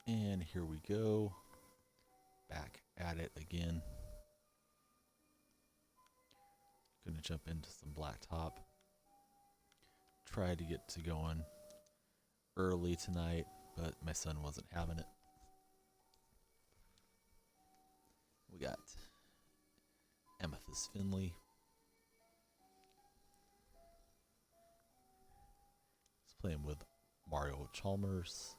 And here we go. Back at it again. Gonna jump into some Blacktop. Try to get to going early tonight, but my son wasn't having it. We got Amethyst Finley. He's playing with Mario Chalmers.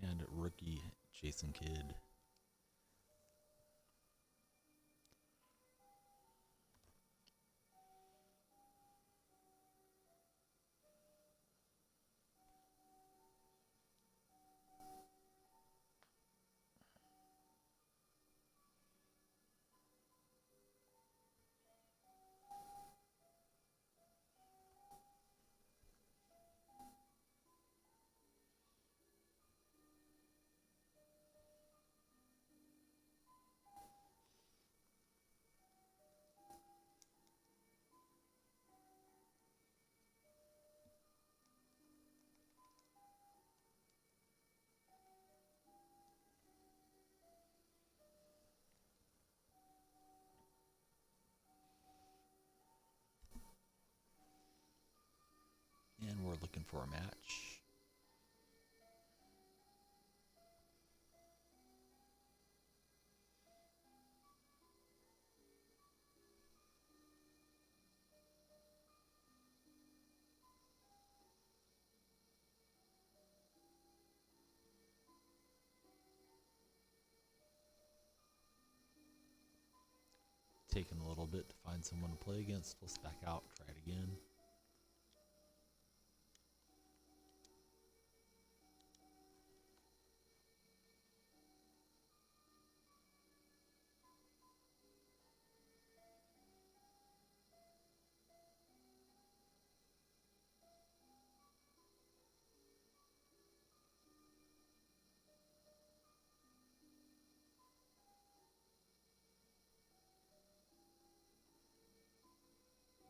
And rookie Jason Kidd. And we're looking for a match. Taking a little bit to find someone to play against. Let's back out, try it again.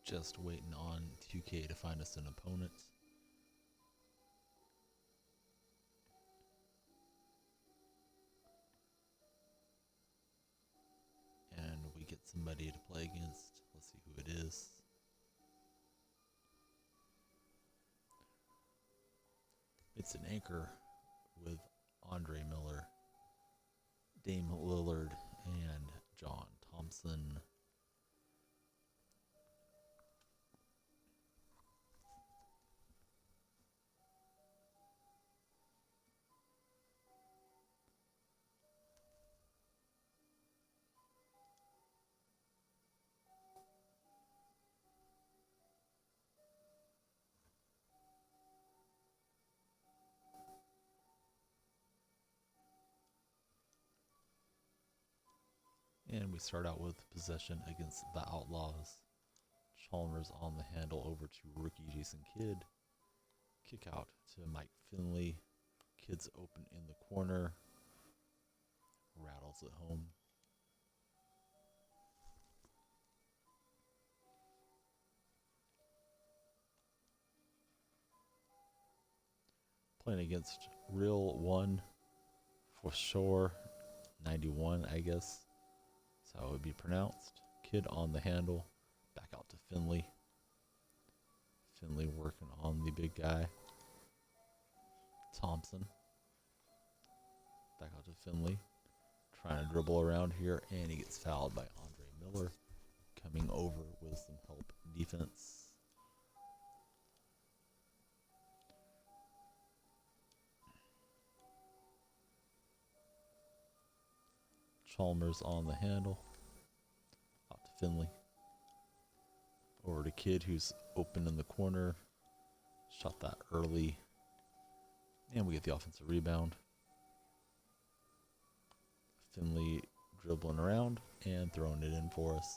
Just waiting on 2K to find us an opponent. And we get somebody to play against. Let's see who it is. It's an anchor with Andre Miller, Dame Lillard, and John Thompson. And we start out with possession against the Outlaws. Chalmers on the handle over to rookie Jason Kidd. Kick out to Mike Finley. Kidd's open in the corner. Rattles it home. Playing against Real 1 for sure. 91, I guess. That's how it would be pronounced. Kidd on the handle. Back out to Finley. Finley working on the big guy. Thompson. Back out to Finley. Trying to dribble around here, and he gets fouled by Andre Miller. Coming over with some help defense. Chalmers on the handle. Out to Finley. Over to Kidd, who's open in the corner. Shot that early. And we get the offensive rebound. Finley dribbling around and throwing it in for us.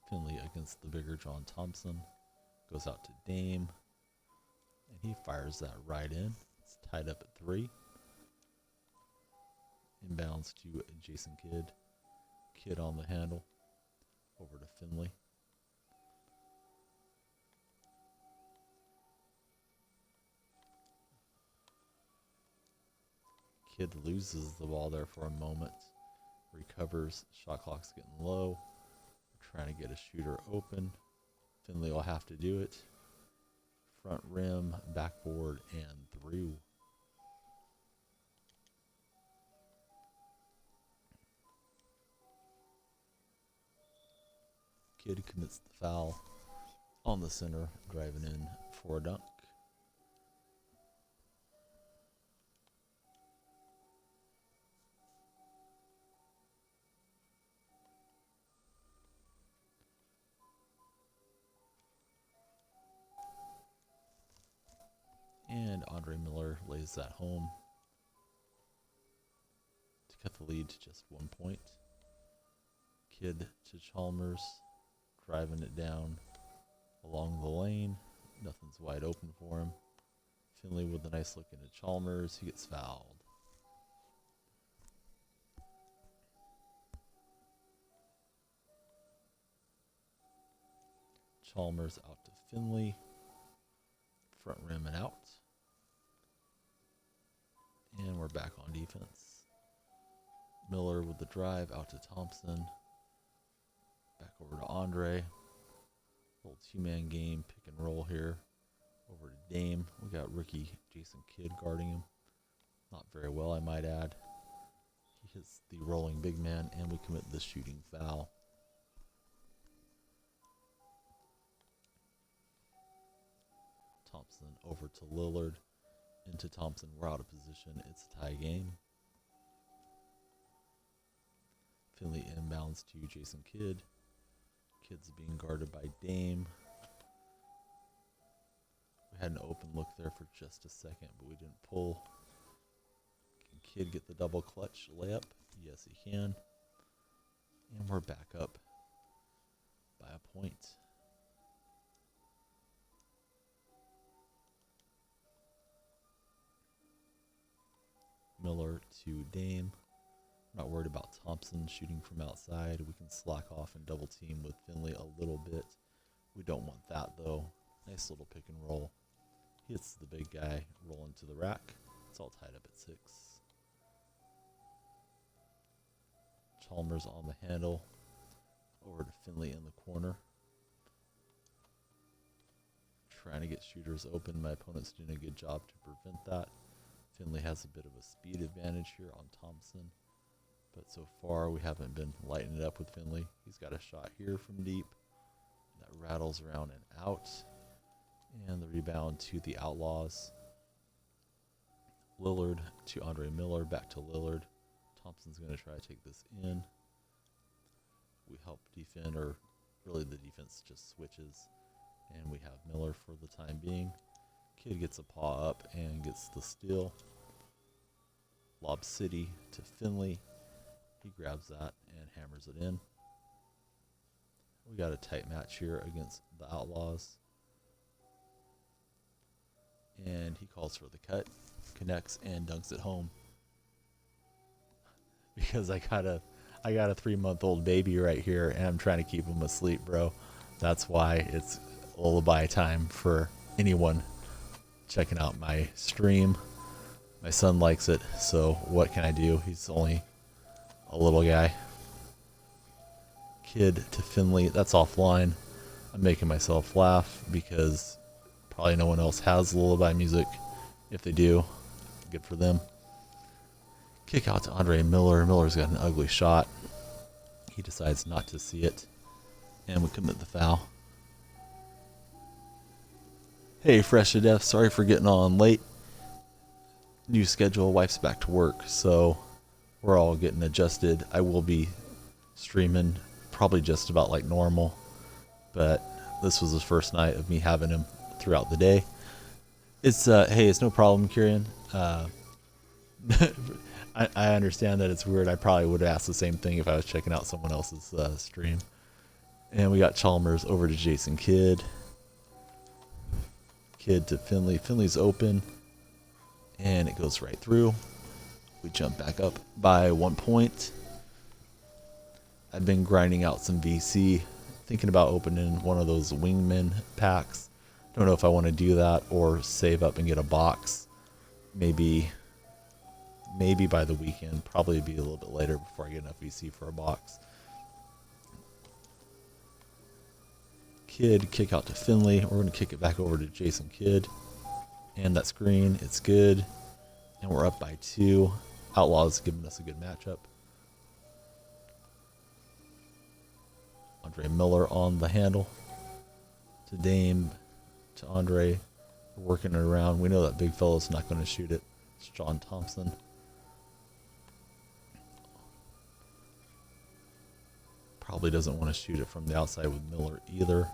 Finley against the bigger John Thompson. Goes out to Dame. And he fires that right in. It's tied up at 3. Inbounds to Jason Kidd. Kidd on the handle. Over to Finley. Kidd loses the ball there for a moment. Recovers. Shot clock's getting low. We're trying to get a shooter open. Finley will have to do it. Front rim, backboard, and through. Kidd commits the foul on the center, driving in for a dunk. And Andre Miller lays that home to cut the lead to just 1 point. Kidd to Chalmers, driving it down along the lane. Nothing's wide open for him. Finley with a nice look into Chalmers. He gets fouled. Chalmers out to Finley. Front rim and out. And we're back on defense. Miller with the drive out to Thompson. Back over to Andre. Little two-man game, pick and roll here. Over to Dame. We got rookie Jason Kidd guarding him. Not very well, I might add. He hits the rolling big man, and we commit the shooting foul. Thompson over to Lillard. Into Thompson. We're out of position. It's a tie game. Finley inbounds to Jason Kidd. Kidd's being guarded by Dame. We had an open look there for just a second, but we didn't pull. Can Kidd get the double clutch layup? Yes, he can. And we're back up by a point. Miller to Dame. Not worried about Thompson shooting from outside. We can slack off and double team with Finley a little bit. We don't want that though. Nice little pick and roll. Hits the big guy, rolling to the rack. It's all tied up at 6. Chalmers on the handle. Over to Finley in the corner. Trying to get shooters open. My opponent's doing a good job to prevent that. Finley has a bit of a speed advantage here on Thompson. But so far, we haven't been lighting it up with Finley. He's got a shot here from deep. That rattles around and out. And the rebound to the Outlaws. Lillard to Andre Miller. Back to Lillard. Thompson's going to try to take this in. We help defend, or really the defense just switches. And we have Miller for the time being. Kidd gets a paw up and gets the steal. Lob City to Finley. He grabs that and hammers it in. We got a tight match here against the Outlaws. And he calls for the cut, connects, and dunks it home. Because I got a 3-month-old baby right here, and I'm trying to keep him asleep, bro. That's why it's lullaby time for anyone checking out my stream. My son likes it, so what can I do? He's only a little guy. Kidd to Finley. That's offline. I'm making myself laugh because probably no one else has lullaby music. If they do, good for them. Kick out to Andre Miller. Miller's got an ugly shot. He decides not to see it, and we commit the foul. Hey, Fresh to Death. Sorry for getting on late. New schedule. Wife's back to work, so we're all getting adjusted. I will be streaming probably just about like normal, but this was the first night of me having him throughout the day. It's hey, it's no problem, Kieran. I understand that it's weird. I probably would have asked the same thing if I was checking out someone else's stream. And we got Chalmers over to Jason Kidd. Kid to Finley. Finley's open, and it goes right through. We jump back up by 1 point. I've been grinding out some VC, thinking about opening one of those wingman packs. Don't know if I want to do that or save up and get a box. Maybe by the weekend. Probably be a little bit later before I get enough VC for a box. Kid, kick out to Finley. We're going to kick it back over to Jason Kidd. And that screen, it's good. And we're up by 2. Outlaws giving us a good matchup. Andre Miller on the handle. To Dame. To Andre. We're working it around. We know that big fella's not going to shoot it. It's John Thompson. Probably doesn't want to shoot it from the outside with Miller either.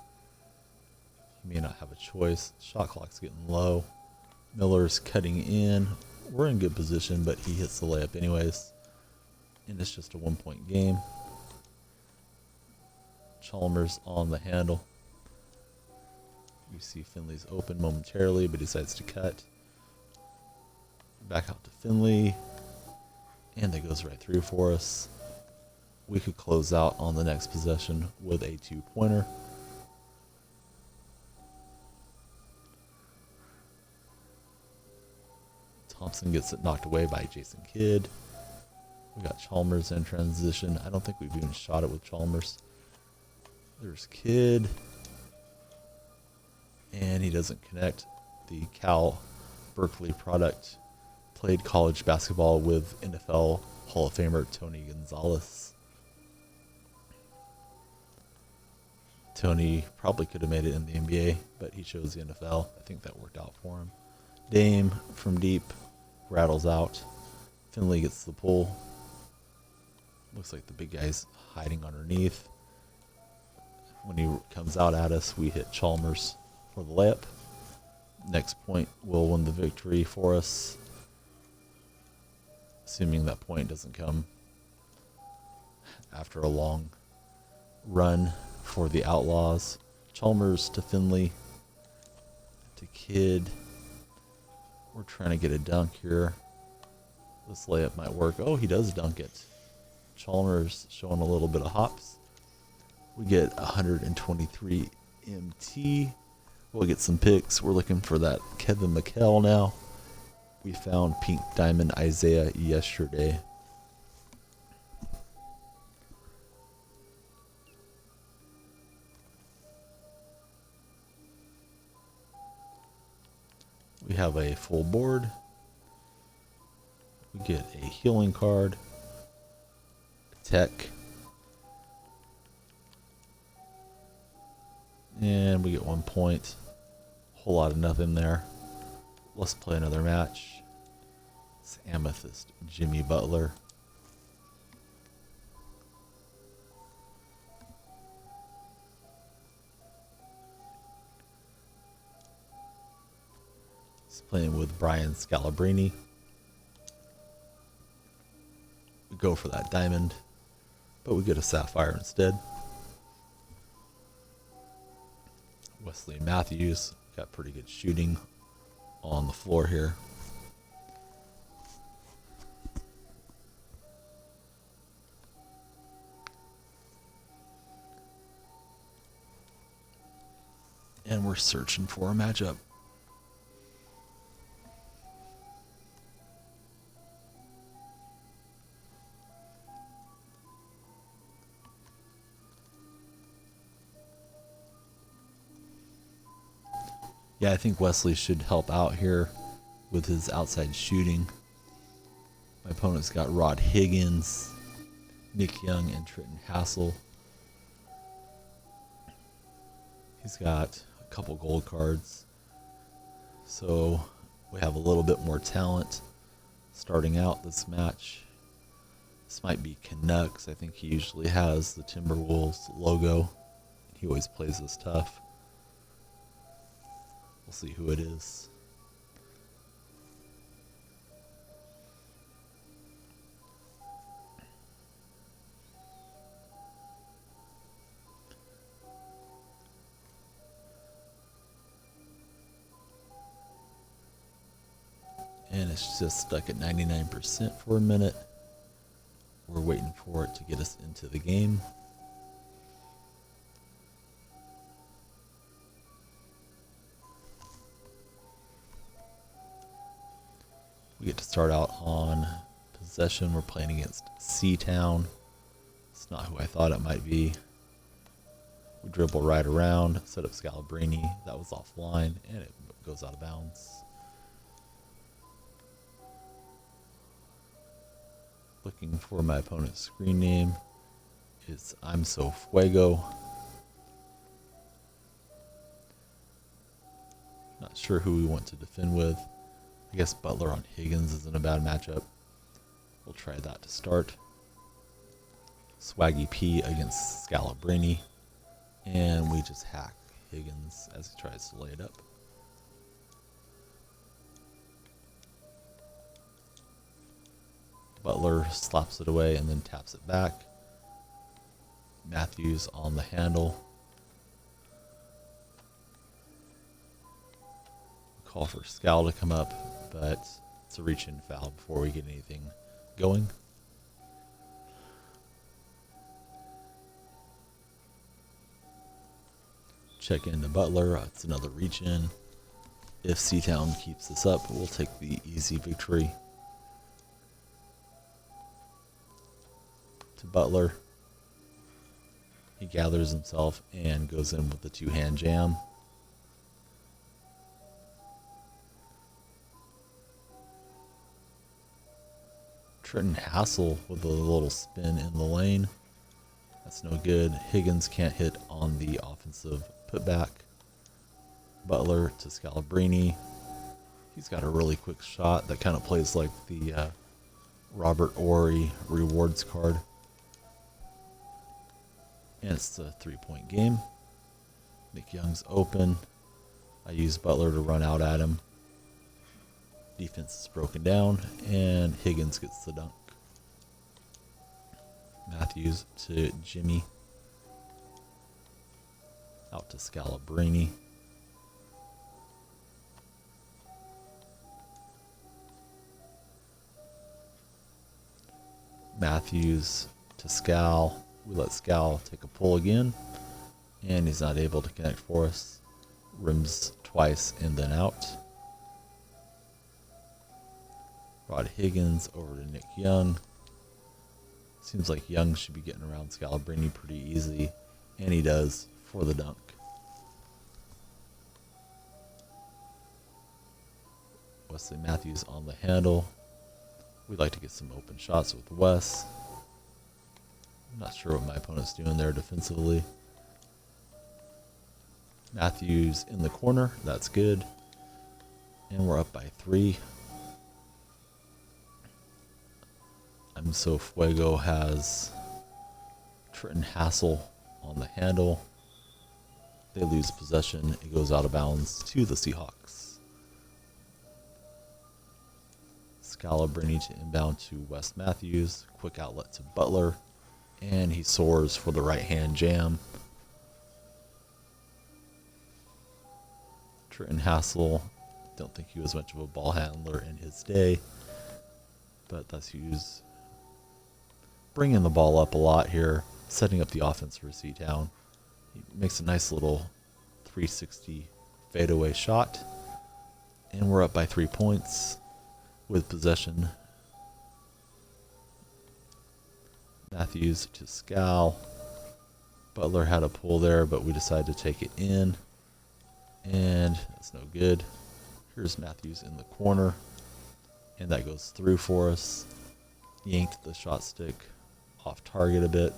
He may not have a choice. Shot clock's getting low. Miller's cutting in. We're in good position, but he hits the layup anyways. And it's just a 1 point game. Chalmers on the handle. You see Finley's open momentarily, but decides to cut. Back out to Finley. And that goes right through for us. We could close out on the next possession with a 2-pointer. Thompson gets it knocked away by Jason Kidd. We got Chalmers in transition. I don't think we've even shot it with Chalmers. There's Kidd. And he doesn't connect. The Cal Berkeley product played college basketball with NFL Hall of Famer Tony Gonzalez. Tony probably could have made it in the NBA, but he chose the NFL. I think that worked out for him. Dame from deep rattles out. Finley gets the pull. Looks like the big guy's hiding underneath. When he comes out at us, we hit Chalmers for the layup. Next point will win the victory for us, assuming that point doesn't come after a long run for the Outlaws. Chalmers to Finley to Kidd. We're trying to get a dunk here. This layup might work. Oh, he does dunk it. Chalmers showing a little bit of hops. We get 123 MT. We'll get some picks. We're looking for that Kevin McHale now. We found Pink Diamond Isaiah yesterday. We have a full board. We get a healing card. Tech. And we get 1 point. Whole lot of nothing there. Let's play another match. It's Amethyst Jimmy Butler. He's playing with Brian Scalabrini. We go for that diamond, but we get a sapphire instead. Wesley Matthews got pretty good shooting on the floor here. And we're searching for a matchup. Yeah, I think Wesley should help out here with his outside shooting. My opponent's got Rod Higgins, Nick Young, and Trenton Hassel. He's got a couple gold cards. So we have a little bit more talent starting out this match. This might be Canucks. I think he usually has the Timberwolves logo. He always plays this tough. We'll see who it is. And it's just stuck at 99% for a minute. We're waiting for it to get us into the game. We get to start out on possession. We're playing against Seatown. It's not who I thought it might be. We dribble right around, set up Scalabrini. That was offline, and it goes out of bounds. Looking for my opponent's screen name. It's I'm So Fuego. Not sure who we want to defend with. I guess Butler on Higgins isn't a bad matchup. We'll try that to start. Swaggy P against Scalabrini. And we just hack Higgins as he tries to lay it up. Butler slaps it away and then taps it back. Matthews on the handle. Call for Scal to come up, but it's a reach-in foul before we get anything going. Check into Butler. It's another reach-in. If Seatown keeps this up, we'll take the easy victory. To Butler. He gathers himself and goes in with the two-hand jam. Trenton Hassel with a little spin in the lane. That's no good. Higgins can't hit on the offensive putback. Butler to Scalabrini. He's got a really quick shot that kind of plays like the Robert Ory rewards card. And it's a 3-point game. Nick Young's open. I use Butler to run out at him. Defense is broken down, and Higgins gets the dunk. Matthews to Jimmy. Out to Scalabrini. Matthews to Scal. We let Scal take a pull again, and he's not able to connect for us. Rims twice and then out. Rod Higgins over to Nick Young. Seems like Young should be getting around Scalabrini pretty easy, and he does for the dunk. Wesley Matthews on the handle. We'd like to get some open shots with Wes. I'm not sure what my opponent's doing there defensively. Matthews in the corner. That's good. And we're up by 3. I'm So Fuego has Trenton Hassel on the handle. They lose possession. It goes out of bounds to the Seahawks. Scalabrini to inbound to Wes Matthews. Quick outlet to Butler. And he soars for the right-hand jam. Trenton Hassel, don't think he was much of a ball handler in his day, but that's used. Bringing the ball up a lot here, setting up the offense for Seatown. He makes a nice little 360 fadeaway shot, and we're up by 3 points with possession. Matthews to Scal. Butler had a pull there, but we decided to take it in, and that's no good. Here's Matthews in the corner, and that goes through for us. Yanked the shot stick off target a bit,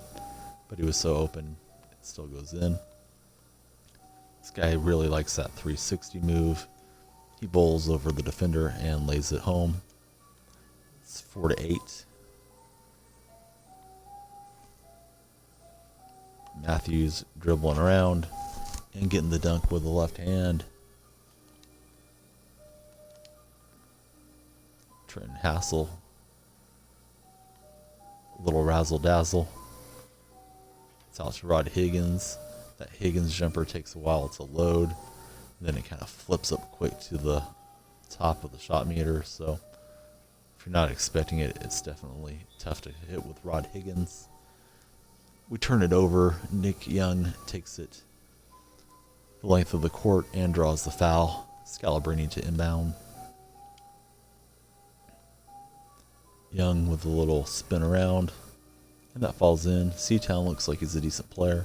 but he was so open, it still goes in. This guy really likes that 360 move. He bowls over the defender and lays it home. It's 4-8. Matthews dribbling around and getting the dunk with the left hand. Trenton Hassel. Little razzle dazzle. It's out to Rod Higgins. That Higgins jumper takes a while to load. Then it kind of flips up quick to the top of the shot meter, so if you're not expecting it, it's definitely tough to hit with Rod Higgins. We turn it over. Nick Young takes it the length of the court and draws the foul. Scalabrini to inbound. Young with a little spin around, and that falls in. Seatown looks like he's a decent player.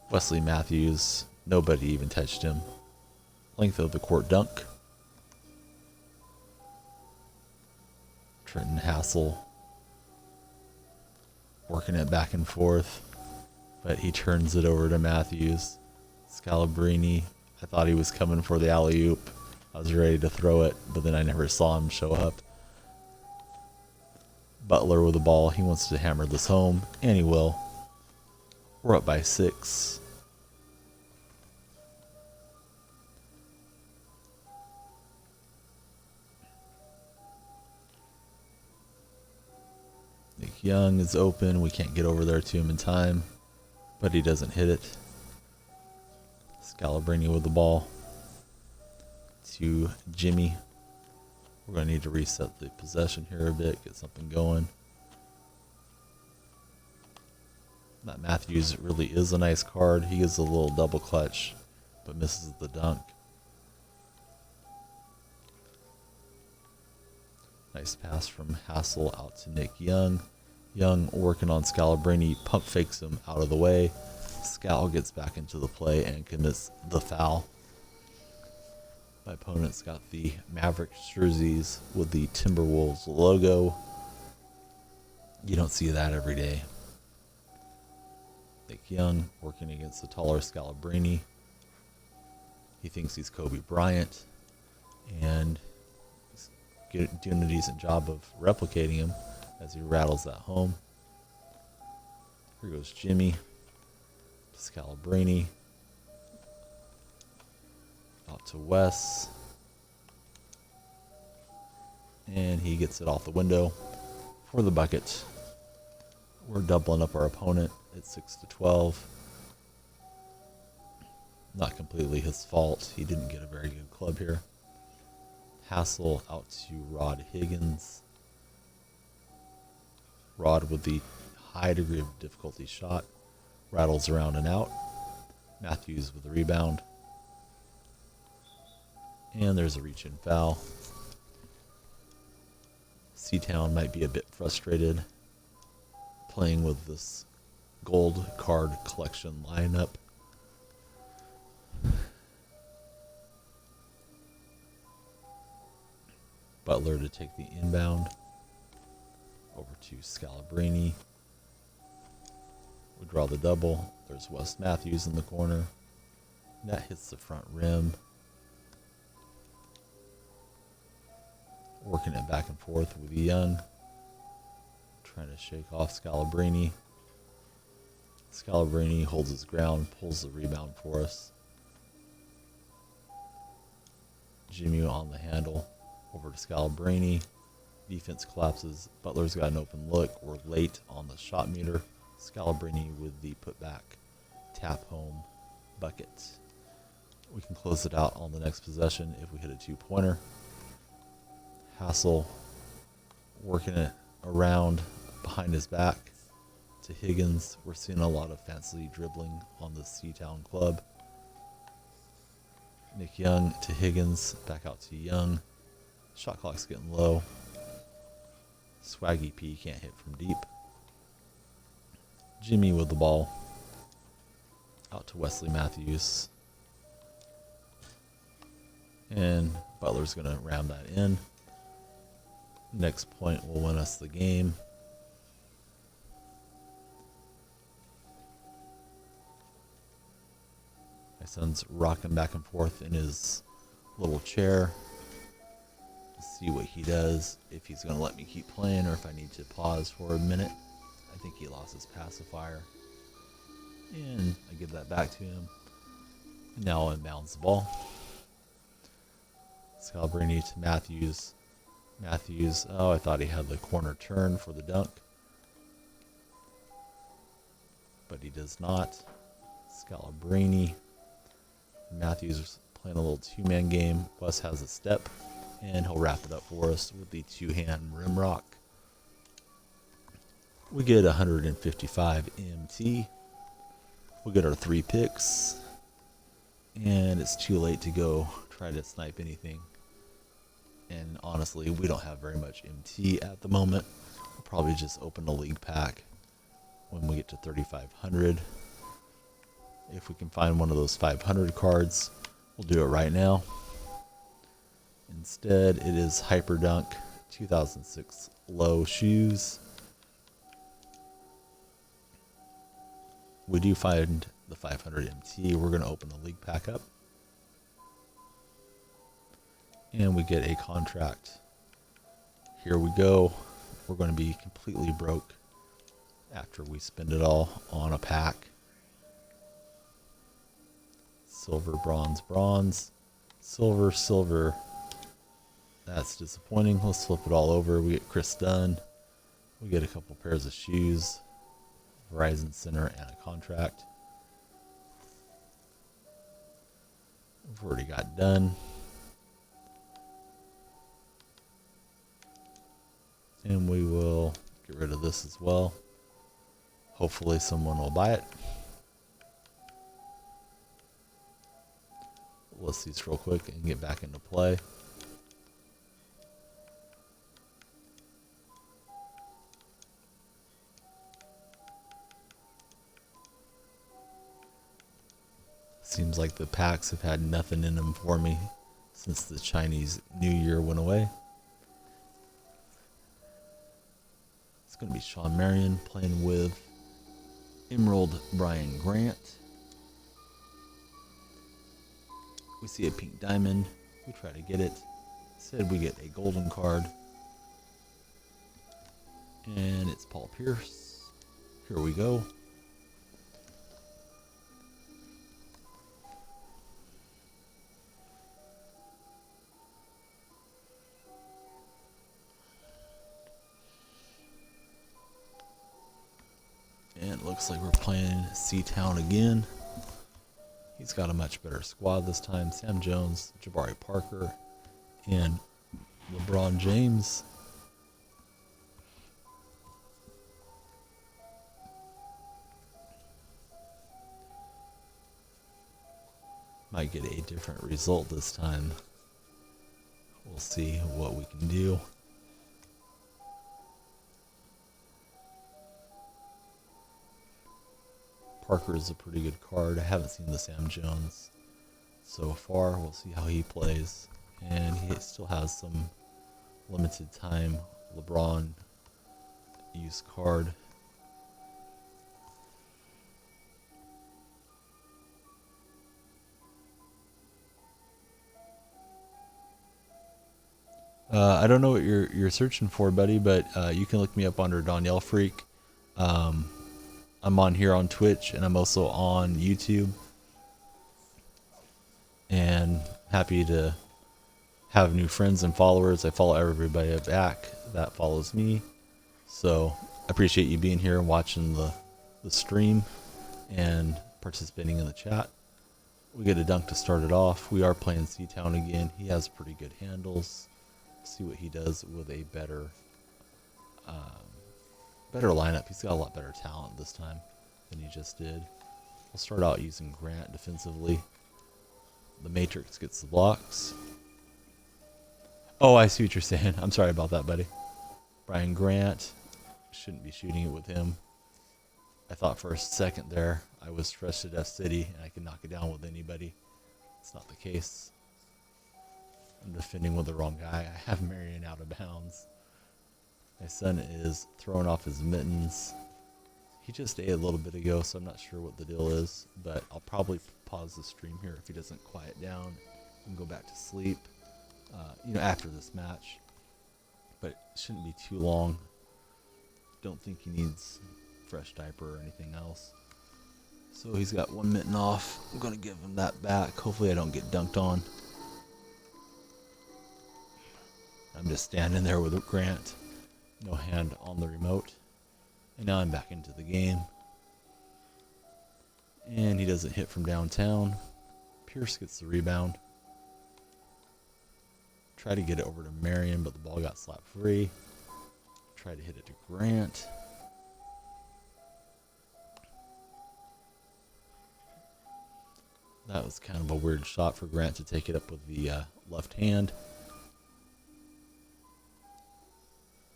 Wesley Matthews, nobody even touched him. Length of the court dunk. Trenton Hassel working it back and forth, but he turns it over to Matthews. Scalabrini, I thought he was coming for the alley-oop. I was ready to throw it, but then I never saw him show up. Butler with the ball. He wants to hammer this home, and he will. We're up by 6. Nick Young is open. We can't get over there to him in time, but he doesn't hit it. Scalabrini with the ball to Jimmy. We're going to need to reset the possession here a bit, get something going. That Matthews really is a nice card. He is a little double clutch, but misses the dunk. Nice pass from Hassel out to Nick Young. Young working on Scalabrini, pump fakes him out of the way. Scal gets back into the play and commits the foul. My opponent's got the Mavericks jerseys with the Timberwolves logo. You don't see that every day. Nick Young working against the taller Scalabrini. He thinks he's Kobe Bryant, and he's doing a decent job of replicating him as he rattles that home. Here goes Jimmy. Scalabrini. Out to Wes. And he gets it off the window for the bucket. We're doubling up our opponent at 6-12. Not completely his fault. He didn't get a very good club here. Hassel out to Rod Higgins. Rod with the high degree of difficulty shot. Rattles around and out. Matthews with the rebound. And there's a reach-in foul. Seatown might be a bit frustrated playing with this gold card collection lineup. Butler to take the inbound. Over to Scalabrini. We draw the double. There's Wes Matthews in the corner. That hits the front rim. Working it back and forth with Young. Trying to shake off Scalabrini. Scalabrini holds his ground, pulls the rebound for us. Jimmy on the handle. Over to Scalabrini. Defense collapses. Butler's got an open look. We're late on the shot meter. Scalabrini with the putback. Tap home bucket. We can close it out on the next possession if we hit a two-pointer. Hassel working it around behind his back to Higgins. We're seeing a lot of fancy dribbling on the Seatown club. Nick Young to Higgins. Back out to Young. Shot clock's getting low. Swaggy P can't hit from deep. Jimmy with the ball. Out to Wesley Matthews. And Butler's going to ram that in. Next point will win us the game. My son's rocking back and forth in his little chair. See what he does, if he's going to let me keep playing or if I need to pause for a minute. I think he lost his pacifier. And I give that back to him. And now I'll inbounds the ball. Scalabrini to Matthews. Matthews, oh, I thought he had the corner turn for the dunk. But he does not. Scalabrini. Matthews playing a little two-man game. Wes has a step, and he'll wrap it up for us with the two-hand rim rock. We get 155 MT. We get our 3 picks, and it's too late to go try to snipe anything. And honestly, we don't have very much MT at the moment. We'll probably just open a league pack when we get to 3,500. If we can find one of those 500 cards, we'll do it right now. Instead, it is Hyperdunk 2006 low shoes. We do find the 500 MT. We're going to open the league pack up. And we get a contract. Here we go. We're going to be completely broke after we spend it all on a pack. Silver, bronze, bronze. Silver, silver. That's disappointing. Let's flip it all over. We get Chris Dunn. We get a couple pairs of shoes. Verizon Center and a contract. We've already got done. And we will get rid of this as well. Hopefully someone will buy it. Let's see this real quick and get back into play. Seems like the packs have had nothing in them for me since the Chinese New Year went away. It's going to be Sean Marion playing with Emerald Brian Grant. We see a pink diamond. We try to get it. Instead, we get a golden card. And it's Paul Pierce. Here we go. And it looks like we're playing C-Town again. He's got a much better squad this time. Sam Jones, Jabari Parker, and LeBron James. Might get a different result this time. We'll see what we can do. Parker is a pretty good card. I haven't seen the Sam Jones so far. We'll see how he plays. And he still has some limited time LeBron use card. I don't know what you're searching for, buddy, but you can look me up under DonyellFreak. I'm on here on Twitch, and I'm also on YouTube. And happy to have new friends and followers. I follow everybody back that follows me. So I appreciate you being here and watching the stream and participating in the chat. We get a dunk to start it off. We are playing C-Town again. He has pretty good handles. See what he does with a better lineup. He's got a lot better talent this time than he just did. We'll start out using Grant defensively. The Matrix gets the blocks. Oh, I see what you're saying. I'm sorry about that, buddy. Brian Grant. Shouldn't be shooting it with him. I thought for a second there I was fresh to Death City and I could knock it down with anybody. It's not the case. I'm defending with the wrong guy. I have Marion out of bounds. My son is throwing off his mittens. He just ate a little bit ago, so I'm not sure what the deal is, but I'll probably pause the stream here if he doesn't quiet down and go back to sleep, after this match. But it shouldn't be too long. Don't think he needs fresh diaper or anything else. So he's got one mitten off. I'm going to give him that back. Hopefully I don't get dunked on. I'm just standing there with Grant. No hand on the remote. And now I'm back into the game. And he doesn't hit from downtown. Pierce gets the rebound. Try to get it over to Marion, but the ball got slapped free. Try to hit it to Grant. That was kind of a weird shot for Grant to take it up with the left hand.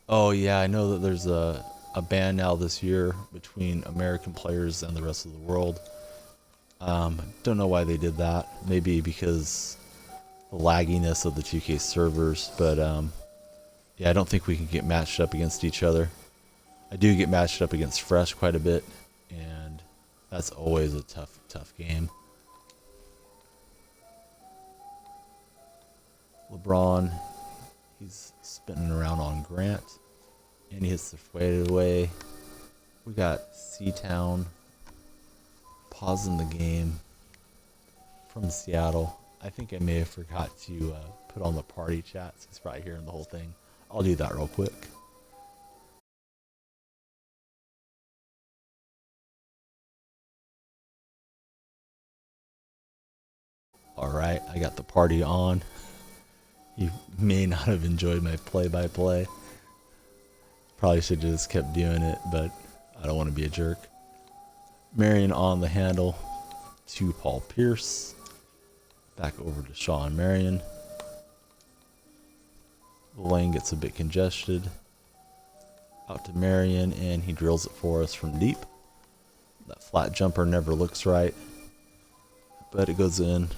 Oh yeah, I know that there's a ban now this year between American players and the rest of the world. Don't know why they did that. Maybe because the lagginess of the 2K servers, but yeah, I don't think we can get matched up against each other. I do get matched up against Fresh quite a bit, and that's always a tough game. LeBron, he's spinning around on Grant, and he hits the fadeaway. We got C-Town pausing the game from Seattle. I think I may have forgot to put on the party chats. He's probably hearing the whole thing. I'll do that real quick. Alright, I got the party on. You may not have enjoyed my play-by-play. Probably should have just kept doing it, but I don't want to be a jerk. Marion on the handle to Paul Pierce. Back over to Sean Marion. The lane gets a bit congested. Out to Marion, and he drills it for us from deep. That flat jumper never looks right, but it goes in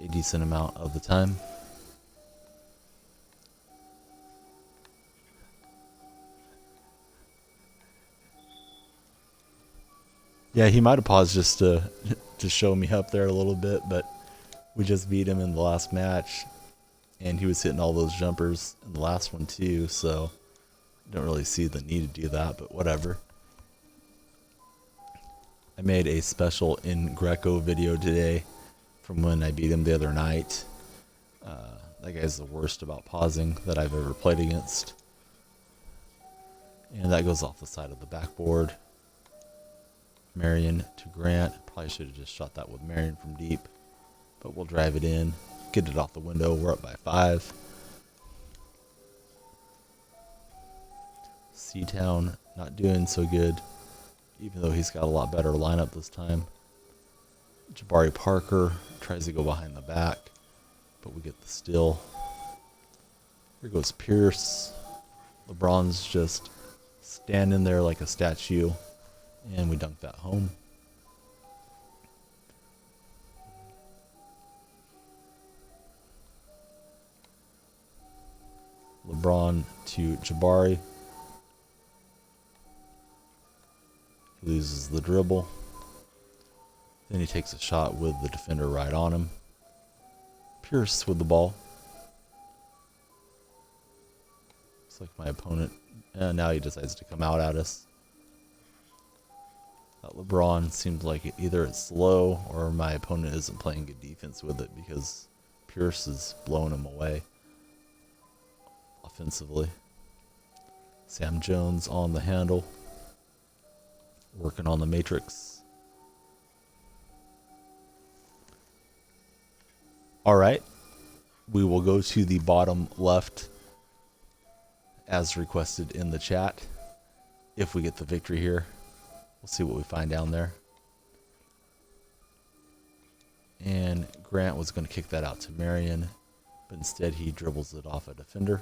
a decent amount of the time. Yeah, he might have paused just to show me up there a little bit, but we just beat him in the last match, and he was hitting all those jumpers in the last one too, so I don't really see the need to do that, but whatever. I made a special in Greco video today from when I beat him the other night. That guy's the worst about pausing that I've ever played against. And that goes off the side of the backboard. Marion to Grant. Probably should have just shot that with Marion from deep, but we'll drive it in, get it off the window. We're up by 5. C-Town not doing so good, even though he's got a lot better lineup this time. Jabari Parker tries to go behind the back, but we get the steal. Here goes Pierce. LeBron's just standing there like a statue, and we dunk that home. LeBron to Jabari. He loses the dribble. Then he takes a shot with the defender right on him. Pierce with the ball. Looks like my opponent, and now he decides to come out at us. That LeBron seems like either it's slow or my opponent isn't playing good defense with it, because Pierce is blowing him away offensively. Sam Jones on the handle, working on the matrix. All right, we will go to the bottom left as requested in the chat. If we get the victory here, we'll see what we find down there. And Grant was going to kick that out to Marion, but instead he dribbles it off a defender.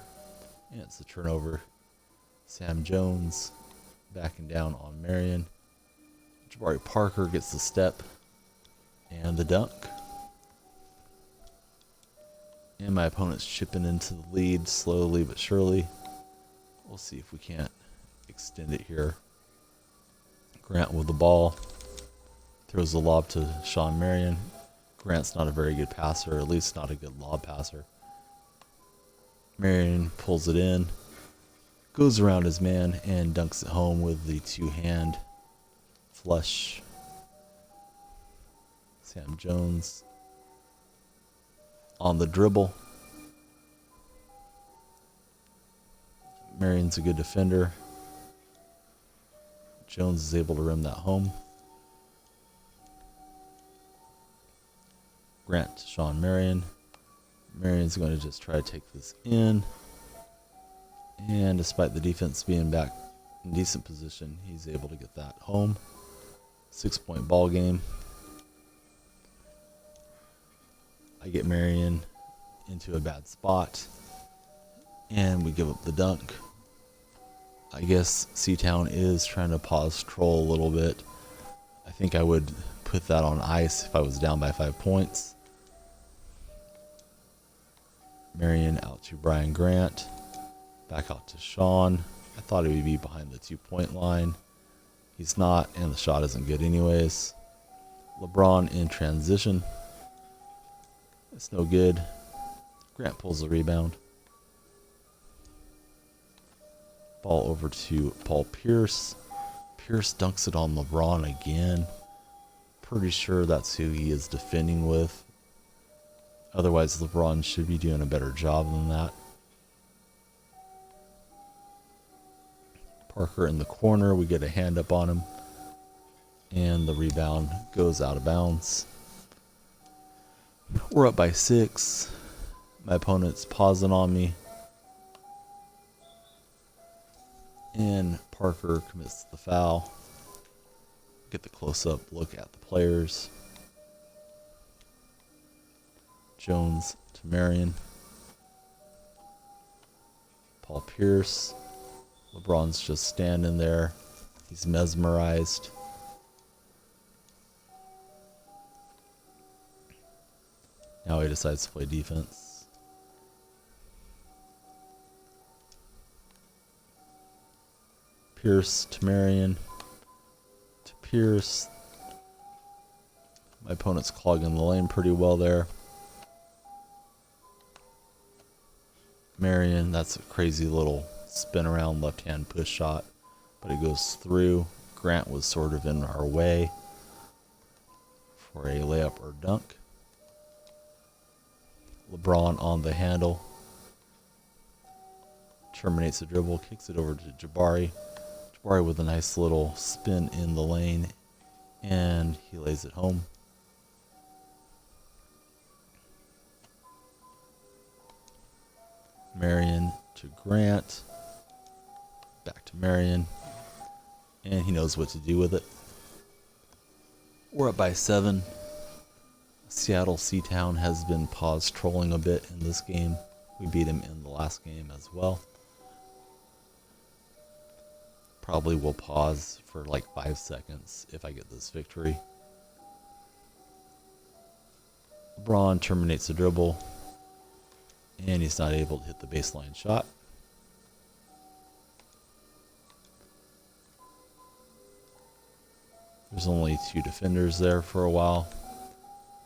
And it's a turnover. Sam Jones backing down on Marion. Jabari Parker gets the step and the dunk. And my opponent's chipping into the lead slowly but surely. We'll see if we can't extend it here. Grant with the ball. Throws the lob to Sean Marion. Grant's not a very good passer, or at least not a good lob passer. Marion pulls it in, goes around his man, and dunks it home with the two-hand flush. Sam Jones on the dribble. Marion's a good defender. Jones is able to rim that home. Grant to Sean Marion. Marion's going to just try to take this in. And despite the defense being back in decent position, he's able to get that home. 6-point ball game. I get Marion into a bad spot. And we give up the dunk. I guess Seatown is trying to pause troll a little bit. I think I would put that on ice if I was down by 5 points. Marion out to Brian Grant. Back out to Sean. I thought he would be behind the 2-point line. He's not, and the shot isn't good anyways. LeBron in transition. It's no good. Grant pulls the rebound. Ball over to Paul Pierce. Pierce dunks it on LeBron again. Pretty sure that's who he is defending with. Otherwise, LeBron should be doing a better job than that. Parker in the corner. We get a hand up on him. And the rebound goes out of bounds. We're up by 6. My opponent's pausing on me. And Parker commits the foul. Get the close-up look at the players. Jones to Marion. Paul Pierce. LeBron's just standing there. He's mesmerized. Now he decides to play defense. Pierce to Marion. To Pierce. My opponent's clogging the lane pretty well there. Marion, that's a crazy little spin around left hand push shot, but it goes through. Grant was sort of in our way for a layup or dunk. LeBron on the handle. Terminates the dribble, kicks it over to Jabari. Jabari with a nice little spin in the lane, and he lays it home. Marion to Grant. Back to Marion. And he knows what to do with it. We're up by 7. Seattle Seatown has been paused trolling a bit in this game. We beat him in the last game as well. Probably will pause for like 5 seconds if I get this victory. LeBron terminates the dribble. And he's not able to hit the baseline shot. There's only 2 defenders there for a while,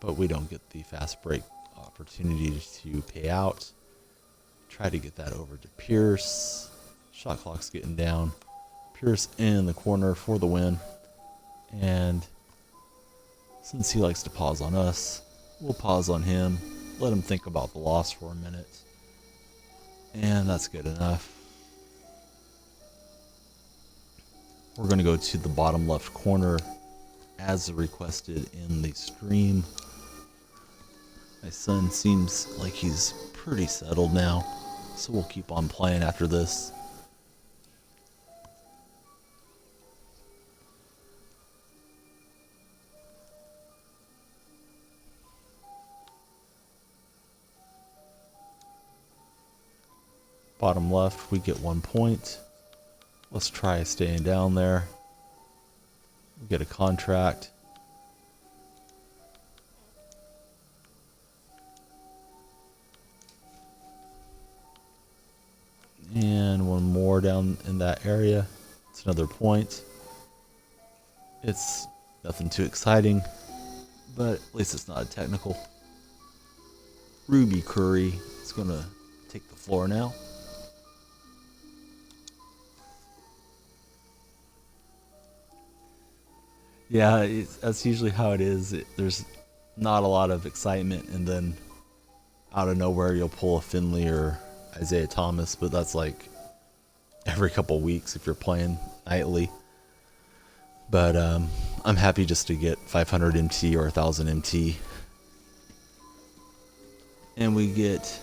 but we don't get the fast break opportunity to pay out. Try to get that over to Pierce. Shot clock's getting down. Pierce in the corner for the win. And since he likes to pause on us, we'll pause on him. Let him think about the loss for a minute. And that's good enough. We're going to go to the bottom left corner as requested in the stream. My son seems like he's pretty settled now, so we'll keep on playing after this. Bottom left, we get 1 point. Let's try staying down there. We get a contract. And 1 more down in that area. It's another point. It's nothing too exciting, but at least it's not a technical. Ruby Curry is going to take the floor now. Yeah, that's usually how it is. There's not a lot of excitement, and then out of nowhere you'll pull a Finley or Isaiah Thomas, but that's like every couple weeks if you're playing nightly. But I'm happy just to get 500 MT or 1000 MT. And we get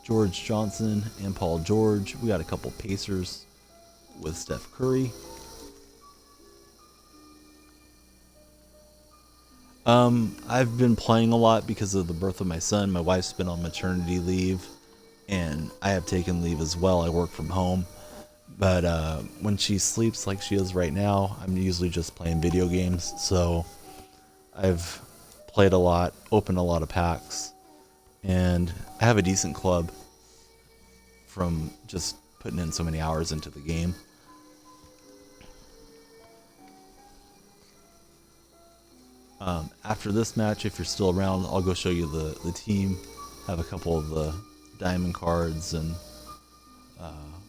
George Johnson and Paul George. We got a couple Pacers with Steph Curry. I've been playing a lot because of the birth of my son. My wife's been on maternity leave, and I have taken leave as well. I work from home. But when she sleeps like she is right now, I'm usually just playing video games. So I've played a lot, opened a lot of packs, and I have a decent club from just putting in so many hours into the game. After this match, if you're still around, I'll go show you the team. Have a couple of the diamond cards and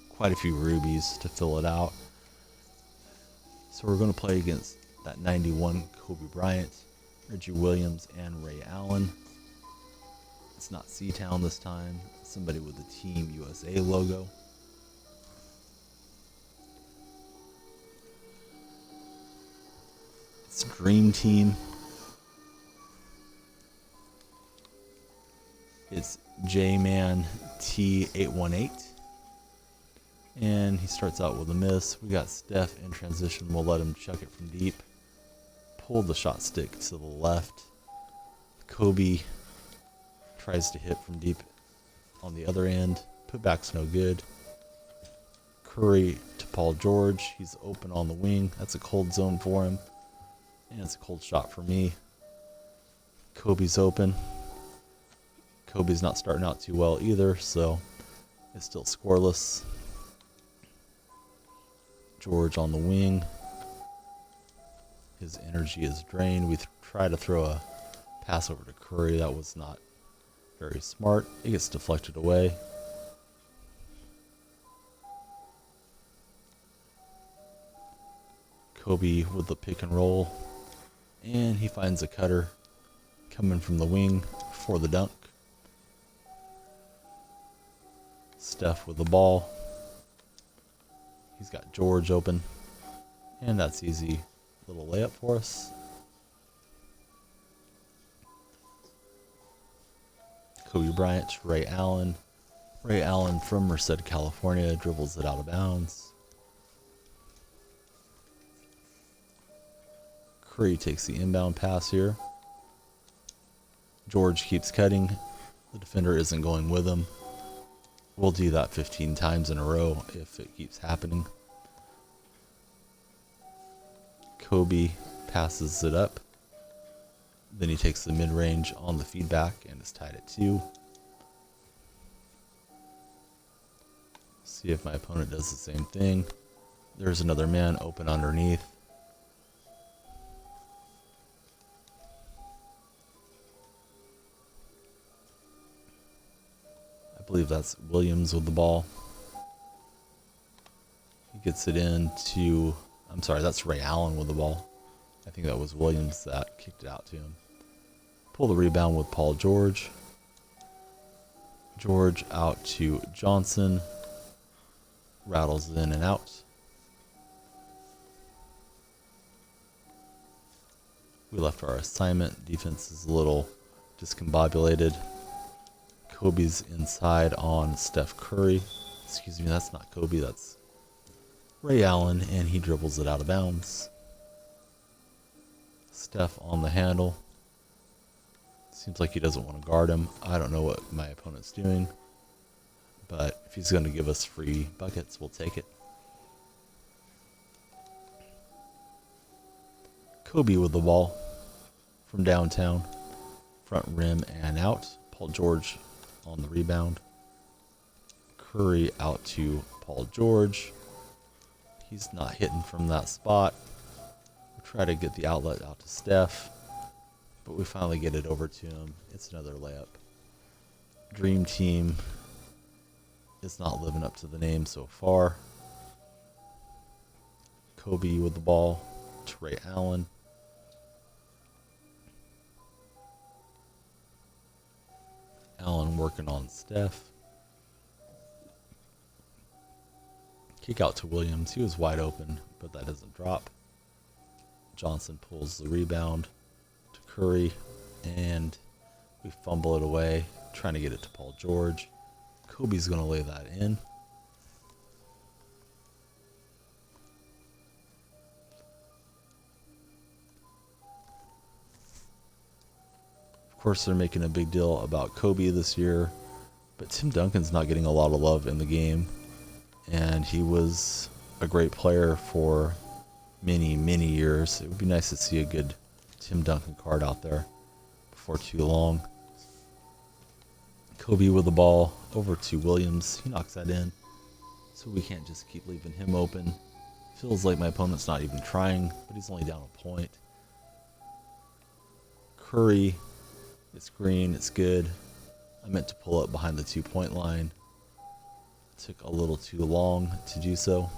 quite a few rubies to fill it out. So we're going to play against that 91 Kobe Bryant, Reggie Williams, and Ray Allen. It's not C-Town this time. It's somebody with the Team USA logo. It's Dream Team. It's J-Man T818. And he starts out with a miss. We got Steph in transition. We'll let him chuck it from deep. Pull the shot stick to the left. Kobe tries to hit from deep on the other end. Putback's no good. Curry to Paul George. He's open on the wing. That's a cold zone for him. And it's a cold shot for me. Kobe's open. Kobe's not starting out too well either, so it's still scoreless. George on the wing. His energy is drained. We try to throw a pass over to Curry. That was not very smart. It gets deflected away. Kobe with the pick and roll. And he finds a cutter coming from the wing for the dunk. Steph with the ball. He's got George open. And that's easy little layup for us. Kobe Bryant to Ray Allen. Ray Allen from Merced, California, dribbles it out of bounds. Curry takes the inbound pass here. George keeps cutting. The defender isn't going with him. We'll do that 15 times in a row if it keeps happening. Kobe passes it up. Then he takes the mid-range on the feedback and is tied at 2. See if my opponent does the same thing. There's another man open underneath. I believe that's Williams with the ball. He gets it into, I'm sorry, that's Ray Allen with the ball. I think that was Williams that kicked it out to him. Pull the rebound with Paul George. George out to Johnson. Rattles in and out. We left our assignment. Defense is a little discombobulated. Kobe's inside on Steph Curry. Excuse me, that's not Kobe, that's Ray Allen, and he dribbles it out of bounds. Steph on the handle. Seems like he doesn't want to guard him. I don't know what my opponent's doing, but if he's going to give us free buckets, we'll take it. Kobe with the ball from downtown, front rim and out. Paul George on the rebound. Curry out to Paul George. He's not hitting from that spot. We try to get the outlet out to Steph, but we finally get it over to him. It's another layup. Dream Team is not living up to the name so far. Kobe with the ball to Ray Allen. Allen working on Steph. Kick out to Williams. He was wide open, but that doesn't drop. Johnson pulls the rebound to Curry, and we fumble it away. trying to get it to Paul George. Kobe's going to lay that in. Of course, they're making a big deal about Kobe this year, but Tim Duncan's not getting a lot of love in the game, and he was a great player for many, many years. It would be nice to see a good Tim Duncan card out there before too long. Kobe with the ball over to Williams. He knocks that in, so we can't just keep leaving him open. Feels like my opponent's not even trying, but he's only down a point. Curry, it's green, it's good. I meant to pull up behind the 2-point line. Took a little too long to do so.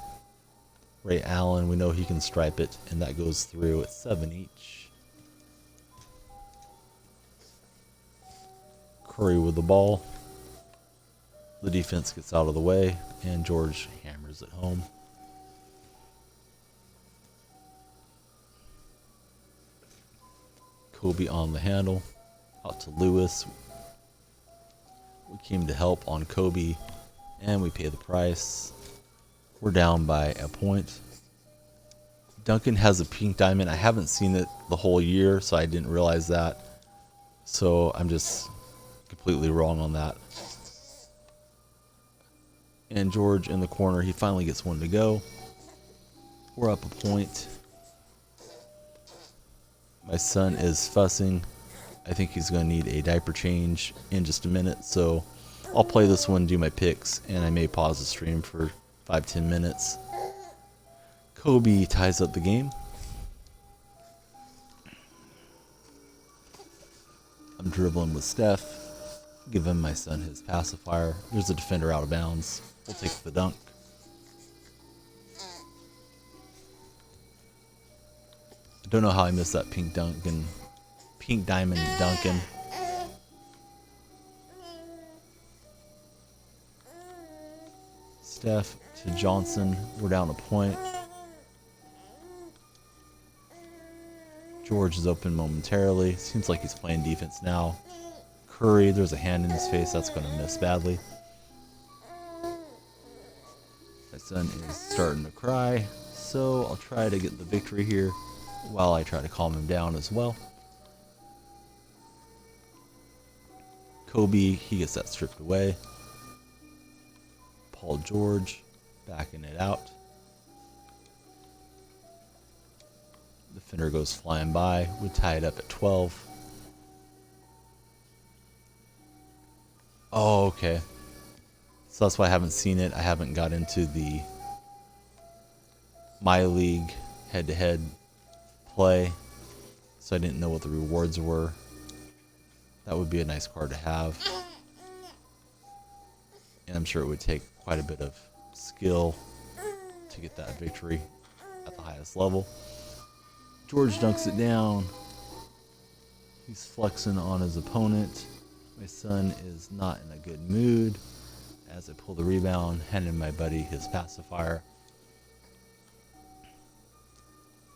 Ray Allen, we know he can stripe it, and that goes through at 7 each. Curry with the ball. The defense gets out of the way, and George hammers it home. Kobe on the handle. Out to Lewis. We came to help on Kobe, and we pay the price. We're down by a point. Duncan has a pink diamond. I haven't seen it the whole year, so I didn't realize that. So I'm just completely wrong on that. And George in the corner, he finally gets one to go. We're up a point. My son is fussing. I think he's going to need a diaper change in just a minute, so I'll play this one, do my picks, and I may pause the stream for 5-10 minutes. Kobe ties up the game. I'm dribbling with Steph. Giving my son his pacifier. There's a defender out of bounds. We'll take the dunk. I don't know how I missed that pink diamond Duncan. Steph to Johnson. We're down a point. George is open momentarily. Seems like he's playing defense now. Curry, there's a hand in his face. That's going to miss badly. My son is starting to cry, so I'll try to get the victory here while I try to calm him down as well. Kobe, he gets that stripped away. Paul George, backing it out. Defender goes flying by. We tie it up at 12. Oh, okay. So that's why I haven't seen it. I haven't got into the My League head-to-head play, so I didn't know what the rewards were. That would be a nice card to have. And I'm sure it would take quite a bit of skill to get that victory at the highest level. George dunks it down. He's flexing on his opponent. My son is not in a good mood. As I pull the rebound, handing my buddy his pacifier.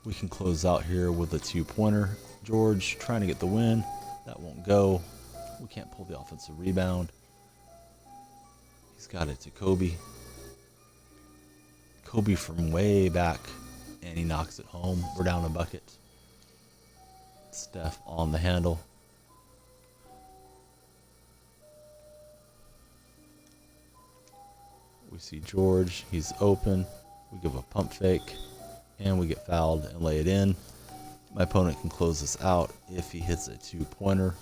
We can close out here with a 2-pointer. George trying to get the win. That won't go. We can't pull the offensive rebound. He's got it to Kobe. Kobe from way back, and he knocks it home. We're down a bucket. Steph on the handle. We see George. He's open. We give a pump fake, and we get fouled and lay it in. My opponent can close this out if he hits a 2-pointer.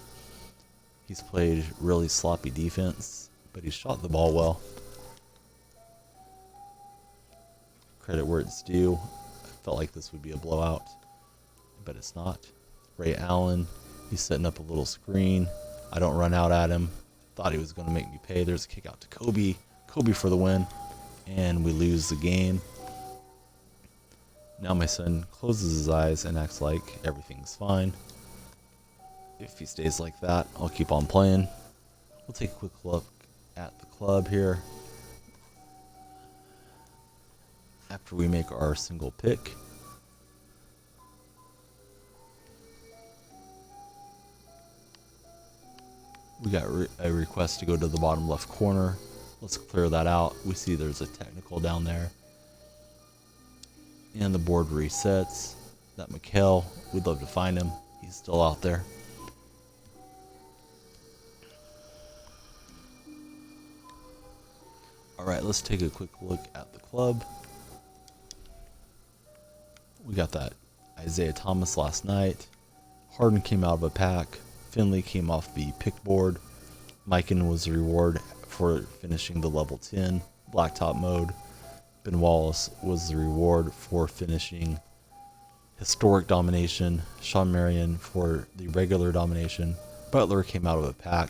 He's played really sloppy defense, but he shot the ball well. Credit where it's due. I felt like this would be a blowout, but it's not. Ray Allen, he's setting up a little screen. I don't run out at him. Thought he was going to make me pay. There's a kick out to Kobe. Kobe for the win, and we lose the game. Now my son closes his eyes and acts like everything's fine. If he stays like that, I'll keep on playing. We'll take a quick look at the club here after we make our single pick. We got a request to go to the bottom left corner. Let's clear that out. We see there's a technical down there. And the board resets. That Mikhail, we'd love to find him. He's still out there. Alright, let's take a quick look at the club. We got that Isaiah Thomas last night. Harden came out of a pack. Finley came off the pick board. Mikan was the reward for finishing the level 10 Blacktop mode. Ben Wallace was the reward for finishing Historic Domination. Sean Marion for the regular Domination. Butler came out of a pack.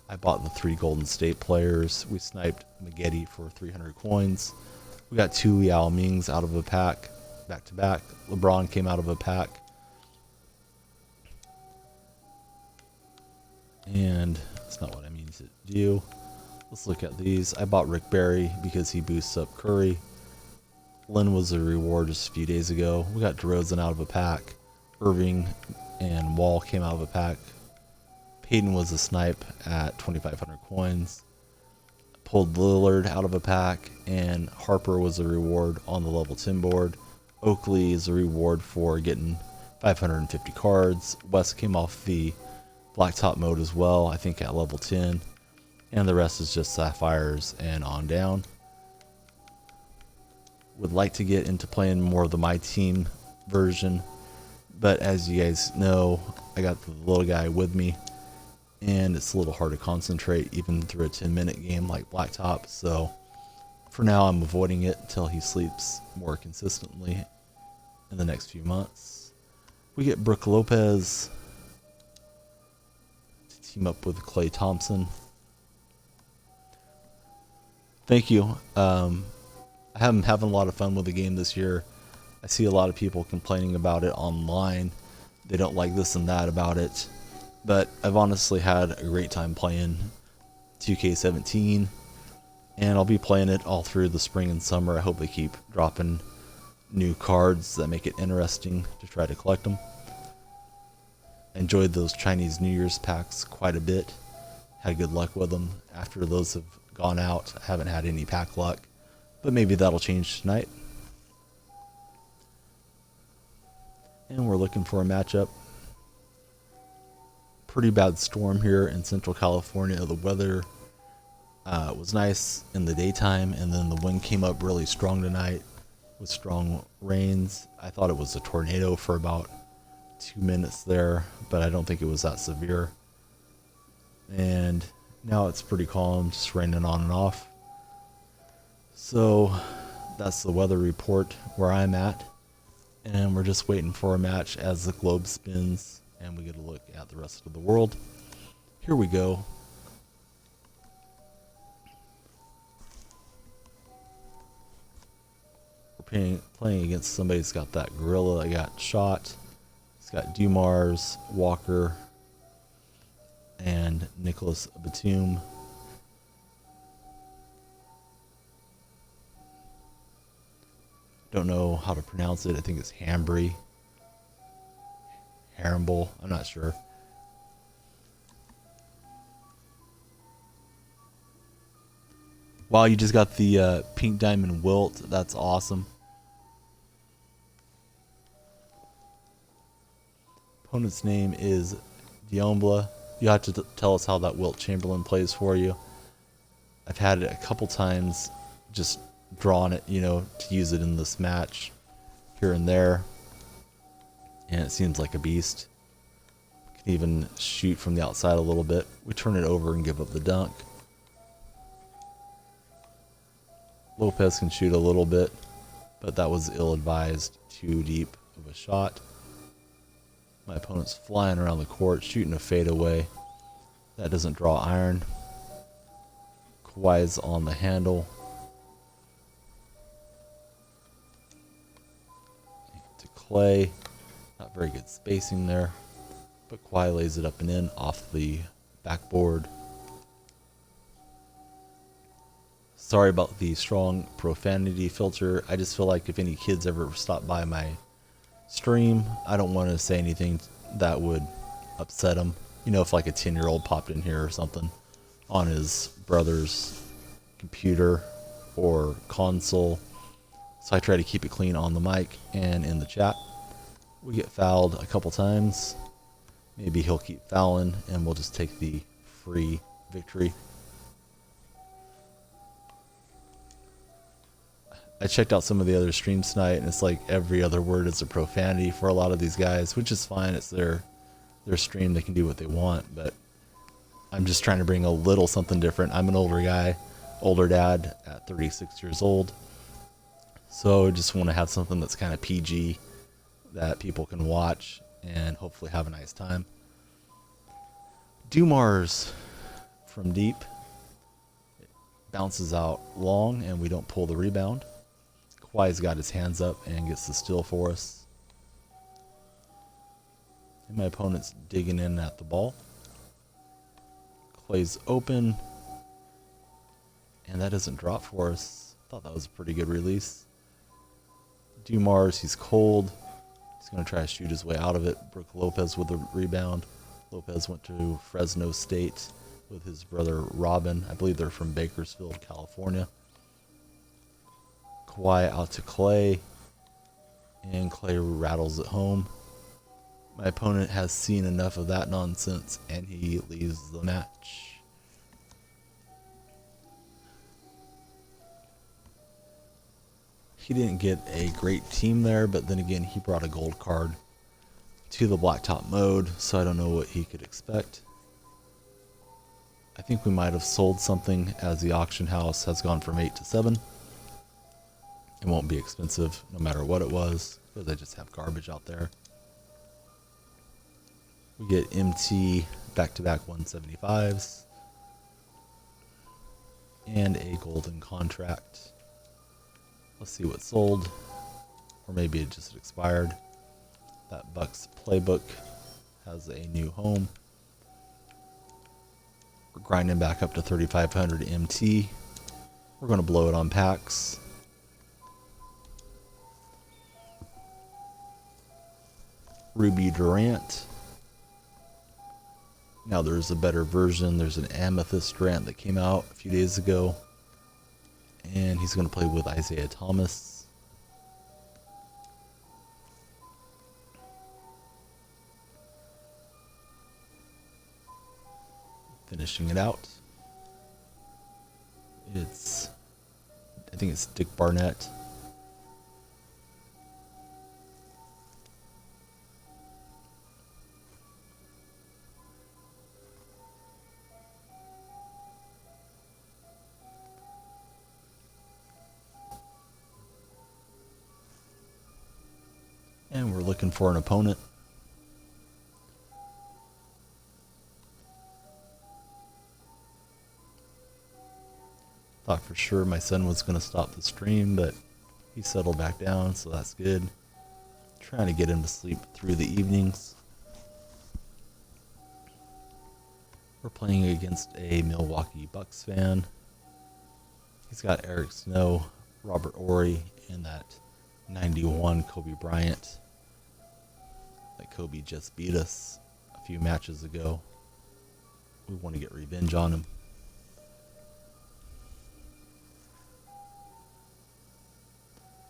I bought the 3 Golden State players. We sniped Maggette for 300 coins. We got 2 Yao Mings out of a pack, back to back. LeBron came out of a pack. And that's not what I mean to do. Let's look at these. I bought Rick Barry because he boosts up Curry. Lynn was a reward just a few days ago. We got DeRozan out of a pack. Irving and Wall came out of a pack. Payton was a snipe at 2,500 coins. Pulled Lillard out of a pack, and Harper was a reward on the level 10 board. Oakley is a reward for getting 550 cards. West came off the Blacktop mode as well, I think at level 10. And the rest is just Sapphires and on down. Would like to get into playing more of the My Team version, but as you guys know, I got the little guy with me, and it's a little hard to concentrate even through a 10-minute game like Blacktop, so for now I'm avoiding it until he sleeps more consistently in the next few months. We get Brook Lopez to team up with Klay Thompson. Thank you. I'm having a lot of fun with the game this year. I see a lot of people complaining about it online. They don't like this and that about it. But I've honestly had a great time playing 2K17. And I'll be playing it all through the spring and summer. I hope they keep dropping new cards that make it interesting to try to collect them. I enjoyed those Chinese New Year's packs quite a bit. Had good luck with them. After those have gone out, I haven't had any pack luck. But maybe that'll change tonight. And we're looking for a matchup. Pretty bad storm here in Central California. The weather was nice in the daytime, and then the wind came up really strong tonight with strong rains. I thought it was a tornado for about 2 minutes there, but I don't think it was that severe. And now it's pretty calm, just raining on and off. So that's the weather report where I'm at, and we're just waiting for a match as the globe spins and we get a look at the rest of the world. Here we go. We're playing against somebody that's got that gorilla that got shot. It's got Dumars, Walker, and Nicholas Batum. Don't know how to pronounce it. I think it's Hambry. Haramble. I'm not sure. Wow, you just got the pink diamond wilt. That's awesome. Opponent's name is Diombla. You have to tell us how that Wilt Chamberlain plays for you. I've had it a couple times, just drawn it, you know, to use it in this match here and there, and it seems like a beast. Can even shoot from the outside a little bit. We turn it over and give up the dunk. Lopez can shoot a little bit, but that was ill-advised. Too deep of a shot. My opponent's flying around the court, shooting a fadeaway. That doesn't draw iron. Kawhi's on the handle. To Klay. Not very good spacing there. But Kawhi lays it up and in off the backboard. Sorry about the strong profanity filter. I just feel like if any kids ever stop by my stream, I don't want to say anything that would upset them. You know, if like a 10-year-old popped in here or something on his brother's computer or console. So I try to keep it clean on the mic and in the chat. We get fouled a couple times. Maybe he'll keep fouling and we'll just take the free victory. I checked out some of the other streams tonight, and it's like every other word is a profanity for a lot of these guys, which is fine. It's their stream. They can do what they want, but I'm just trying to bring a little something different. I'm an older guy, older dad at 36 years old. So I just want to have something that's kind of PG that people can watch and hopefully have a nice time. Dumars from deep. It bounces out long and we don't pull the rebound. Kawhi's got his hands up and gets the steal for us. And my opponent's digging in at the ball. Clay's open. And that doesn't drop for us. Thought that was a pretty good release. Dumars, he's cold. He's going to try to shoot his way out of it. Brooke Lopez with the rebound. Lopez went to Fresno State with his brother Robin. I believe they're from Bakersfield, California. Kawhi out to Clay. And Clay rattles it home. My opponent has seen enough of that nonsense and he leaves the match. He didn't get a great team there, but then again, he brought a gold card to the Blacktop mode, so I don't know what he could expect. I think we might have sold something as the auction house has gone from 8 to 7. It won't be expensive no matter what it was, because I just have garbage out there. We get MT back-to-back 175s and a golden contract. Let's see what sold, or maybe it just expired. That Bucks playbook has a new home. We're grinding back up to 3,500 MT. We're going to blow it on packs. Ruby Durant. Now there's a better version. There's an Amethyst Durant that came out a few days ago. And he's going to play with Isaiah Thomas. Finishing it out. I think it's Dick Barnett. And we're looking for an opponent. Thought for sure my son was going to stop the stream, but he settled back down, so that's good. Trying to get him to sleep through the evenings. We're playing against a Milwaukee Bucks fan. He's got Eric Snow, Robert Horry, and that 91 Kobe Bryant. That Kobe just beat us a few matches ago. We want to get revenge on him.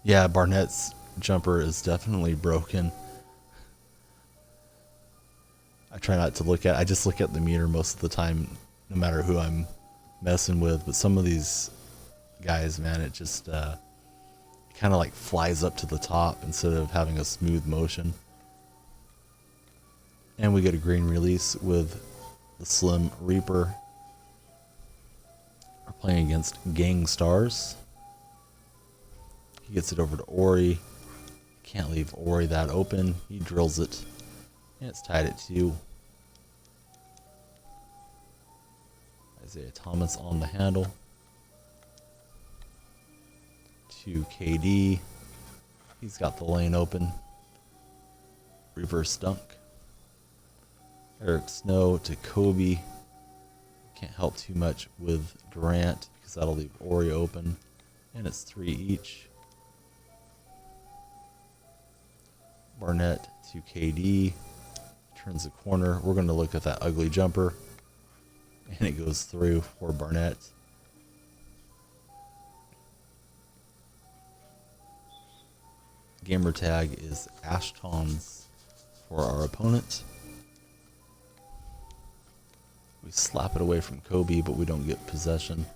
Yeah, Barnett's jumper is definitely broken. I try not to look at it. I just look at the meter most of the time, no matter who I'm messing with. But some of these guys, man, it just kind of like flies up to the top instead of having a smooth motion. And we get a green release with the Slim Reaper. We're playing against Gang Stars. He gets it over to Horry. Can't leave Horry that open. He drills it. And it's tied at 2. Isaiah Thomas on the handle. To KD. He's got the lane open. Reverse dunk. Eric Snow to Kobe. Can't help too much with Durant because that'll leave Horry open. And it's 3 each. Barnett to KD. Turns the corner. We're going to look at that ugly jumper. And it goes through for Barnett. Gamer tag is Ashtons for our opponent. We slap it away from Kobe, but we don't get possession.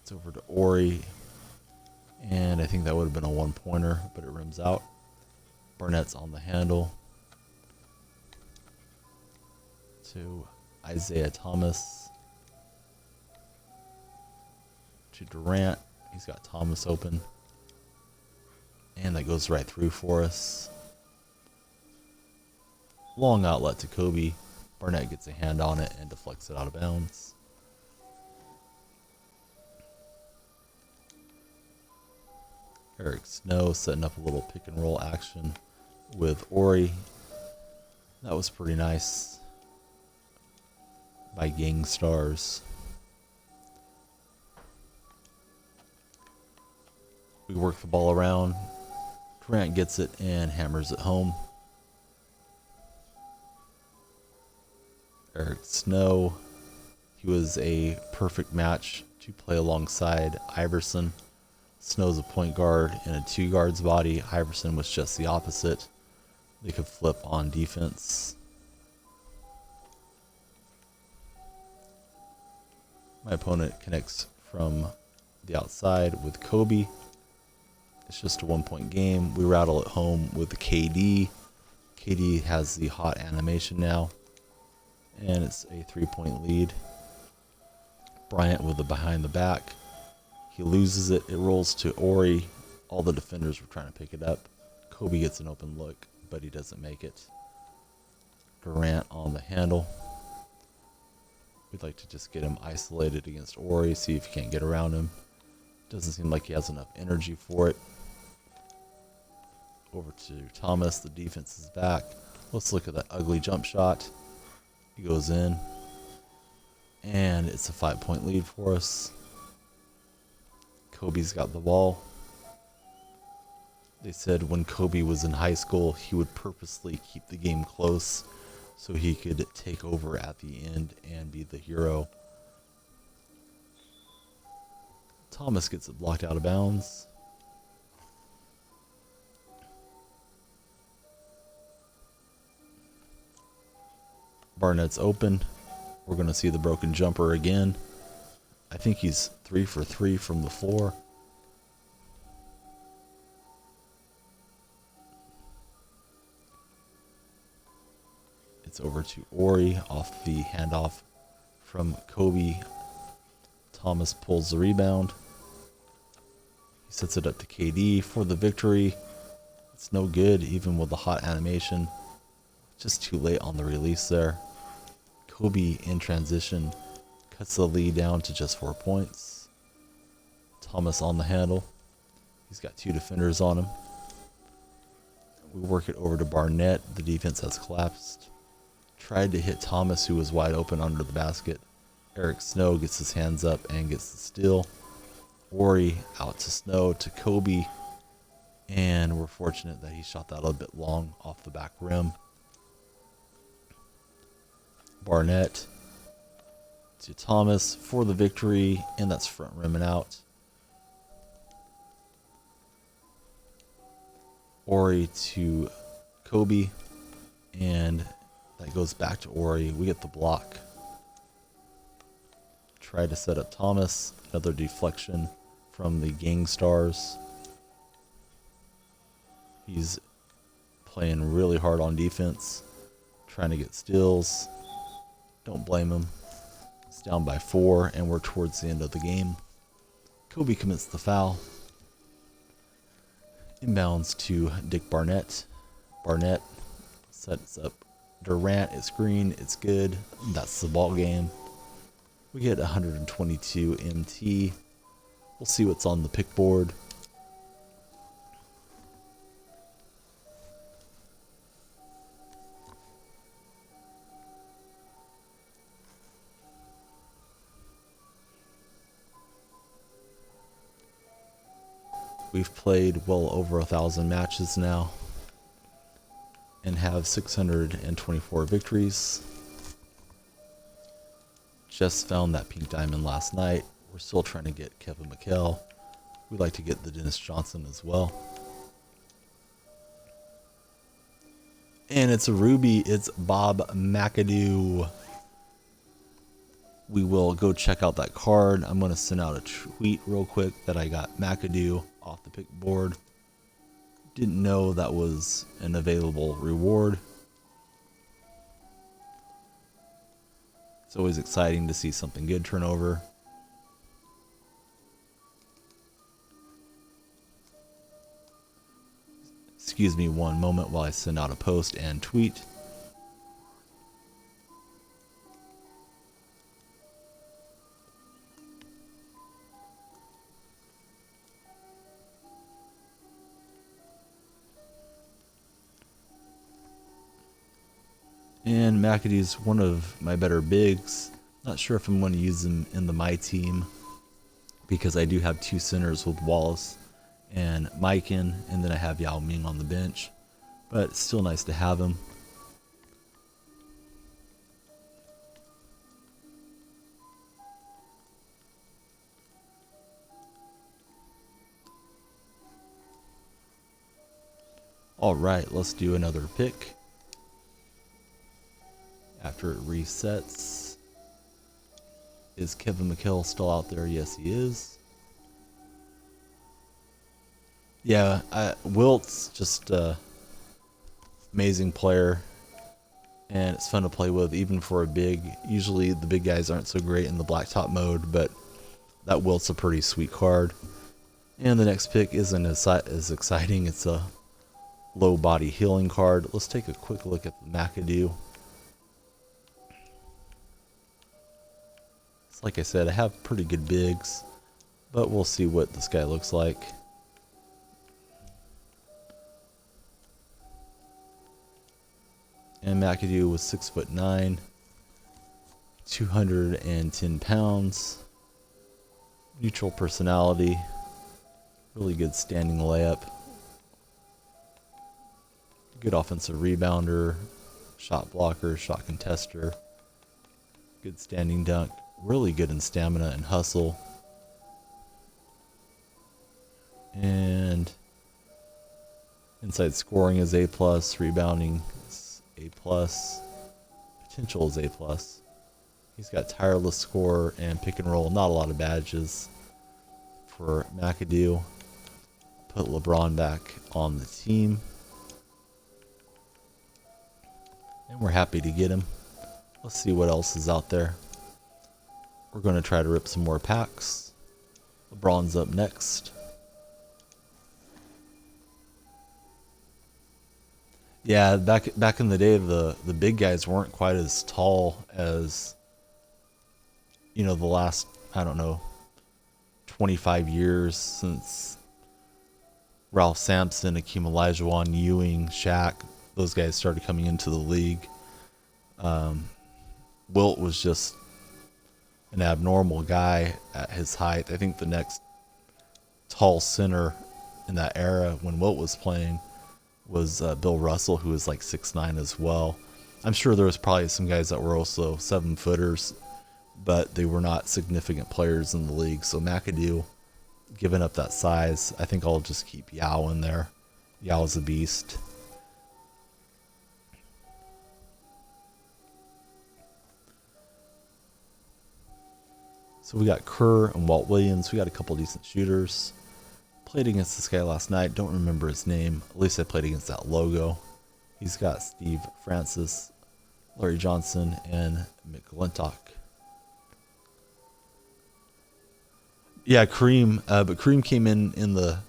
It's over to Ori. And I think that would have been a one-pointer, but it rims out. Barnett's on the handle. To Isaiah Thomas. To Durant. He's got Thomas open. And that goes right through for us. Long outlet to Kobe. Barnett gets a hand on it and deflects it out of bounds. Eric Snow setting up a little pick and roll action with Ori. That was pretty nice by Gang Stars. We work the ball around. Durant gets it and hammers it home. Eric Snow, he was a perfect match to play alongside Iverson. Snow's a point guard in a two guard's body. Iverson was just the opposite. They could flip on defense. My opponent connects from the outside with Kobe. It's just a 1-point game. We rattle it home with the KD. KD has the hot animation now. And it's a 3-point lead. Bryant with the behind the back. He loses it. It rolls to Ori. All the defenders were trying to pick it up. Kobe gets an open look, but he doesn't make it. Durant on the handle. We'd like to just get him isolated against Ori, see if he can't get around him. Doesn't seem like he has enough energy for it. Over to Thomas. The defense is back. Let's look at that ugly jump shot. He goes in. And it's a 5-point lead for us. Kobe's got the ball. They said when Kobe was in high school, he would purposely keep the game close so he could take over at the end and be the hero. Thomas gets it blocked out of bounds. Barnett's open. We're going to see the broken jumper again. I think he's 3 for 3 from the floor. It's over to Ori off the handoff from Kobe. Thomas pulls the rebound. He sets it up to KD for the victory. It's no good even with the hot animation. Just too late on the release there. Kobe in transition cuts the lead down to just 4 points. Thomas on the handle. He's got 2 defenders on him. We work it over to Barnett. The defense has collapsed. Tried to hit Thomas, who was wide open under the basket. Eric Snow gets his hands up and gets the steal. Ori out to Snow to Kobe. And we're fortunate that he shot that a little bit long off the back rim. Barnett to Thomas for the victory, and that's front rimming out. Ori to Kobe, and that goes back to Ori. We get the block. Tried to set up Thomas. Another deflection from the Gang Stars. He's playing really hard on defense, trying to get steals. Don't blame him. It's down by 4, and we're towards the end of the game. Kobe commits the foul. Inbounds to Dick Barnett. Barnett sets up Durant. It's green. It's good. That's the ball game. We get 122 MT. We'll see what's on the pick board. We've played well over 1,000 matches now, and have 624 victories. Just found that pink diamond last night. We're still trying to get Kevin McHale. We'd like to get the Dennis Johnson as well. And it's a ruby. It's Bob McAdoo. We will go check out that card. I'm going to send out a tweet real quick that I got McAdoo off the pick board. Didn't know that was an available reward. It's always exciting to see something good turn over. Excuse me one moment while I send out a post and tweet. And McAdoo's one of my better bigs. Not sure if I'm going to use him in my team because I do have two centers with Wallace and Mikan, and then I have Yao Ming on the bench. But it's still nice to have him. Alright, let's do another pick. After it resets. Is Kevin McHale still out there? Yes, he is. Yeah, Wilt's just amazing player. And it's fun to play with, even for a big. Usually the big guys aren't so great in the Blacktop mode, but that Wilt's a pretty sweet card. And the next pick isn't as exciting. It's a low body healing card. Let's take a quick look at the McAdoo. Like I said, I have pretty good bigs, but we'll see what this guy looks like. And McAdoo was 6'9", 210 pounds, neutral personality, really good standing layup, good offensive rebounder, shot blocker, shot contester, good standing dunk. Really good in stamina and hustle. And inside scoring is A+, rebounding is A+, potential is A+. He's got tireless score and pick and roll. Not a lot of badges for McAdoo. Put LeBron back on the team. And we're happy to get him. Let's see what else is out there. We're going to try to rip some more packs. LeBron's up next. Yeah, back in the day, the big guys weren't quite as tall as, you know, the last, I don't know, 25 years since Ralph Sampson, Akeem Olajuwon, Ewing, Shaq, those guys started coming into the league. Wilt was just an abnormal guy at his height. I think the next tall center in that era when Wilt was playing was Bill Russell, who was like 6'9" as well. I'm sure there was probably some guys that were also 7-footers, but they were not significant players in the league. So McAdoo, giving up that size, I think I'll just keep Yao in there. Yao's a beast. So we got Kerr and Walt Williams. We got a couple decent shooters. Played against this guy last night. Don't remember his name. At least I played against that logo. He's got Steve Francis, Larry Johnson, and McClintock. Yeah, Kareem. But Kareem came in the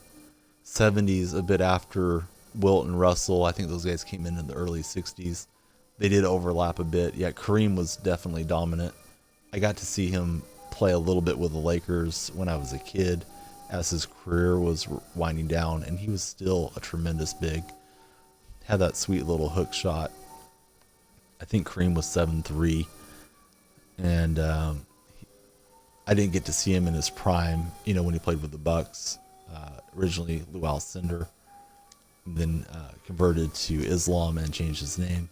70s, a bit after Wilt and Russell. I think those guys came in the early 60s. They did overlap a bit. Yeah, Kareem was definitely dominant. I got to see him play a little bit with the Lakers when I was a kid as his career was winding down, and he was still a tremendous big. Had that sweet little hook shot. I think Kareem was 7'3", and I didn't get to see him in his prime, you know, when he played with the Bucks. Originally Lou Alcindor, then converted to Islam and changed his name.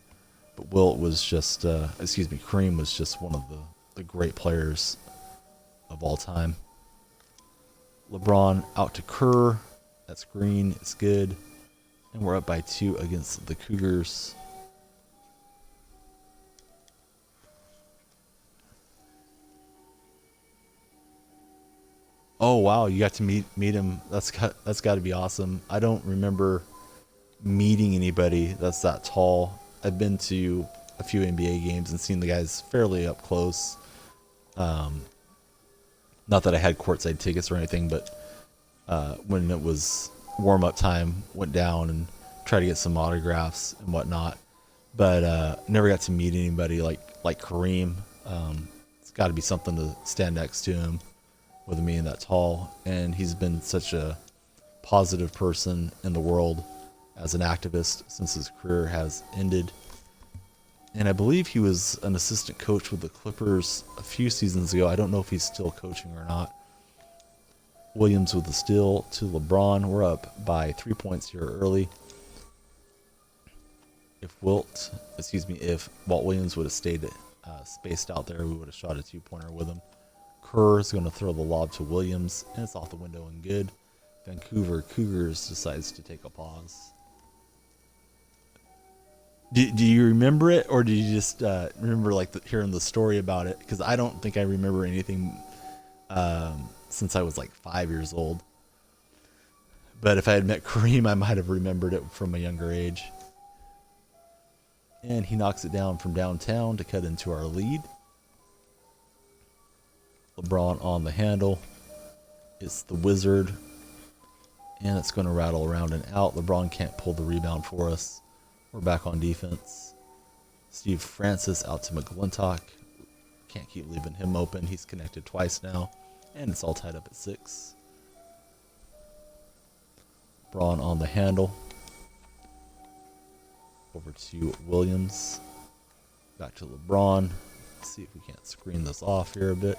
But Wilt was just, Kareem was just one of the great players of all time. LeBron out to Kerr. That's green. It's good. And we're up by 2 against the Cougars. Oh wow, you got to meet him. That's got to be awesome. I don't remember meeting anybody that's that tall. I've been to a few NBA games and seen the guys fairly up close. Not that I had courtside tickets or anything, but when it was warm-up time, went down and tried to get some autographs and whatnot. But never got to meet anybody like Kareem. It's got to be something to stand next to him with him being that tall. And he's been such a positive person in the world as an activist since his career has ended. And I believe he was an assistant coach with the Clippers a few seasons ago. I don't know if he's still coaching or not. Williams with the steal to LeBron. We're up by 3 points here early. If Walt Williams would have stayed spaced out there, we would have shot a 2-pointer with him. Kerr is going to throw the lob to Williams, and it's off the window and good. Vancouver Cougars decides to take a pause. Do you remember it, or do you just remember hearing the story about it? Because I don't think I remember anything since I was like 5 years old. But if I had met Kareem, I might have remembered it from a younger age. And he knocks it down from downtown to cut into our lead. LeBron on the handle. It's the Wizard. And it's going to rattle around and out. LeBron can't pull the rebound for us. We're back on defense. Steve Francis out to McGlintock. Can't keep leaving him open. He's connected twice now. And it's all tied up at 6. LeBron on the handle. Over to Williams. Back to LeBron. Let's see if we can't screen this off here a bit.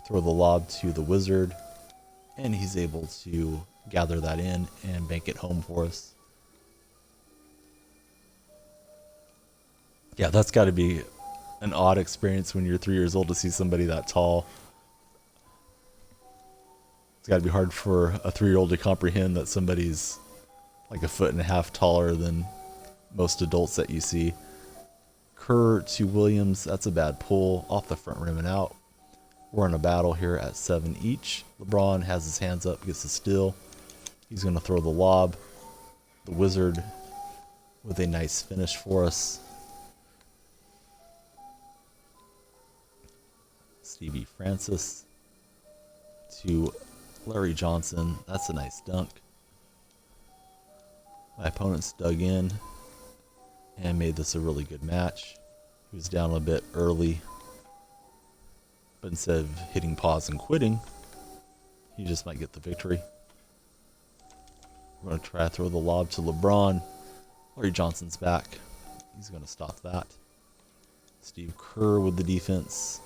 Throw the lob to the Wizard. And he's able to gather that in and bank it home for us. Yeah, that's got to be an odd experience when you're 3 years old to see somebody that tall. It's got to be hard for a 3-year-old to comprehend that somebody's like 1.5 feet taller than most adults that you see. Kerr to Williams. That's a bad pull off the front rim and out. We're in a battle here at 7 each. LeBron has his hands up, gets the steal. He's going to throw the lob. The Wizard with a nice finish for us. Stevie Francis to Larry Johnson. That's a nice dunk. My opponents dug in and made this a really good match. He was down a bit early, but instead of hitting pause and quitting, he just might get the victory. We're going to try to throw the lob to LeBron. Larry Johnson's back. He's going to stop that. Steve Kerr with the defense.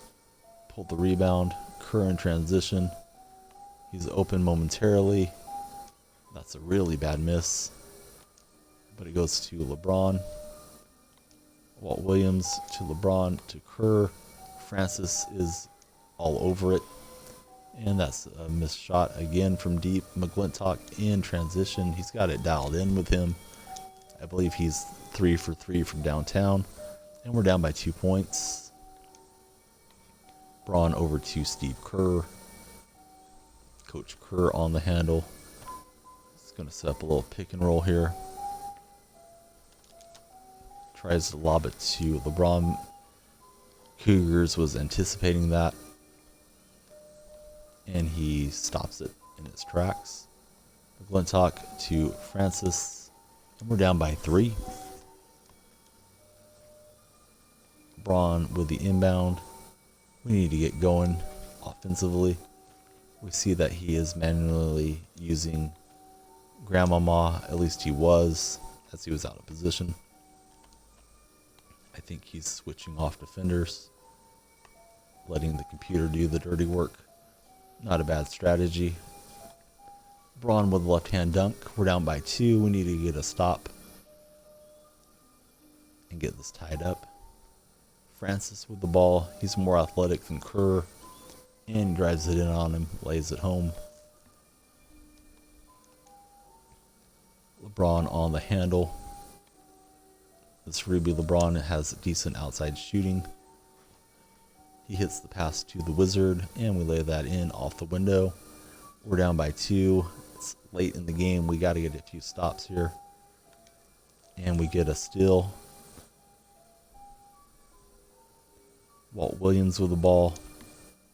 Pulled the rebound. Kerr in transition. He's open momentarily. That's a really bad miss. But it goes to LeBron. Walt Williams to LeBron to Kerr. Francis is all over it. And that's a missed shot again from deep. McGlintock in transition. He's got it dialed in with him. I believe he's 3 for 3 from downtown. And we're down by 2 points. Braun over to Steve Kerr. Coach Kerr on the handle. He's going to set up a little pick and roll here. Tries to lob it to LeBron. Cougars was anticipating that. And he stops it in its tracks. McGlintock to Francis. And we're down by 3. Braun with the inbound. We need to get going offensively. We see that he is manually using Grandmama, at least he was, as he was out of position. I think he's switching off defenders, letting the computer do the dirty work. Not a bad strategy. LeBron with a left-hand dunk. We're down by 2. We need to get a stop and get this tied up. Francis with the ball. He's more athletic than Kerr, and he drives it in on him, lays it home. LeBron on the handle. This Ruby LeBron has decent outside shooting. He hits the pass to the Wizard, and we lay that in off the window. We're down by 2. It's late in the game. We got to get a few stops here. And we get a steal. Walt Williams with the ball.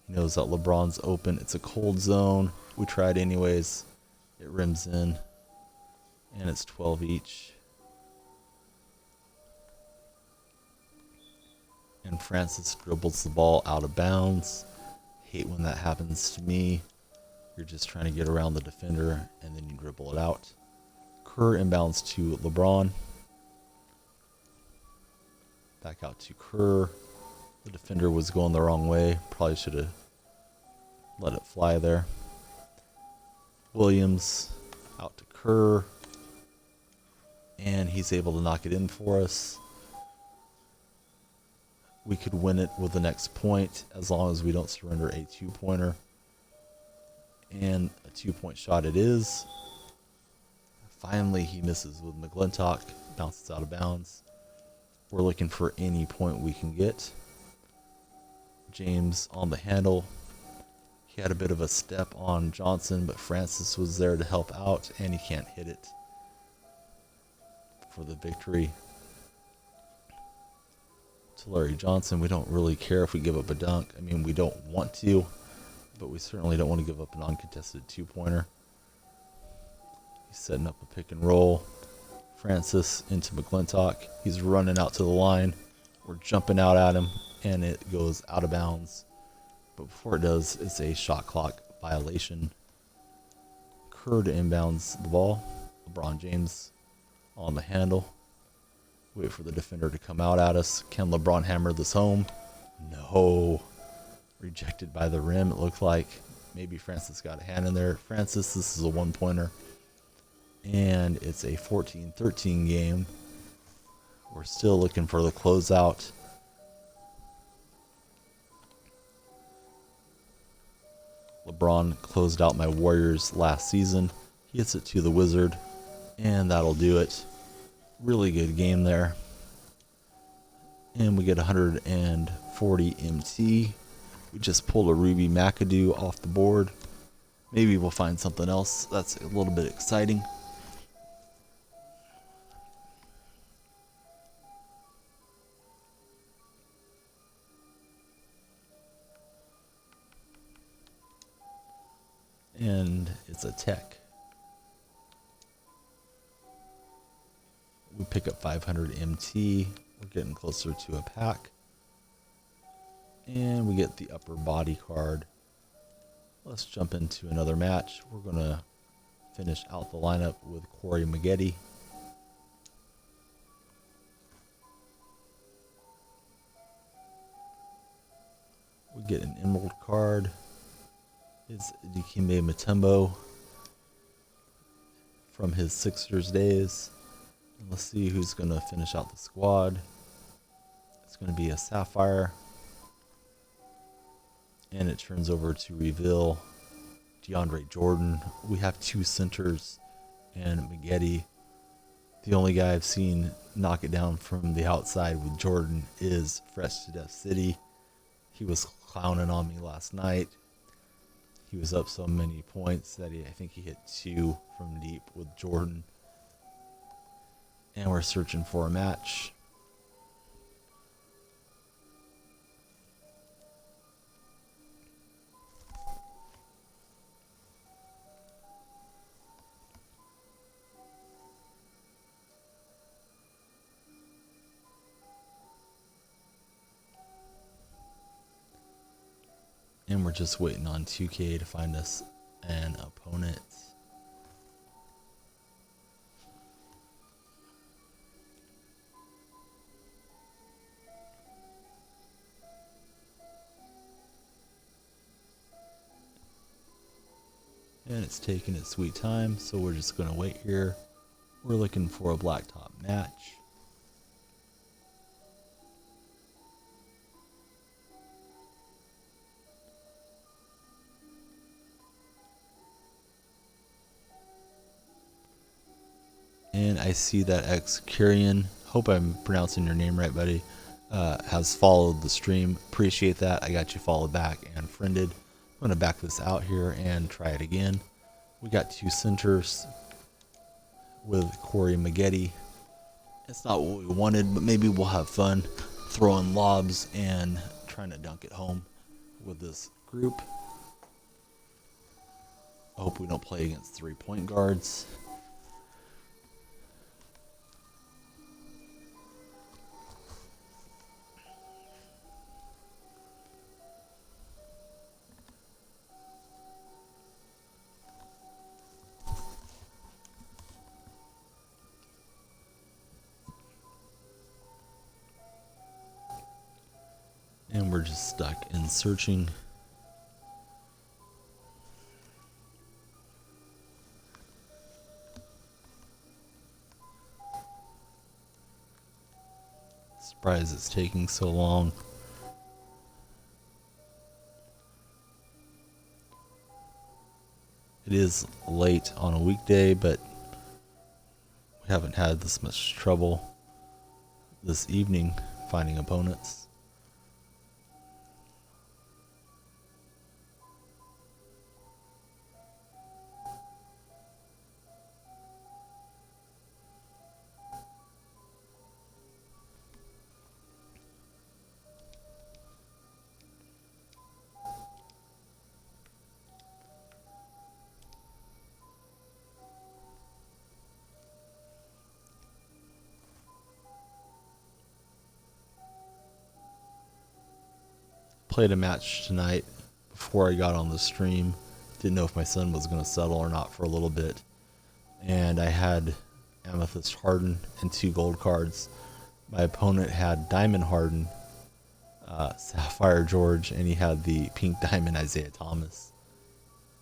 He knows that LeBron's open. It's a cold zone. We tried anyways. It rims in. And it's 12 each. And Francis dribbles the ball out of bounds. Hate when that happens to me. You're just trying to get around the defender and then you dribble it out. Kerr inbounds to LeBron. Back out to Kerr. The defender was going the wrong way. Probably should have let it fly there. Williams out to Kerr. And he's able to knock it in for us. We could win it with the next point as long as we don't surrender a 2-pointer. And a 2-point shot it is. Finally, he misses with McClintock. Bounces out of bounds. We're looking for any point we can get. James on the handle. He had a bit of a step on Johnson, but Francis was there to help out, and he can't hit it for the victory. To Larry Johnson, we don't really care if we give up a dunk. I mean, we don't want to, but we certainly don't want to give up an uncontested 2-pointer. He's setting up a pick and roll. Francis into McClintock. He's running out to the line. We're jumping out at him, and it goes out of bounds. But before it does, it's a shot clock violation. Kerr to inbounds the ball. LeBron James on the handle. Wait for the defender to come out at us. Can LeBron hammer this home? No. Rejected by the rim, it looked like. Maybe Francis got a hand in there. Francis, this is a 1-pointer. And it's a 14-13 game. We're still looking for the closeout. LeBron closed out my Warriors last season. He hits it to the Wizard, and that'll do it. Really good game there. And we get 140 MT. We just pulled a Ruby McAdoo off the board. Maybe we'll find something else that's a little bit exciting. And it's a tech. We pick up 500 MT. We're getting closer to a pack. And we get the upper body card. Let's jump into another match. We're going to finish out the lineup with Corey Maggette. We get an emerald card. It's Dikembe Mutombo from his Sixers days. And let's see who's going to finish out the squad. It's going to be a Sapphire. And it turns over to reveal DeAndre Jordan. We have 2 centers and Maggette. The only guy I've seen knock it down from the outside with Jordan is Fresh to Death City. He was clowning on me last night. He was up so many points that I think he hit 2 from deep with Jordan. And we're searching for a match. And we're just waiting on 2K to find us an opponent. And it's taking its sweet time, so we're just going to wait here. We're looking for a blacktop match. And I see that Excurian, hope I'm pronouncing your name right, buddy, has followed the stream. Appreciate that. I got you followed back and friended. I'm going to back this out here and try it again. We got 2 centers with Corey Maggette. It's not what we wanted, but maybe we'll have fun throwing lobs and trying to dunk it home with this group. I hope we don't play against 3-point guards. And we're just stuck in searching. Surprised it's taking so long. It is late on a weekday, but we haven't had this much trouble this evening finding opponents. Played a match tonight before I got on the stream. Didn't know if my son was going to settle or not for a little bit. And I had Amethyst Harden and 2 gold cards. My opponent had Diamond Harden, Sapphire George, and he had the pink diamond Isaiah Thomas.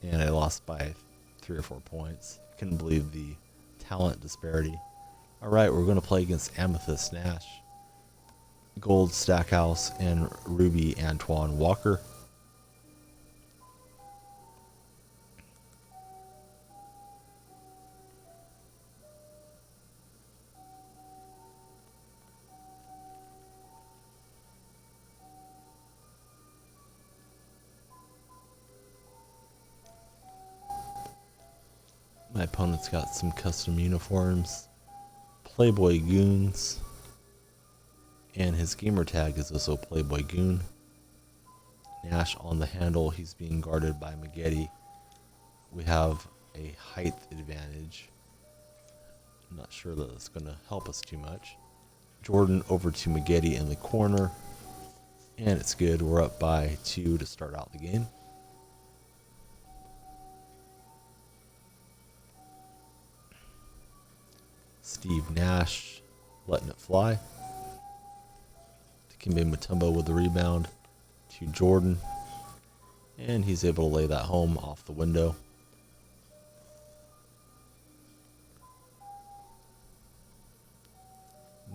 And I lost by 3 or 4 points. Couldn't believe the talent disparity. Alright, we're going to play against Amethyst Nash, Gold Stackhouse, and Ruby Antoine Walker. My opponent's got some custom uniforms, Playboy Goons, and his gamer tag is also Playboy Goon. Nash on the handle, he's being guarded by Maggette. We have a height advantage. I'm not sure that it's going to help us too much. Jordan over to Maggette in the corner, and it's good. We're up by 2 to start out the game. Steve Nash letting it fly. Dikembe Mutombo with the rebound to Jordan, and he's able to lay that home off the window.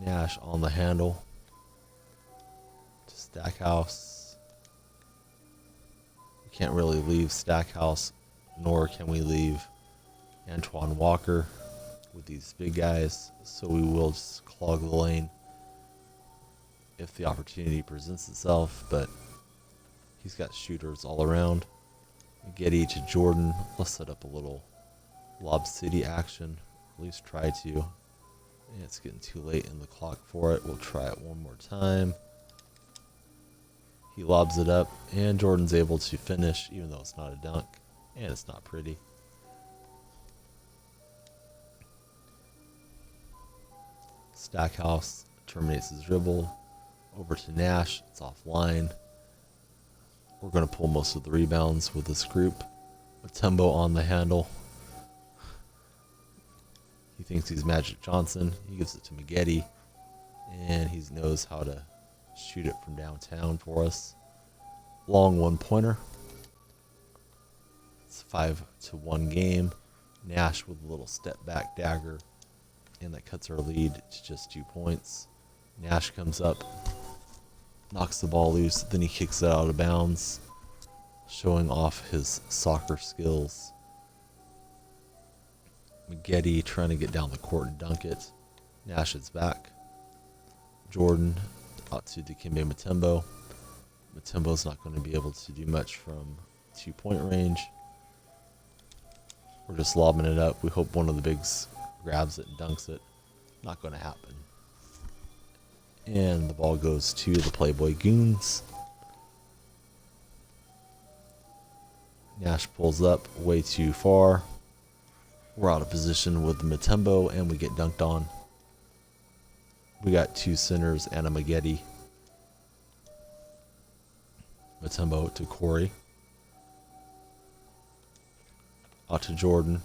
Nash on the handle to Stackhouse. We can't really leave Stackhouse, nor can we leave Antoine Walker with these big guys, so we will just clog the lane if the opportunity presents itself, but he's got shooters all around. Maggette to Jordan. Let's set up a little Lob City action, at least try to. And it's getting too late in the clock for it. We'll try it one more time. He lobs it up, and Jordan's able to finish, even though it's not a dunk, and it's not pretty. Stackhouse terminates his dribble. Over to Nash. It's offline. We're going to pull most of the rebounds with this group. Mutombo on the handle. He thinks he's Magic Johnson. He gives it to Maggette. And he knows how to shoot it from downtown for us. Long 1-pointer. It's 5-1 game. Nash with a little step back dagger, and that cuts our lead to just 2 points. Nash comes up, knocks the ball loose, then he kicks it out of bounds, showing off his soccer skills. Maggette trying to get down the court and dunk it. Nash is back. Jordan out to Dikembe Mutombo. Mutombo's not going to be able to do much from 2-point range. We're just lobbing it up. We hope one of the bigs grabs it and dunks it. Not going to happen. And the ball goes to the Playboy Goons. Nash pulls up way too far. We're out of position with Mutombo, and we get dunked on. We got 2 centers and a Maggette. Mutombo to Corey. Out to Jordan.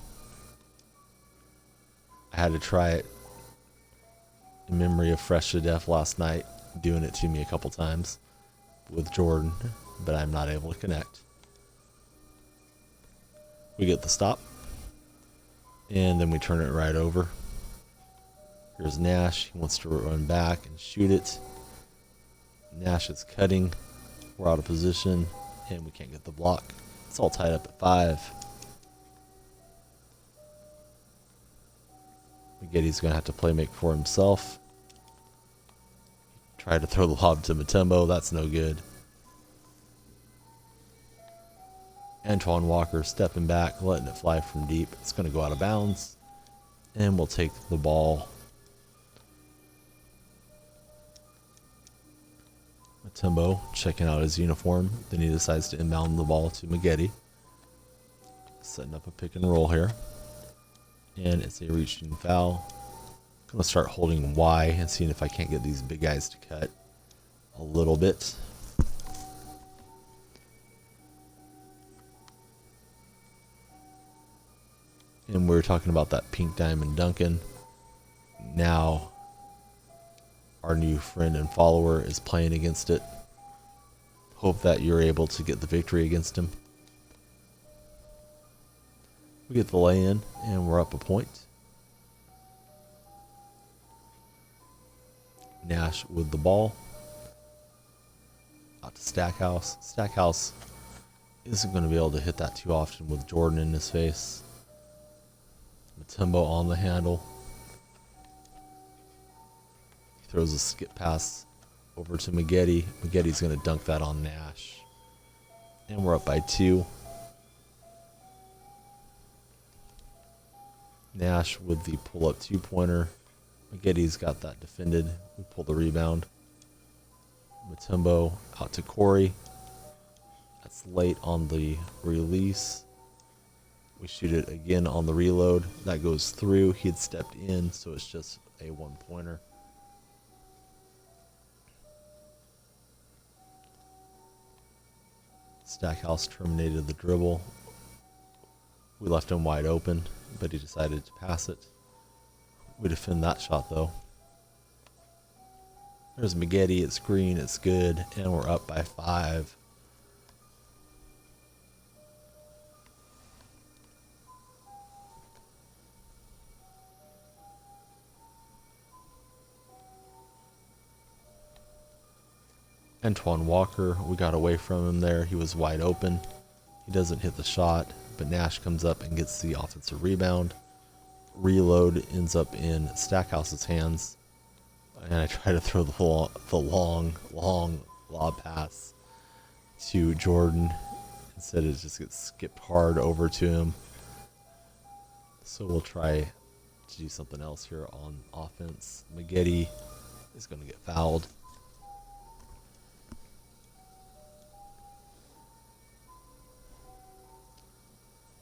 I had to try it in memory of Fresh to Death last night, doing it to me a couple times with Jordan, but I'm not able to connect. We get the stop, and then we turn it right over. Here's Nash. He wants to run back and shoot it. Nash is cutting. We're out of position, and we can't get the block. It's all tied up at 5. Maggette's going to have to play make for himself. Try to throw the lob to Mutombo. That's no good. Antoine Walker stepping back, letting it fly from deep. It's going to go out of bounds, and we'll take the ball. Mutombo checking out his uniform. Then he decides to inbound the ball to Maggette. Setting up a pick and roll here. And it's a reaching foul. I'm going to start holding Y and seeing if I can't get these big guys to cut a little bit. And we were talking about that pink diamond Duncan. Now our new friend and follower is playing against it. Hope that you're able to get the victory against him. We get the lay-in, and we're up a point. Nash with the ball. Out to Stackhouse. Stackhouse isn't going to be able to hit that too often with Jordan in his face. Mutombo on the handle. He throws a skip pass over to Maggette. Maggette's going to dunk that on Nash. And we're up by 2. Nash with the pull-up 2-pointer. Maggette's got that defended. We pull the rebound. Mutombo out to Corey. That's late on the release. We shoot it again on the reload. That goes through. He had stepped in, so it's just a 1-pointer. Stackhouse terminated the dribble. We left him wide open, but he decided to pass it. We defend that shot, though. There's Maggette. It's green. It's good. And we're up by 5. Antoine Walker, we got away from him there. He was wide open. He doesn't hit the shot, but Nash comes up and gets the offensive rebound. Reload ends up in Stackhouse's hands. And I try to throw the long lob pass to Jordan. Instead, it just gets skipped hard over to him. So we'll try to do something else here on offense. Maggette is going to get fouled.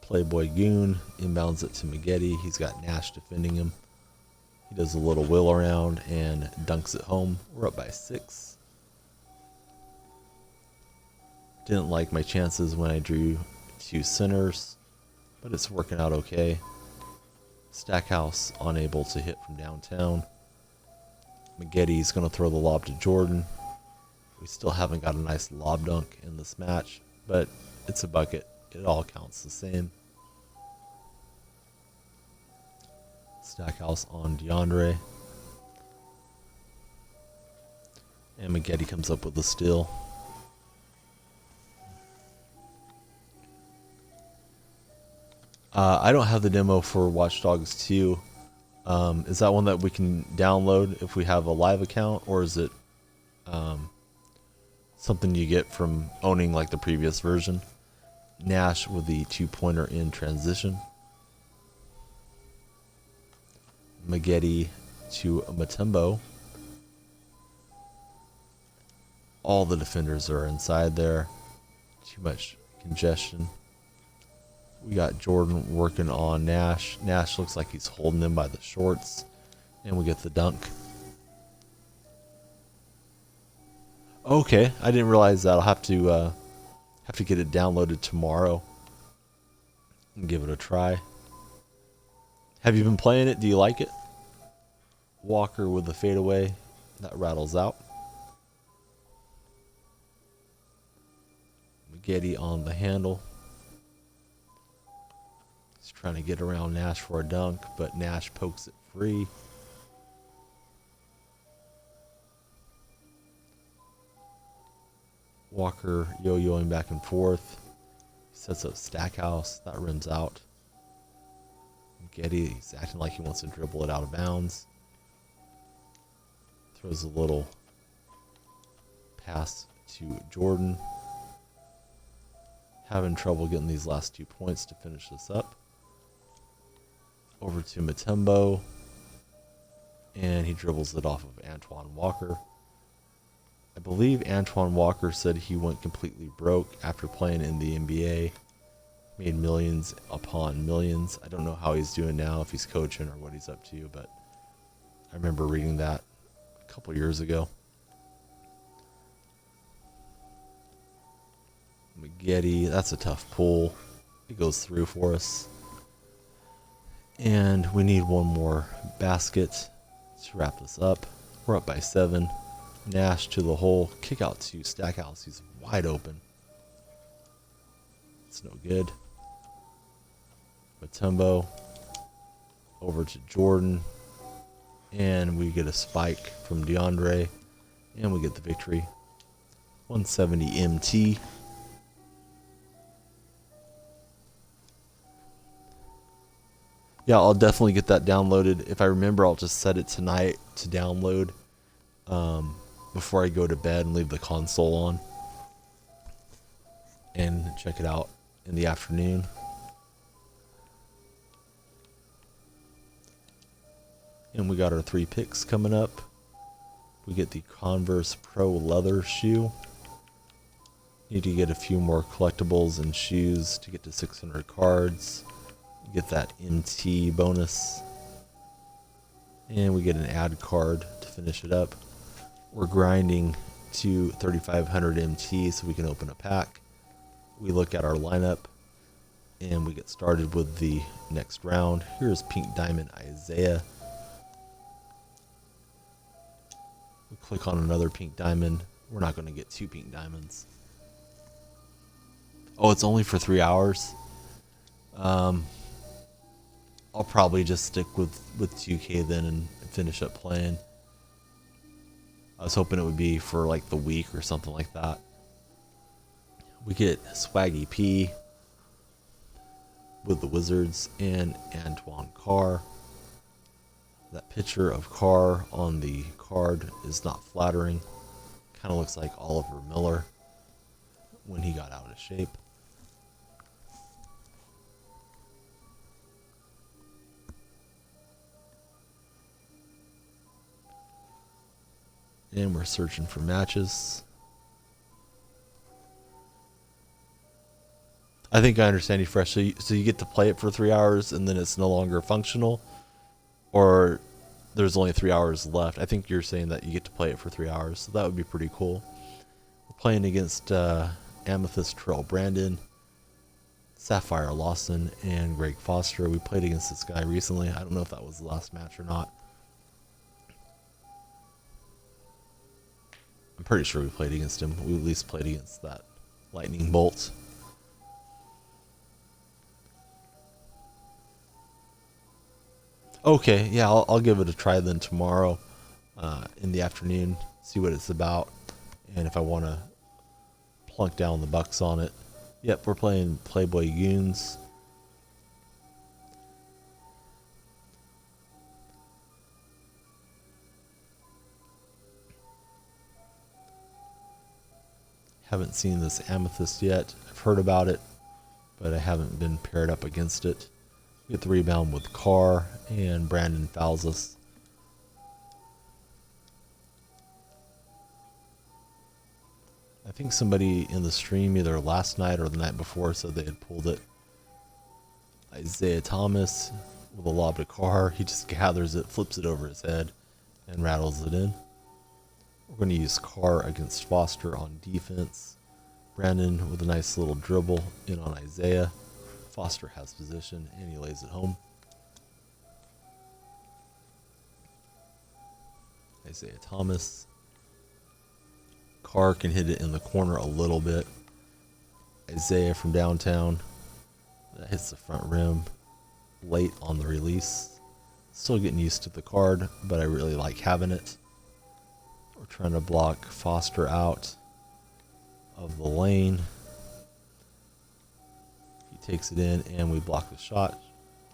Playboy Goon inbounds it to Maggette. He's got Nash defending him. He does a little wheel around and dunks it home. We're up by 6. Didn't like my chances when I drew 2 centers, but it's working out okay. Stackhouse unable to hit from downtown. Maggette's going to throw the lob to Jordan. We still haven't got a nice lob dunk in this match, but it's a bucket. It all counts the same. Stackhouse on DeAndre. And Maggette comes up with a steal. I don't have the demo for Watch Dogs 2. Is that one that we can download if we have a live account, or is it something you get from owning like the previous version? Nash with the 2-pointer in transition. Maggette to Mutombo. All the defenders are inside there. Too much congestion. We got Jordan working on Nash. Nash looks like he's holding him by the shorts. And we get the dunk. Okay, I didn't realize that. I'll have to get it downloaded tomorrow and give it a try. Have you been playing it? Do you like it? Walker with the fadeaway. That rattles out. Maggette on the handle. He's trying to get around Nash for a dunk, but Nash pokes it free. Walker yo-yoing back and forth. Sets up Stackhouse. That rims out. Maggette, he's acting like he wants to dribble it out of bounds. Throws a little pass to Jordan. Having trouble getting these last 2 points to finish this up. Over to Mutombo. And he dribbles it off of Antoine Walker. I believe Antoine Walker said he went completely broke after playing in the NBA. Made millions upon millions. I don't know how he's doing now, if he's coaching or what he's up to, but I remember reading that a couple years ago. Maggette, that's a tough pull. It goes through for us. And we need one more basket to wrap this up. We're up by 7. Nash to the hole. Kick out to Stackhouse. He's wide open. It's no good. Mutombo over to Jordan. And we get a spike from DeAndre. And we get the victory. 170 MT. Yeah, I'll definitely get that downloaded. If I remember, I'll just set it tonight to download before I go to bed and leave the console on. And check it out in the afternoon. And we got our 3 picks coming up. We get the Converse Pro leather shoe. Need to get a few more collectibles and shoes to get to 600 cards. Get that MT bonus. And we get an ad card to finish it up. We're grinding to 3,500 MT so we can open a pack. We look at our lineup and we get started with the next round. Here's Pink Diamond Isaiah. We click on another Pink Diamond. We're not going to get 2 Pink Diamonds. Oh, it's only for 3 hours. I'll probably just stick with 2K then and finish up playing. I was hoping it would be for like the week or something like that. We get Swaggy P with the Wizards and Antoine Carr. That picture of Carr on the card is not flattering. Kind of looks like Oliver Miller when he got out of shape. And we're searching for matches. I think I understand you fresh. So you get to play it for 3 hours and then it's no longer functional? Or there's only 3 hours left? I think you're saying that you get to play it for 3 hours. So that would be pretty cool. We're playing against Amethyst Terrell Brandon, Sapphire Lawson, and Greg Foster. We played against this guy recently. I don't know if that was the last match or not. I'm pretty sure we played against him. We at least played against that lightning bolt. Okay, yeah, I'll give it a try then tomorrow in the afternoon, see what it's about, and if I want to plunk down the bucks on it. Yep, we're playing Playboy Goons. Haven't seen this Amethyst yet. I've heard about it, but I haven't been paired up against it. We get the rebound with Carr, and Brandon fouls us. I think somebody in the stream either last night or the night before said they had pulled it. Isaiah Thomas with a lob to Carr. He just gathers it, flips it over his head, and rattles it in. We're going to use Carr against Foster on defense. Brandon with a nice little dribble in on Isaiah. Foster has position, and he lays it home. Isaiah Thomas. Carr can hit it in the corner a little bit. Isaiah from downtown. That hits the front rim late on the release. Still getting used to the card, but I really like having it. We're trying to block Foster out of the lane. He takes it in, and we block the shot.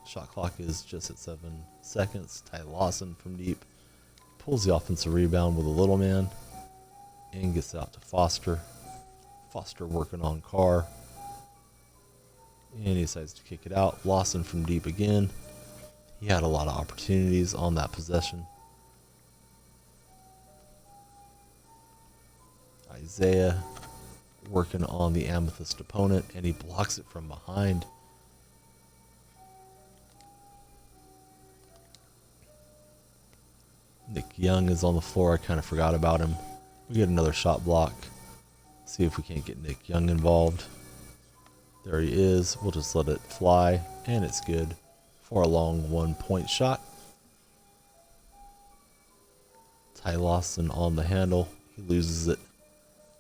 Shot clock is just at 7 seconds. Ty Lawson from deep pulls the offensive rebound with a little man and gets it out to Foster. Foster working on Carr, and he decides to kick it out. Lawson from deep again. He had a lot of opportunities on that possession. Isaiah working on the Amethyst opponent, and he blocks it from behind. Nick Young is on the floor. I kind of forgot about him. We get another shot block. See if we can't get Nick Young involved. There he is. We'll just let it fly, and it's good for a long 1-point shot. Ty Lawson on the handle. He loses it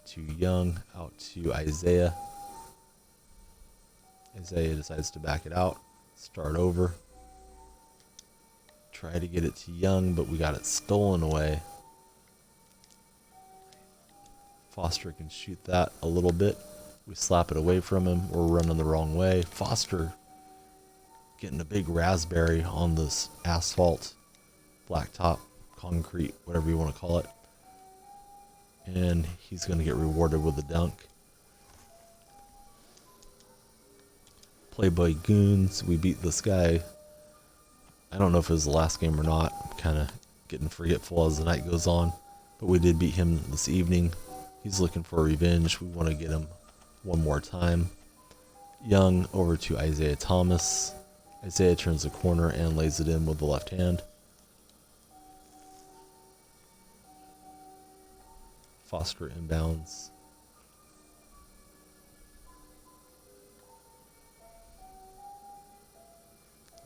to Young, out to Isaiah. Isaiah decides to back it out, start over. Try to get it to Young, but we got it stolen away. Foster can shoot that a little bit. We slap it away from him. We're running the wrong way. Foster getting a big raspberry on this asphalt, blacktop, concrete, whatever you want to call it. And he's going to get rewarded with a dunk. Playboy Goons. We beat this guy. I don't know if it was the last game or not. I'm kind of getting forgetful as the night goes on. But we did beat him this evening. He's looking for revenge. We want to get him one more time. Young over to Isaiah Thomas. Isaiah turns the corner and lays it in with the left hand. Foster inbounds.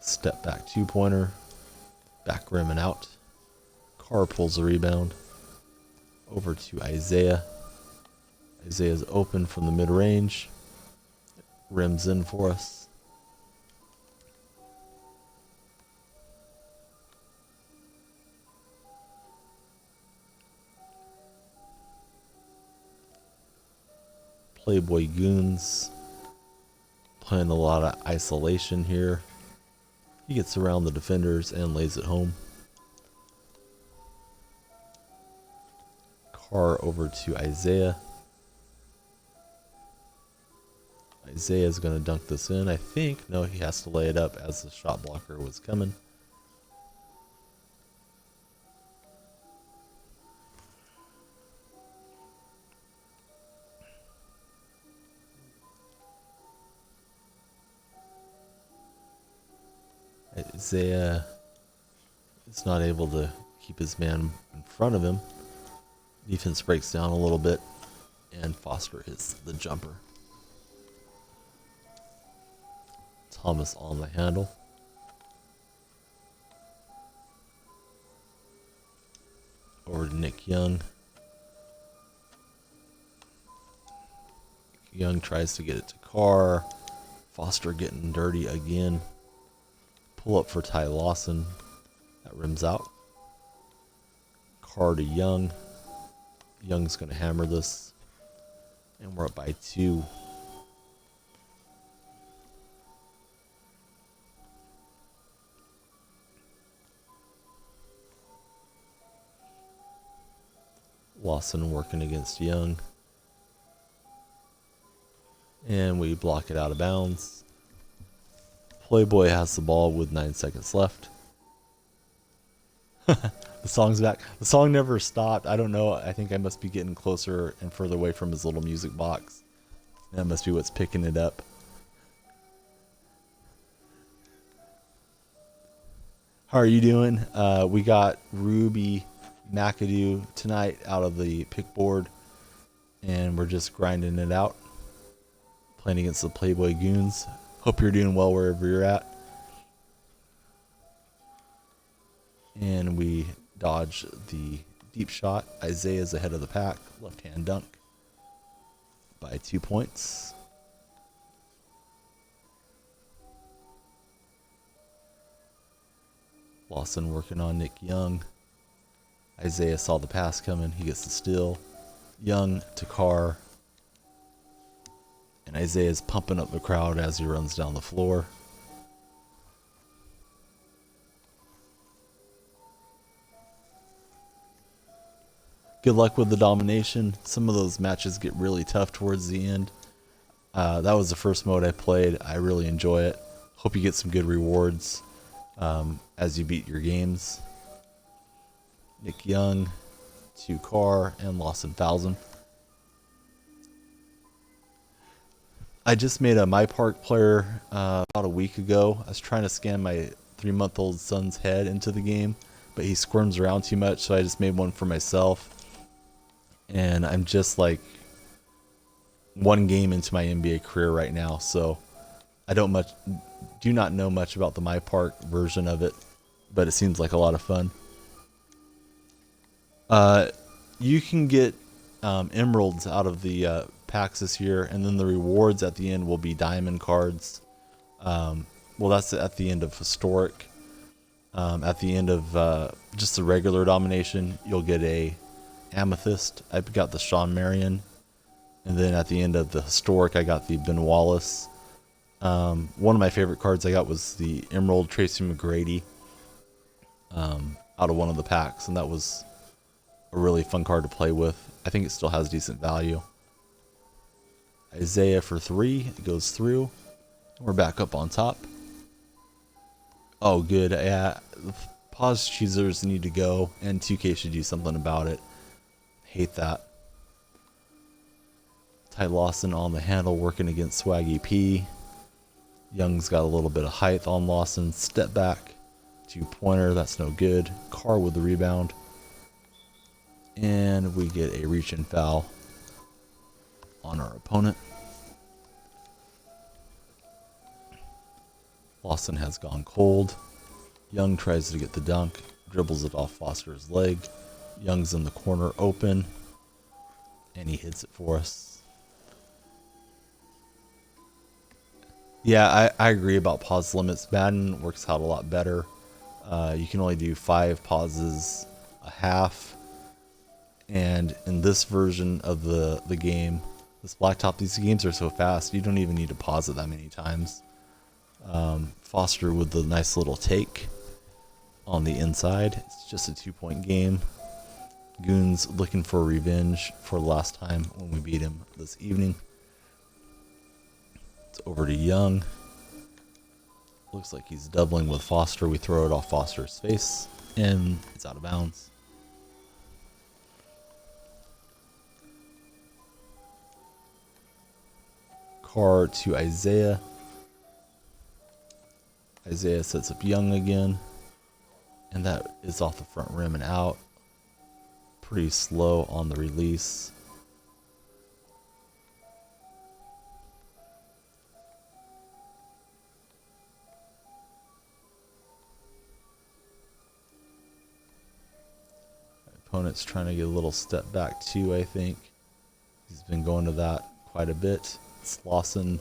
Step back 2-pointer. Back rim and out. Carr pulls the rebound. Over to Isaiah. Isaiah's open from the mid-range. Rims in for us. Playboy Goons playing a lot of isolation here. He gets around the defenders and lays it home. Carr over to Isaiah. Isaiah's going to dunk this in, I think. No, he has to lay it up as the shot blocker was coming. Isaiah is not able to keep his man in front of him. Defense breaks down a little bit, and Foster hits the jumper. Thomas on the handle. Over to Nick Young. Young tries to get it to Carr. Foster getting dirty again. Pull up for Ty Lawson. That rims out. Carr to Young. Young's going to hammer this. And we're up by 2. Lawson working against Young. And we block it out of bounds. Playboy has the ball with 9 seconds left. The song's back. The song never stopped. I don't know. I think I must be getting closer and further away from his little music box. That must be what's picking it up. How are you doing? We got Ruby McAdoo tonight out of the pick board. And we're just grinding it out. Playing against the Playboy Goons. Hope you're doing well wherever you're at. And we dodge the deep shot. Isaiah's ahead of the pack. Left hand dunk by 2 points. Lawson working on Nick Young. Isaiah saw the pass coming. He gets the steal. Young to Carr. And Isaiah's pumping up the crowd as he runs down the floor. Good luck with the domination. Some of those matches get really tough towards the end. That was the first mode I played. I really enjoy it. Hope you get some good rewards as you beat your games. Nick Young to Carr, and Lawson fouls him. I just made a My Park player about a week ago. I was trying to scan my 3-month-old son's head into the game, but he squirms around too much, so I just made one for myself. And I'm just like 1 game into my NBA career right now, so I do not know much about the My Park version of it, but it seems like a lot of fun. You can get emeralds out of the packs this year, and then the rewards at the end will be diamond cards. Well, that's at the end of historic. At the end of just the regular domination, you'll get a amethyst. I got the Sean Marion, and then at the end of the historic, I got the Ben Wallace. One of my favorite cards I got was the Emerald Tracy McGrady out of one of the packs, and that was a really fun card to play with. I think it still has decent value. Isaiah for 3, it goes through. We're back up on top. Oh, good. Yeah, pause choosers need to go, and 2K should do something about it. Hate that. Ty Lawson on the handle working against Swaggy P. Young's got a little bit of height on Lawson. Step back. 2-pointer. That's no good. Carr with the rebound. And we get a reach and foul on our opponent. Lawson has gone cold. Young tries to get the dunk. Dribbles it off Foster's leg. Young's in the corner open. And he hits it for us. Yeah, I agree about pause limits. Madden works out a lot better. You can only do 5 pauses a half. And in this version of the game, this Blacktop, these games are so fast, you don't even need to pause it that many times. Foster with the nice little take on the inside. It's just a 2-point game. Goons looking for revenge for the last time when we beat him this evening. It's over to Young. Looks like he's doubling with Foster. We throw it off Foster's face, and it's out of bounds. Carr to Isaiah. Isaiah sets up Young again, and that is off the front rim and out. Pretty slow on the release. Opponent's trying to get a little step back too, I think. He's been going to that quite a bit. It's Lawson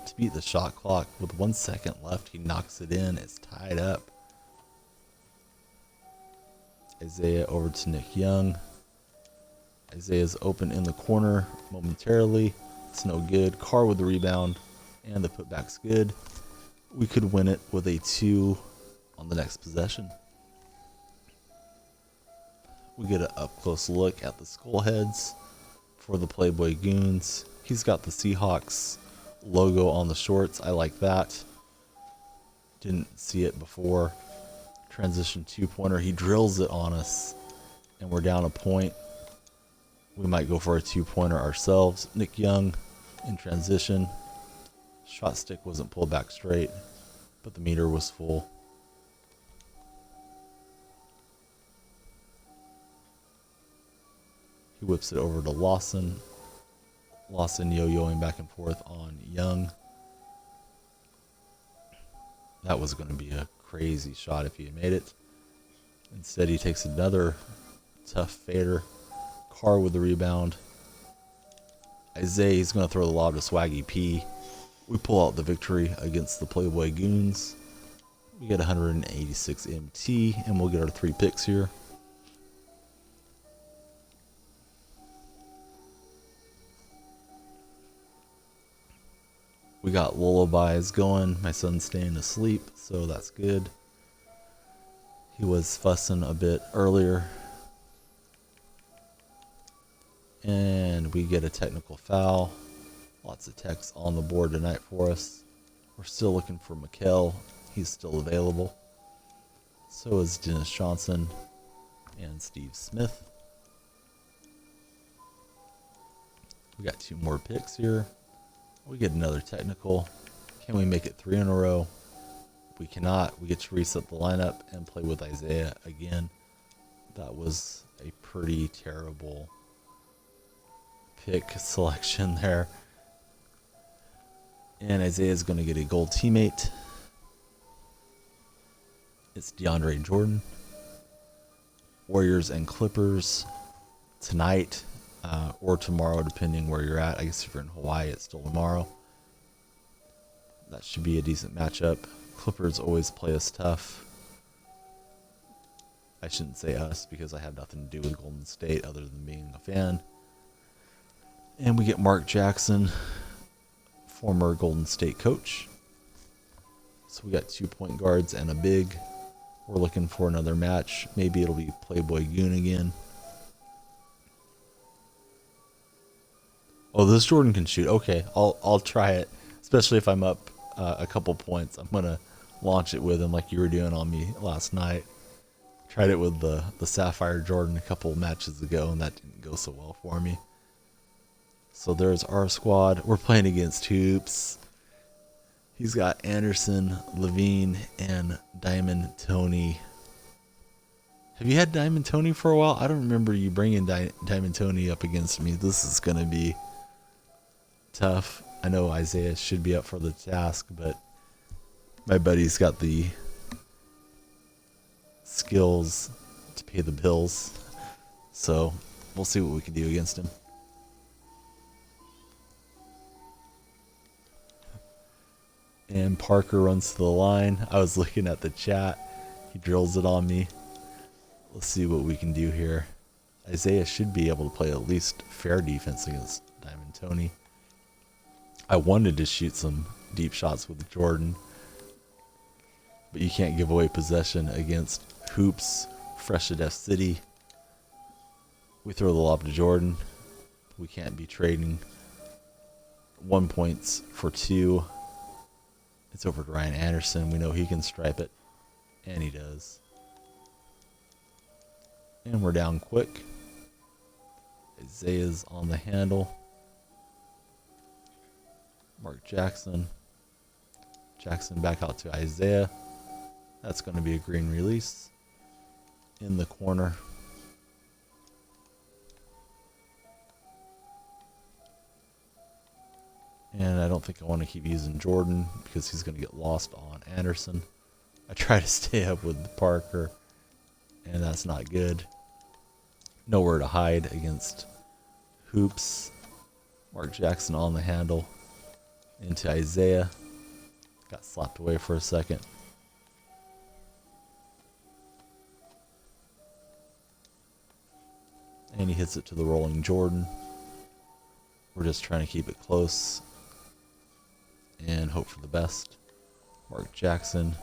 to beat the shot clock with 1 second left. He knocks it in. It's tied up. Isaiah over to Nick Young. Isaiah's open in the corner momentarily. It's no good. Carr with the rebound, and the putback's good. We could win it with a 2 on the next possession. We get an up-close look at the skull heads for the Playboy Goons. He's got the Seahawks logo on the shorts. I like that. Didn't see it before. Transition 2-pointer. He drills it on us, and we're down a point. We might go for a 2-pointer ourselves. Nick Young in transition. Shot stick wasn't pulled back straight, but the meter was full. He whips it over to Lawson. Lawson yo-yoing back and forth on Young. That was going to be a crazy shot if he had made it. Instead, he takes another tough fader. Carr with the rebound. Isaiah, he's going to throw the lob to Swaggy P. We pull out the victory against the Playboy Goons. We get 186 MT, and we'll get our 3 picks here. We got lullabies going. My son's staying asleep, so that's good. He was fussing a bit earlier. And we get a technical foul. Lots of techs on the board tonight for us. We're still looking for Mikkel. He's still available. So is Dennis Johnson and Steve Smith. We got 2 more picks here. We get another technical. Can we make it 3 in a row? We cannot. We get to reset the lineup and play with Isaiah again. That was a pretty terrible pick selection there. And Isaiah's going to get a gold teammate. It's DeAndre Jordan. Warriors and Clippers tonight. Or tomorrow, depending where you're at. I guess if you're in Hawaii, it's still tomorrow. That should be a decent matchup. Clippers always play us tough. I shouldn't say us because I have nothing to do with Golden State other than being a fan. And we get Mark Jackson, former Golden State coach. So we got 2 point guards and a big. We're looking for another match. Maybe it'll be Playboy Goon again. Oh, this Jordan can shoot. Okay, I'll try it, especially if I'm up a couple points. I'm gonna launch it with him like you were doing on me last night. Tried it with the Sapphire Jordan a couple matches ago, and that didn't go so well for me. So there's our squad. We're playing against Hoops. He's got Anderson, Levine, and Diamond Tony. Have you had Diamond Tony for a while? I don't remember you bringing Diamond Tony up against me. This is going to be tough. I know Isaiah should be up for the task, but my buddy's got the skills to pay the bills. So we'll see what we can do against him. And Parker runs to the line. I was looking at the chat. He drills it on me. Let's see what we can do here. Isaiah should be able to play at least fair defense against Diamond Tony. I wanted to shoot some deep shots with Jordan, but you can't give away possession against Hoops, fresh at F City. We throw the lob to Jordan. We can't be trading 1 points for 2. It's over to Ryan Anderson. We know he can stripe it, and he does. And we're down quick. Isaiah's on the handle. Mark Jackson. Jackson back out to Isaiah. That's going to be a green release. In the corner. And I don't think I want to keep using Jordan because he's going to get lost on Anderson. I try to stay up with Parker, and that's not good. Nowhere to hide against Hoops. Mark Jackson on the handle. Into Isaiah. Got slapped away for a second. And he hits it to the rolling Jordan. We're just trying to keep it close and hope for the best. Mark Jackson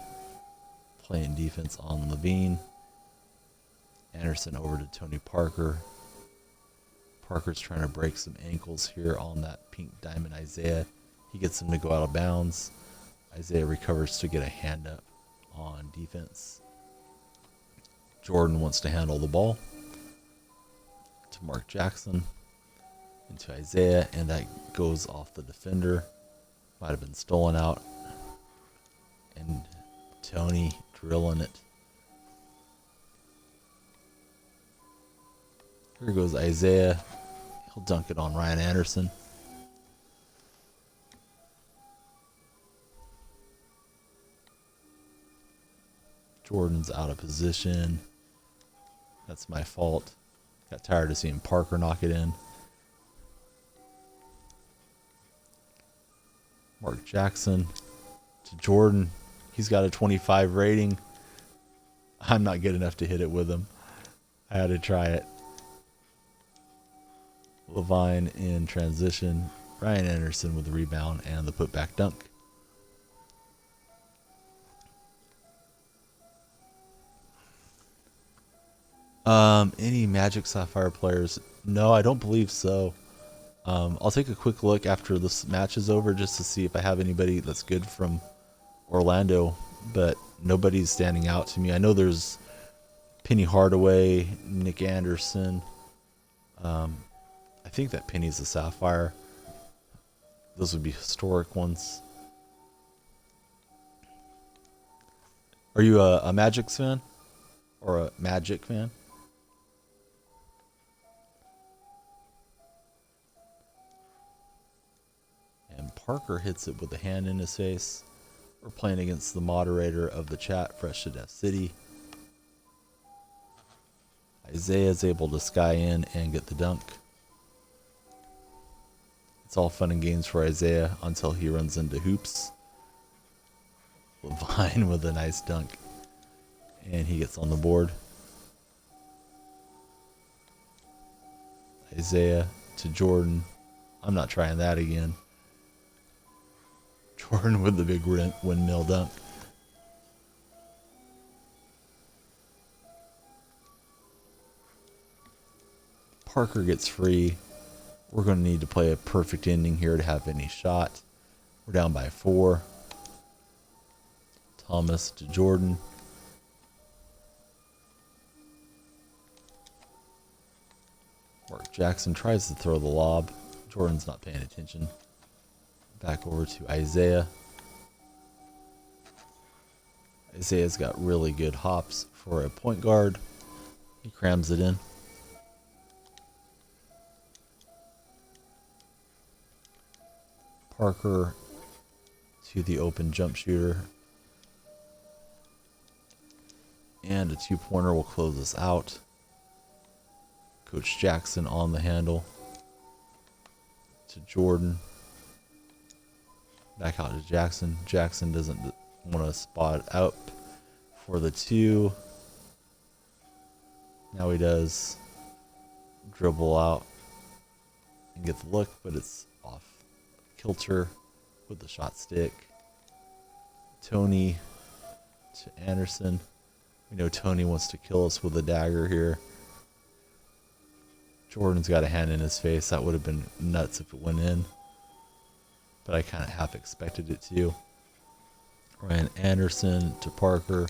playing defense on Levine. Anderson over to Tony Parker. Parker's trying to break some ankles here on that pink diamond Isaiah. He gets him to go out of bounds. Isaiah recovers to get a hand up on defense. Jordan wants to handle the ball to Mark Jackson into Isaiah, and that goes off the defender. Might have been stolen out. And Tony drilling it. Here goes Isaiah. He'll dunk it on Ryan Anderson. Jordan's out of position. That's my fault. Got tired of seeing Parker knock it in. Mark Jackson to Jordan. He's got a 25 rating. I'm not good enough to hit it with him. I had to try it. Levine in transition. Ryan Anderson with the rebound and the putback dunk. Any Magic Sapphire players? No, I don't believe so. I'll take a quick look after this match is over just to see if I have anybody that's good from Orlando, but nobody's standing out to me. I know there's Penny Hardaway, Nick Anderson. I think that Penny's a Sapphire. Those would be historic ones. Are you a Magic fan? Or a Magic fan? And Parker hits it with a hand in his face. We're playing against the moderator of the chat, Fresh to Death City. Isaiah's able to sky in and get the dunk. It's all fun and games for Isaiah until he runs into hoops. Levine with a nice dunk. And he gets on the board. Isaiah to Jordan. I'm not trying that again. Jordan with the big windmill dunk. Parker gets free. We're going to need to play a perfect ending here to have any shot. We're down by 4. Thomas to Jordan. Mark Jackson tries to throw the lob. Jordan's not paying attention. Back over to Isaiah. Isaiah's got really good hops for a point guard. He crams it in. Parker to the open jump shooter. And a 2-pointer will close us out. Coach Jackson on the handle. To Jordan. Back out to Jackson. Jackson doesn't want to spot up for the 2. Now he does. Dribble out and get the look, but it's off kilter with the shot stick. Tony to Anderson. We know Tony wants to kill us with a dagger here. Jordan's got a hand in his face. That would have been nuts if it went in. But I kind of half expected it to. Ryan Anderson to Parker.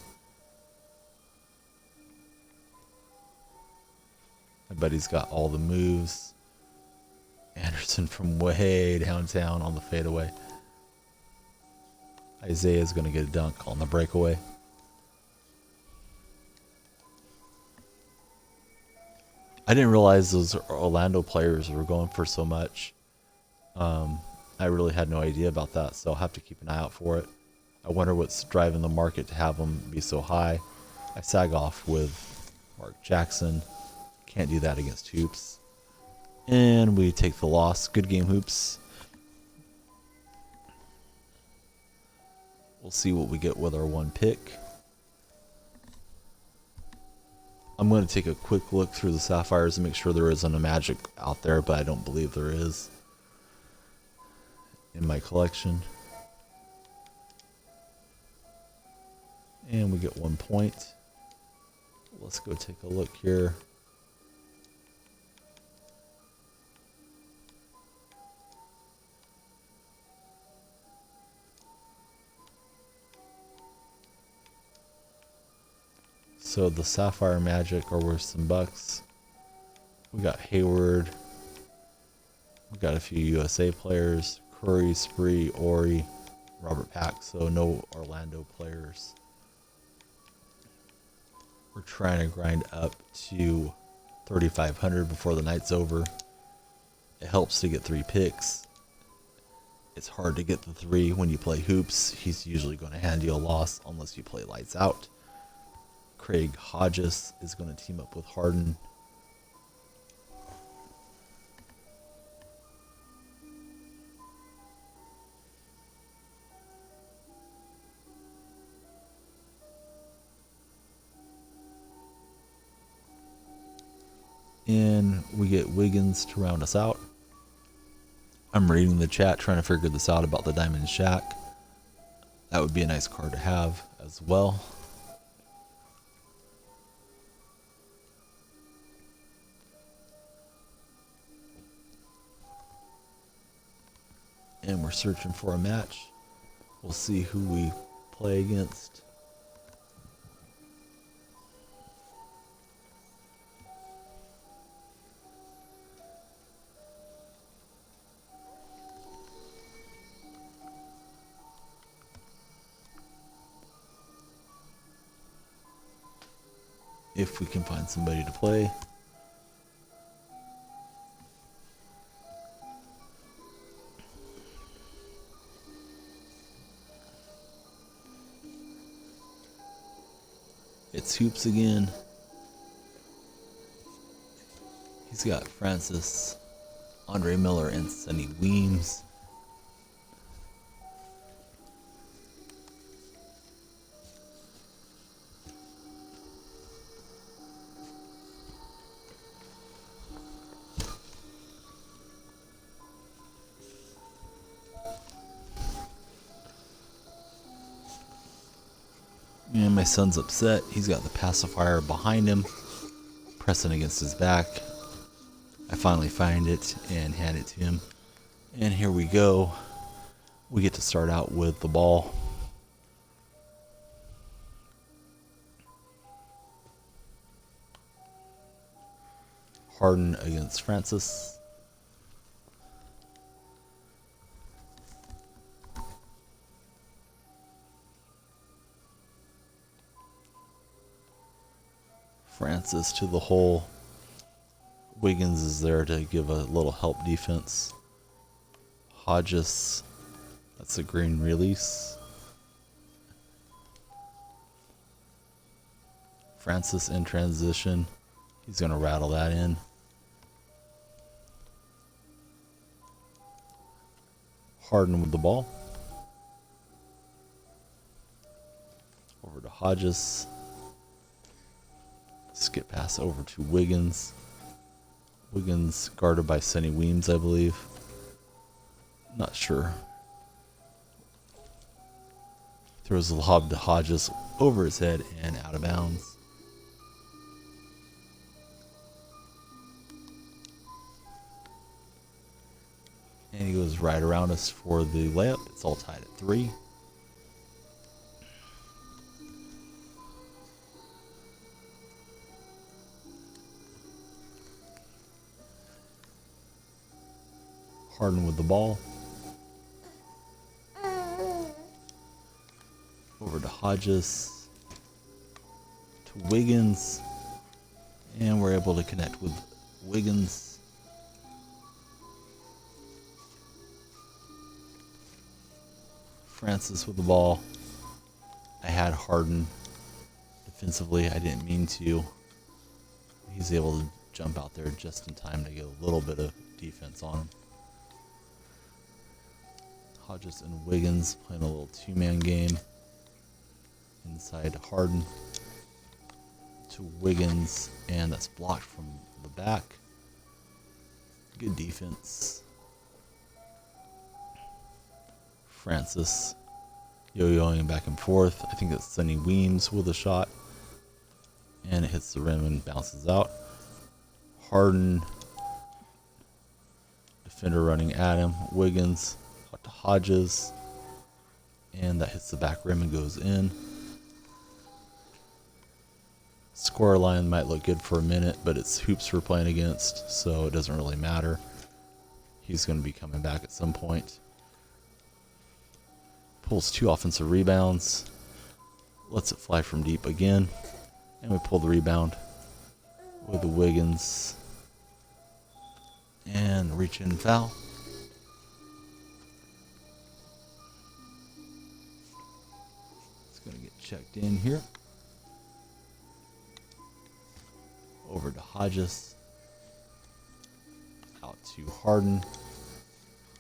My buddy's got all the moves. Anderson from way downtown on the fadeaway. Isaiah's going to get a dunk on the breakaway. I didn't realize those Orlando players were going for so much. I really had no idea about that, so I'll have to keep an eye out for it. I wonder what's driving the market to have them be so high. I sag off with Mark Jackson. Can't do that against Hoops. And we take the loss. Good game, Hoops. We'll see what we get with our 1 pick. I'm going to take a quick look through the sapphires and make sure there isn't a magic out there, but I don't believe there is in my collection. And we get 1 point. Let's go take a look here. So the Sapphire Magic are worth some bucks. We got Hayward. We got a few USA players. Curry, Spree, Ori, Robert Pack. So no Orlando players. We're trying to grind up to 3,500 before the night's over. It helps to get 3 picks. It's hard to get the 3 when you play hoops. He's usually going to hand you a loss unless you play lights out. Craig Hodges is going to team up with Harden. And we get Wiggins to round us out. I'm reading the chat, trying to figure this out about the Diamond Shack. That would be a nice card to have as well. And we're searching for a match. We'll see who we play against. If we can find somebody to play. It's Hoops again. He's got Francis, Andre Miller, and Sonny Weems. And my son's upset. He's got the pacifier behind him, pressing against his back. I finally find it and hand it to him. And here we go. We get to start out with the ball. Harden against Francis. Francis to the hole. Wiggins is there to give a little help defense. Hodges, that's a green release. Francis in transition. He's going to rattle that in. Harden with the ball. Over to Hodges. Skip pass over to Wiggins. Wiggins guarded by Sonny Weems, I believe. Not sure. Throws the lob to Hodges over his head and out of bounds. And he goes right around us for the layup. It's all tied at 3. Harden with the ball. Over to Hodges. To Wiggins. And we're able to connect with Wiggins. Francis with the ball. I had Harden defensively. I didn't mean to. He's able to jump out there just in time to get a little bit of defense on him. Hodges and Wiggins playing a little 2-man game. Inside Harden. To to Wiggins, and that's blocked from the back. Good defense. Francis yo-yoing back and forth. I think it's Sonny Weems with a shot, and it hits the rim and bounces out. Harden, defender running at him. Wiggins out to Hodges, and that hits the back rim and goes in. Score line might look good for a minute, but it's hoops we're playing against, so it doesn't really matter. He's going to be coming back at some point. Pulls 2 offensive rebounds. Lets it fly from deep again. And we pull the rebound with the Wiggins. And reach in foul. It's going to get checked in here. Over to Hodges. Out to Harden.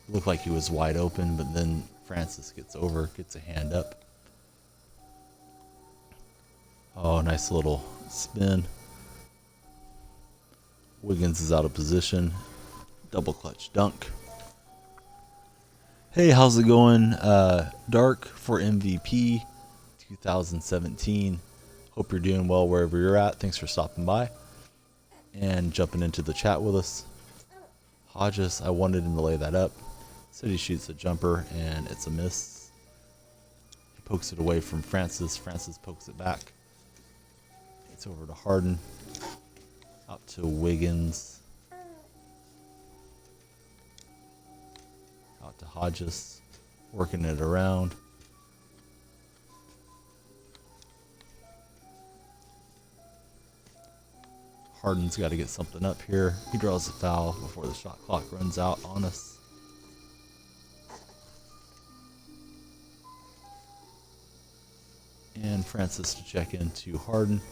Looked like he was wide open, but then Francis gets over, gets a hand up. Oh, nice little spin. Wiggins is out of position. Double clutch dunk. Hey, how's it going? Dark for MVP 2017. Hope you're doing well wherever you're at. Thanks for stopping by and jumping into the chat with us. Hodges, I wanted him to lay that up. Said he shoots a jumper and it's a miss. He pokes it away from Francis. Francis pokes it back. It's over to Harden. Out to Wiggins. Out to Hodges. Working it around. Harden's got to get something up here. He draws a foul before the shot clock runs out on us. And Francis to check into Harden.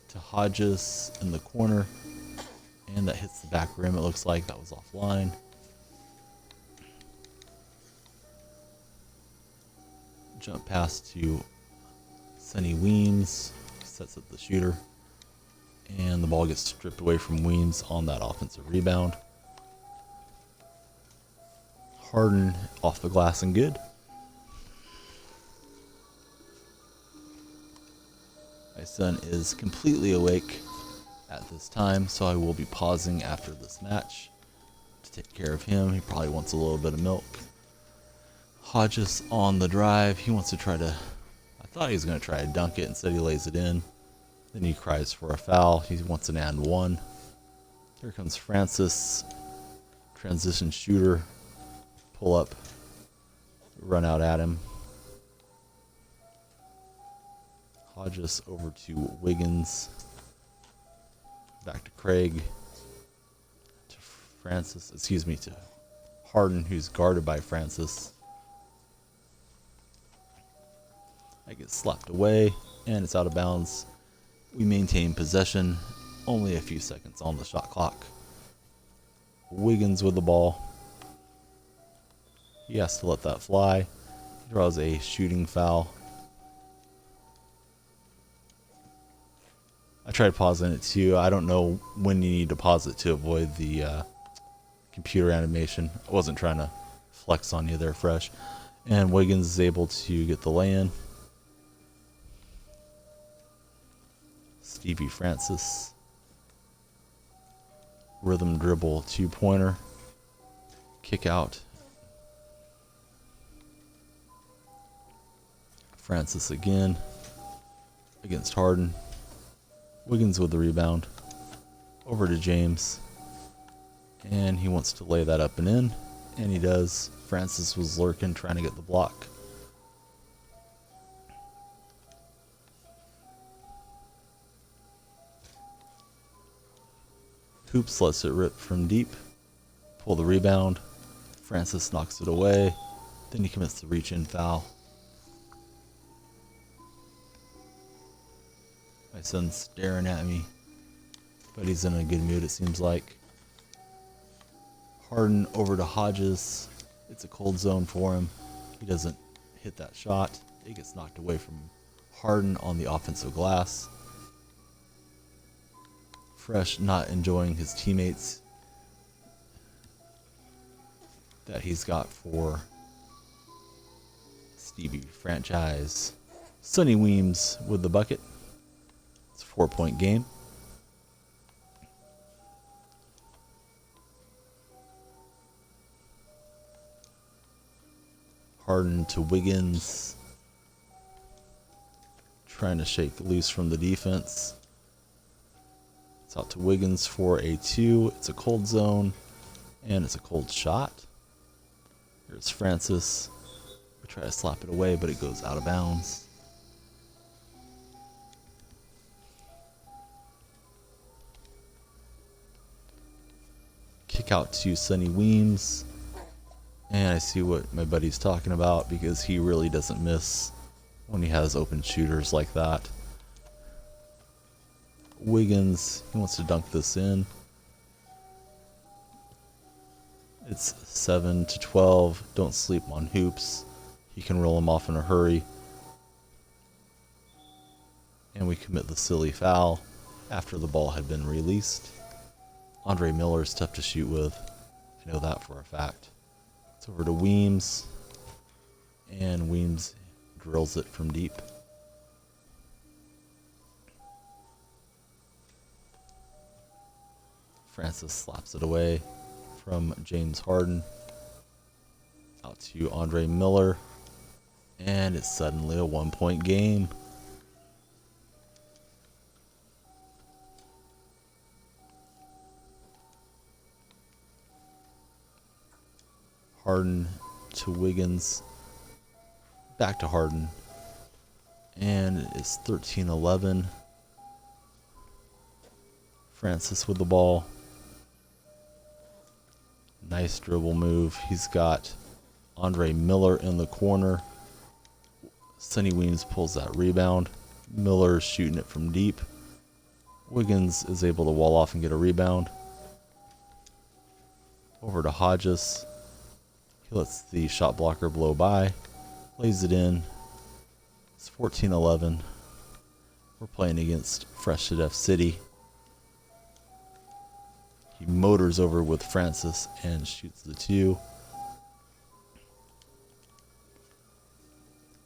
To Hodges in the corner. And that hits the back rim. It looks like that was offline. Jump pass to Sonny Weems. Sets up the shooter. And the ball gets stripped away from Weems on that offensive rebound. Harden off the glass and good. My son is completely awake at this time, so I will be pausing after this match to take care of him. He probably wants a little bit of milk. Hodges on the drive. He wants to try to... I thought he was going to try to dunk it. Instead he lays it in. Then he cries for a foul. He wants an and one. Here comes Francis. Transition shooter. Pull up. Run out at him. Hodges over to Wiggins. Back to Craig. To Francis. Excuse me, to Harden, who's guarded by Francis. I get slapped away, and it's out of bounds. We maintain possession, only a few seconds on the shot clock. Wiggins with the ball. He has to let that fly. He draws a shooting foul. I tried pausing it too. I don't know when you need to pause it to avoid the computer animation. I wasn't trying to flex on you there, Fresh. And Wiggins is able to get the lay-in. Stevie Francis. Rhythm dribble 2-pointer. Kick out. Francis again. Against Harden. Wiggins with the rebound. Over to James. And he wants to lay that up and in. And he does. Francis was lurking, trying to get the block. Hoops lets it rip from deep. Pull the rebound. Francis knocks it away. Then he commits the reach-in foul. My son's staring at me, but he's in a good mood, it seems like. Harden over to Hodges. It's a cold zone for him. He doesn't hit that shot. It gets knocked away from Harden on the offensive glass. Fresh not enjoying his teammates that he's got for Stevie franchise. Sonny Weems with the bucket. It's a 4-point game. Harden to Wiggins. Trying to shake loose from the defense. It's out to Wiggins for a 2. It's a cold zone. And it's a cold shot. Here's Francis. We try to slap it away, but it goes out of bounds. Kick out to Sonny Weems. And I see what my buddy's talking about, because he really doesn't miss when he has open shooters like that. Wiggins, he wants to dunk this in. It's 7-12. Don't sleep on hoops. He can roll them off in a hurry. And we commit the silly foul after the ball had been released. Andre Miller is tough to shoot with. I know that for a fact. It's over to Weems. And Weems drills it from deep. Francis slaps it away from James Harden. Out to Andre Miller. And it's suddenly a 1-point game. Harden to Wiggins. Back to Harden. And it's 13-11. Francis with the ball. Nice dribble move. He's got Andre Miller in the corner. Sonny Weems pulls that rebound. Miller's shooting it from deep. Wiggins is able to wall off and get a rebound. Over to Hodges. He lets the shot blocker blow by. Lays it in. It's 14-11. We're playing against Fresh to Death City. He motors over with Francis and shoots the 2.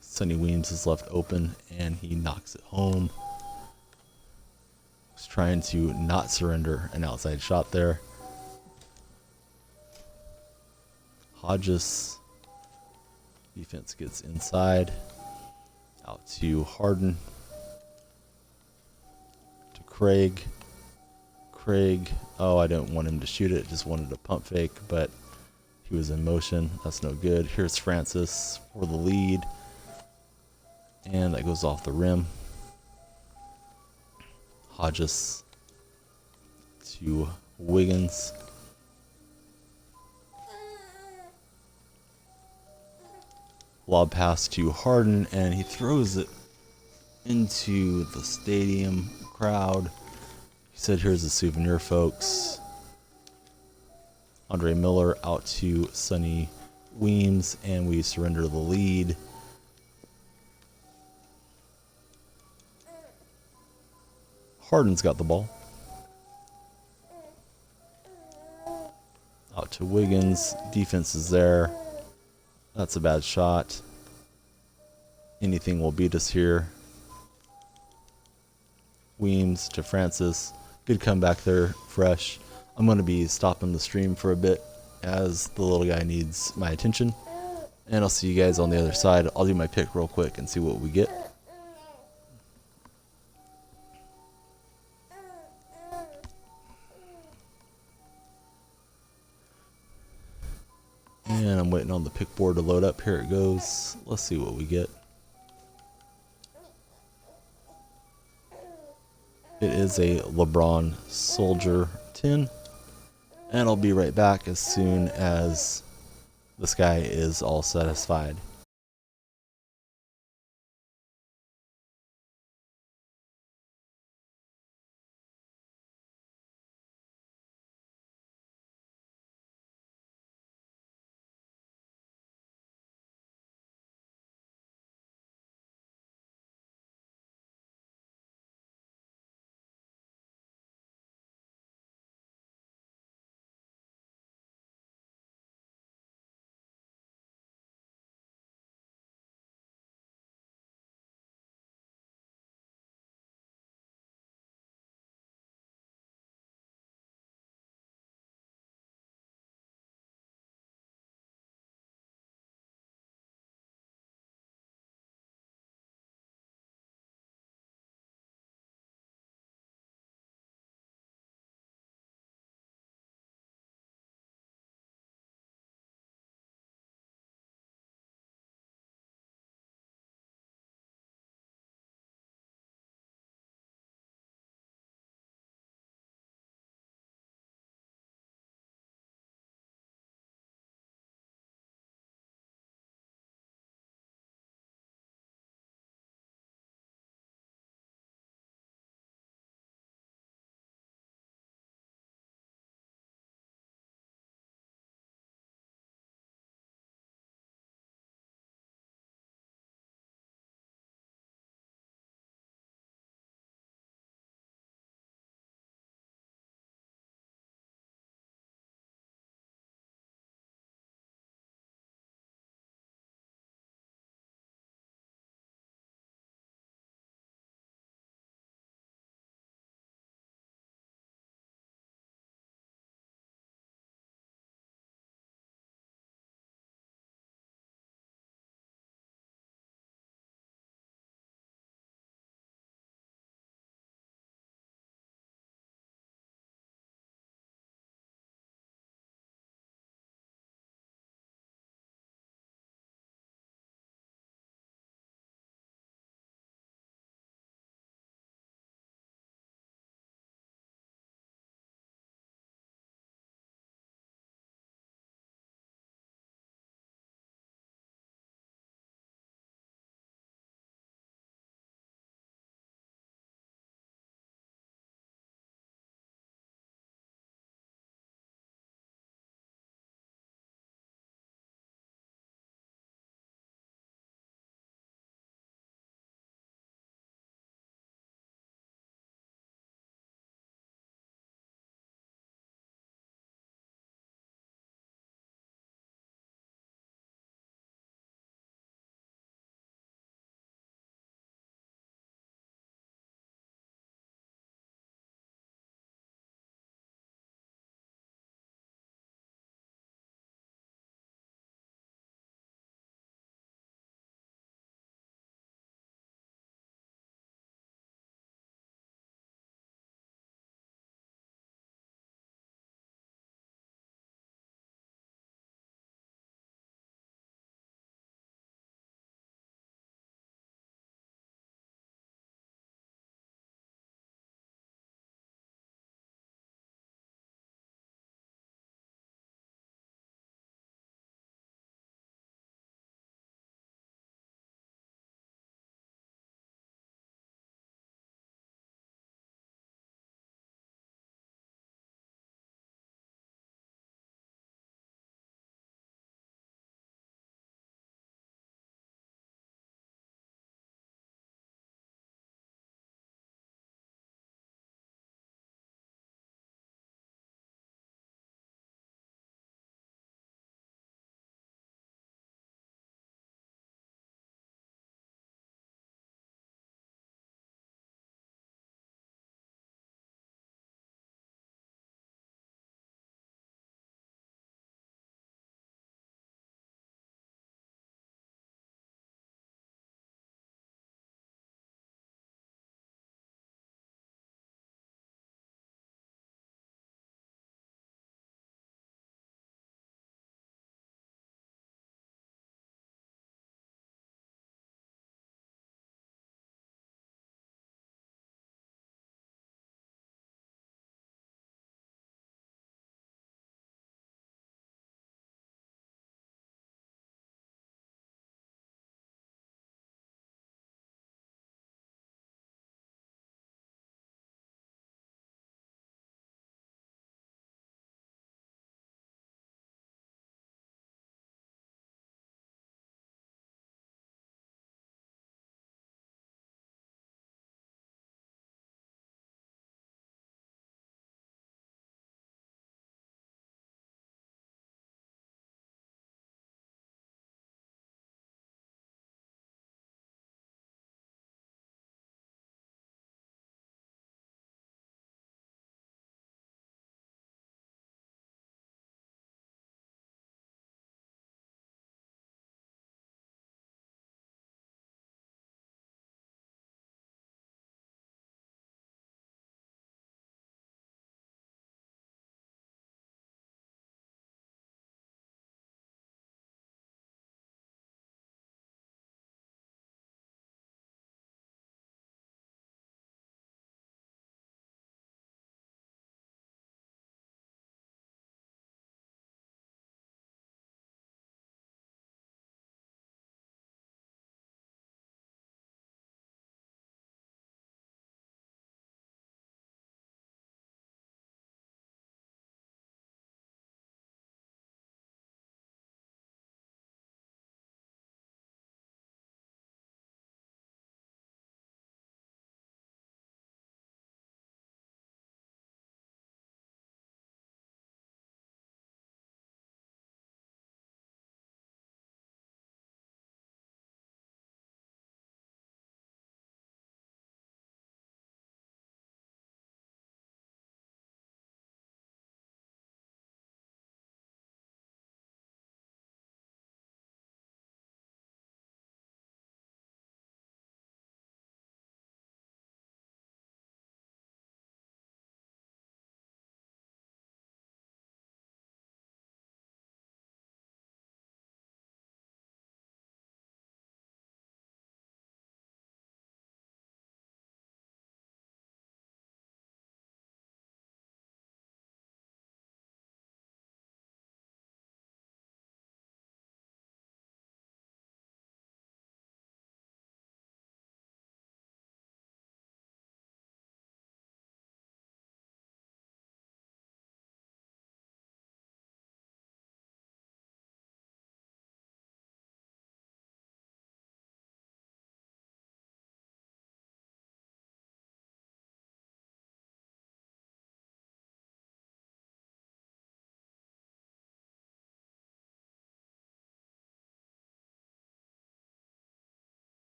Sonny Weems is left open and he knocks it home. He's trying to not surrender an outside shot there. Hodges. Defense gets inside. Out to Harden. To Craig. Oh, I don't want him to shoot it. Just wanted a pump fake, but he was in motion. That's no good. Here's Francis for the lead. And that goes off the rim. Hodges to Wiggins. Lob pass to Harden, and he throws it into the stadium crowd. He said, here's a souvenir, folks. Andre Miller out to Sonny Weems, and we surrender the lead. Harden's got the ball. Out to Wiggins. Defense is there. That's a bad shot. Anything will beat us here. Weems to Francis. Good comeback there, Fresh. I'm going to be stopping the stream for a bit as the little guy needs my attention. And I'll see you guys on the other side. I'll do my pick real quick and see what we get. And I'm waiting on the pick board to load up. Here it goes. Let's see what we get. It is a LeBron Soldier 10. And I'll be right back as soon as this guy is all satisfied.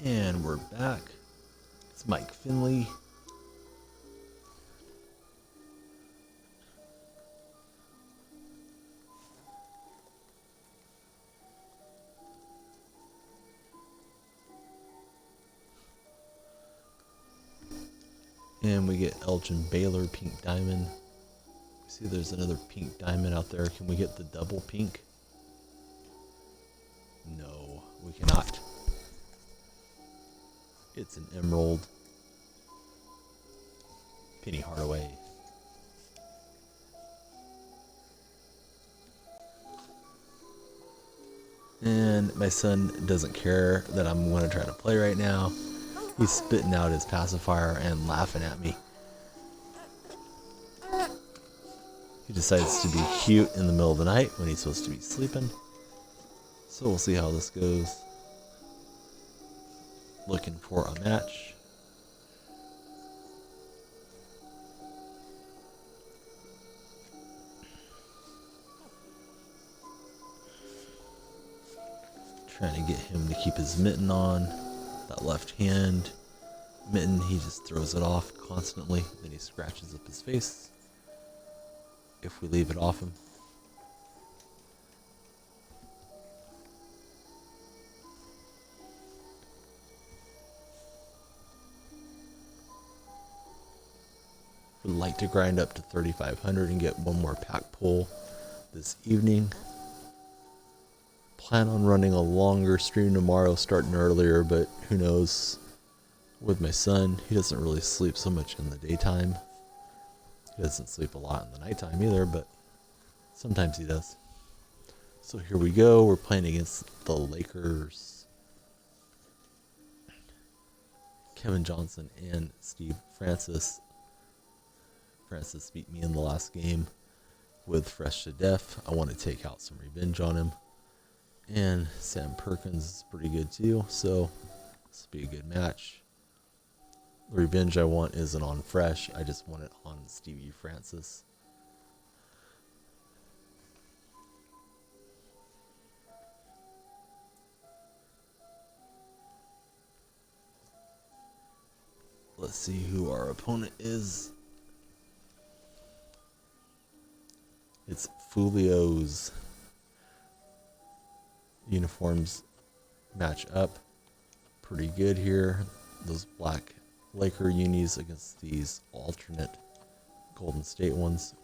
And we're back. It's Mike Finley. And we get Elgin Baylor, pink diamond. See, there's another pink diamond out there. Can we get the double pink? No, we cannot. It's an emerald. Penny Hardaway. And my son doesn't care that I'm going to try to play right now. He's spitting out his pacifier and laughing at me. He decides to be cute in the middle of the night when he's supposed to be sleeping. So we'll see how this goes. Looking for a match. Trying to get him to keep his mitten on. That left hand mitten, he just throws it off constantly. Then he scratches up his face if we leave it off him. Would like to grind up to 3,500 and get one more pack pull this evening. Plan on running a longer stream tomorrow, starting earlier, but who knows. With my son, he doesn't really sleep so much in the daytime. He doesn't sleep a lot in the nighttime either, but sometimes he does. So here we go. We're playing against the Lakers. Kevin Johnson and Steve Francis. Francis beat me in the last game with Fresh to Death. I want to take out some revenge on him. And Sam Perkins is pretty good too, so this will be a good match. The revenge I want isn't on Fresh, I just want it on Stevie Francis. Let's see who our opponent is. It's Fulio's. Uniforms match up pretty good here. Those black Laker unis against these alternate Golden State ones.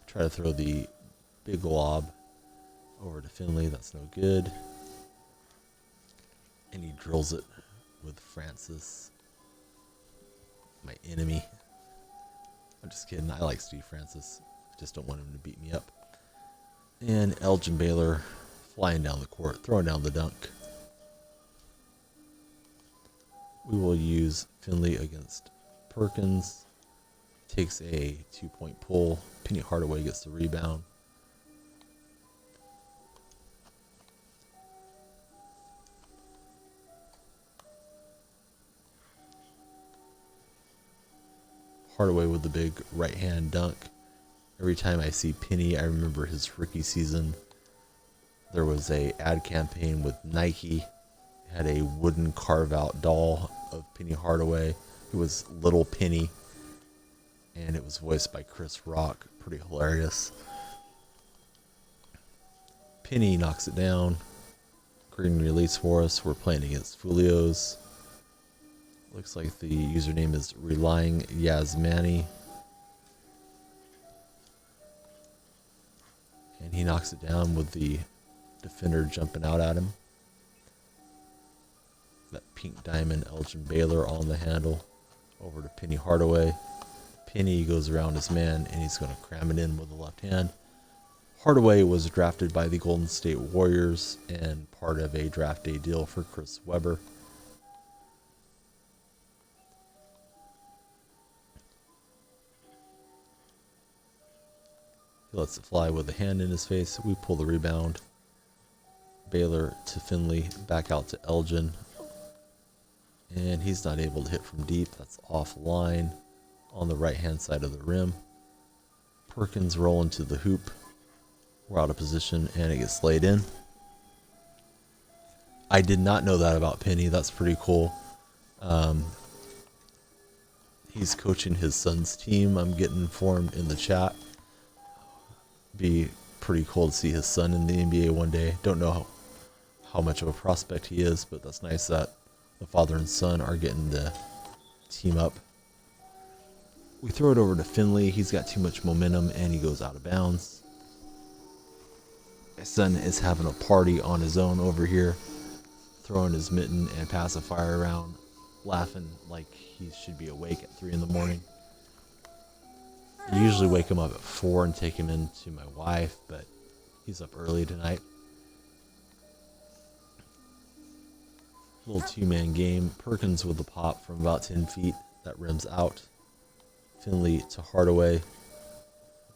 Try to throw the big lob over to Finley. That's no good. And he drills it with Francis, my enemy. I'm just kidding. I like Steve Francis. I just don't want him to beat me up. And Elgin Baylor flying down the court, throwing down the dunk. We will use Finley against Perkins. Takes a 2-point pull. Penny Hardaway gets the rebound. Hardaway with the big right hand dunk. Every time I see Penny, I remember his rookie season. There was a ad campaign with Nike. It had a wooden carve-out doll of Penny Hardaway. It was Little Penny, and it was voiced by Chris Rock. Pretty hilarious. Penny knocks it down. Green release for us. We're playing against Fulio's. Looks like the username is Relying Yasmani. And he knocks it down with the defender jumping out at him. That pink diamond Elgin Baylor on the handle. Over to Penny Hardaway. Penny goes around his man and he's going to cram it in with the left hand. Hardaway was drafted by the Golden State Warriors and part of a draft day deal for Chris Webber. He lets it fly with a hand in his face. We pull the rebound. Baylor to Finley, back out to Elgin. And he's not able to hit from deep. That's offline on the right-hand side of the rim. Perkins rolling to the hoop. We're out of position and it gets laid in. I did not know that about Penny. That's pretty cool. He's coaching his son's team. I'm getting informed in the chat. Be pretty cool to see his son in the NBA one day. Don't know how much of a prospect he is, but that's nice that the father and son are getting to team up. We throw it over to Finley. He's got too much momentum and he goes out of bounds. My son is having a party on his own over here, throwing his mitten and pacifier around, laughing like he should be awake at 3 in the morning. I usually wake him up at 4 and take him in to my wife, but he's up early tonight. Little two-man game. Perkins with the pop from about 10 feet. That rims out. Finley to Hardaway.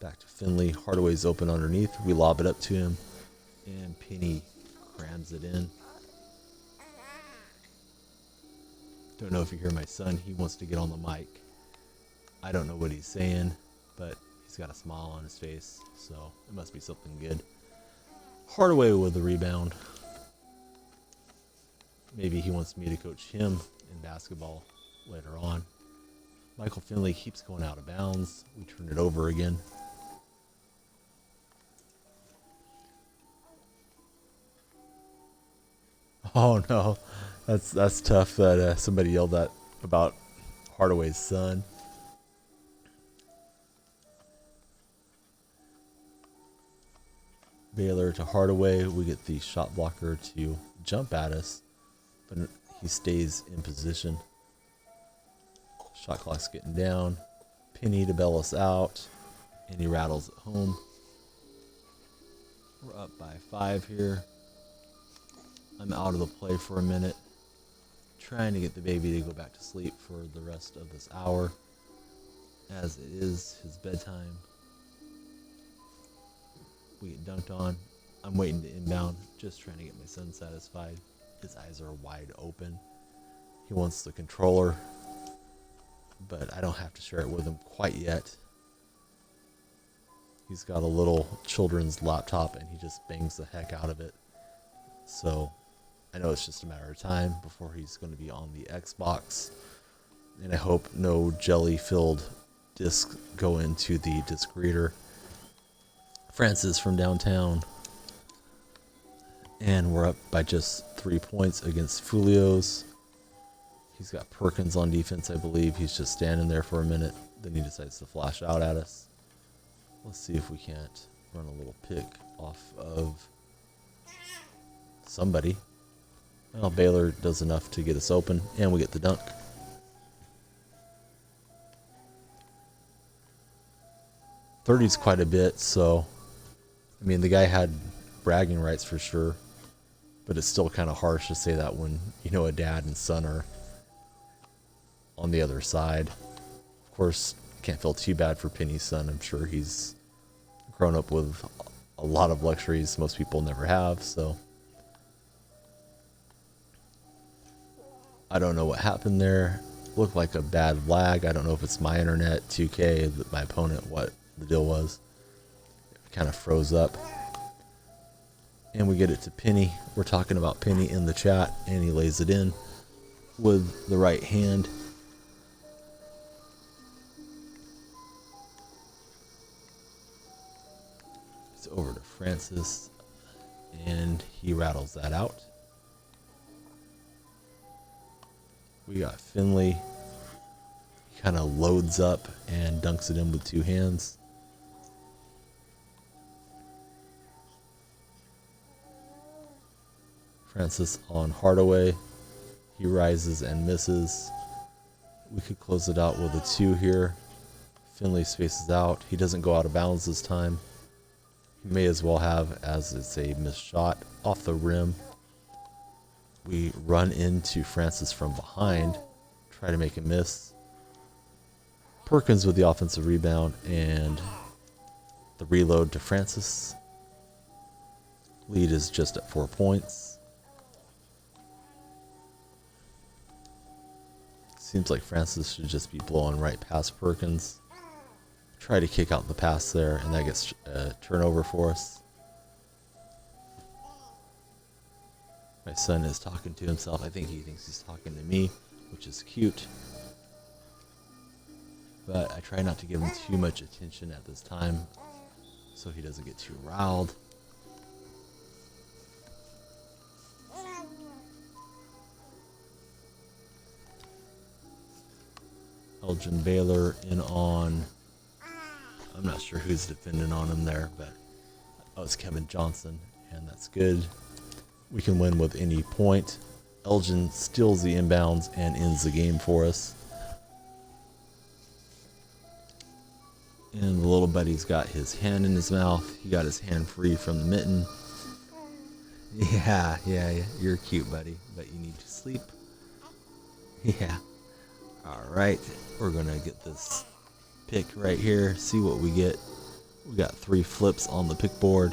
Back to Finley. Hardaway's open underneath. We lob it up to him. And Penny crams it in. Don't know if you hear my son. He wants to get on the mic. I don't know what he's saying, but he's got a smile on his face, so it must be something good. Hardaway with the rebound. Maybe he wants me to coach him in basketball later on. Michael Finley keeps going out of bounds. We turn it over again. Oh no, that's tough that somebody yelled that about Hardaway's son. Baylor to Hardaway. We get the shot blocker to jump at us, but he stays in position. Shot clock's getting down. Penny to bail us out, and he rattles it home. We're up by 5 here. I'm out of the play for a minute, trying to get the baby to go back to sleep for the rest of this hour, as it is his bedtime. We get dunked on. I'm waiting to inbound, just trying to get my son satisfied. His eyes are wide open. He wants the controller, but I don't have to share it with him quite yet. He's got a little children's laptop and he just bangs the heck out of it. So I know it's just a matter of time before he's going to be on the Xbox. And I hope no jelly-filled discs go into the disc reader. Francis from downtown. And we're up by just 3 points against Fulio's. He's got Perkins on defense, I believe. He's just standing there for a minute. Then he decides to flash out at us. Let's see if we can't run a little pick off of somebody. Well, Baylor does enough to get us open, and we get the dunk. .30's quite a bit, so I mean the guy had bragging rights for sure, but it's still kind of harsh to say that when you know a dad and son are on the other side. Of course, can't feel too bad for Penny's son. I'm sure he's grown up with a lot of luxuries most people never have, so I don't know what happened there. Looked like a bad lag. I don't know if it's my internet, 2K, my opponent, what the deal was. It kind of froze up. And we get it to Penny. We're talking about Penny in the chat, and he lays it in with the right hand. It's over to Francis, and he rattles that out. We got Finley. He kind of loads up and dunks it in with 2 hands. Francis on Hardaway. He rises and misses. We could close it out with a 2 here. Finley spaces out. He doesn't go out of bounds this time. He may as well have, as it's a missed shot off the rim. We run into Francis from behind, try to make a miss. Perkins with the offensive rebound and the reload to Francis. Lead is just at 4 points. Seems like Francis should just be blowing right past Perkins. Try to kick out the pass there, and that gets a turnover for us. My son is talking to himself. I think he thinks he's talking to me, which is cute. But I try not to give him too much attention at this time so he doesn't get too riled. Elgin Baylor in on, I'm not sure who's defending on him there, but it's Kevin Johnson, and that's good. We can win with any point. Elgin steals the inbounds and ends the game for us. And the little buddy's got his hand in his mouth. He got his hand free from the mitten. Yeah, you're cute, buddy, but you need to sleep. Yeah. All right, we're gonna get this pick right here, see what we get. We got 3 flips on the pick board.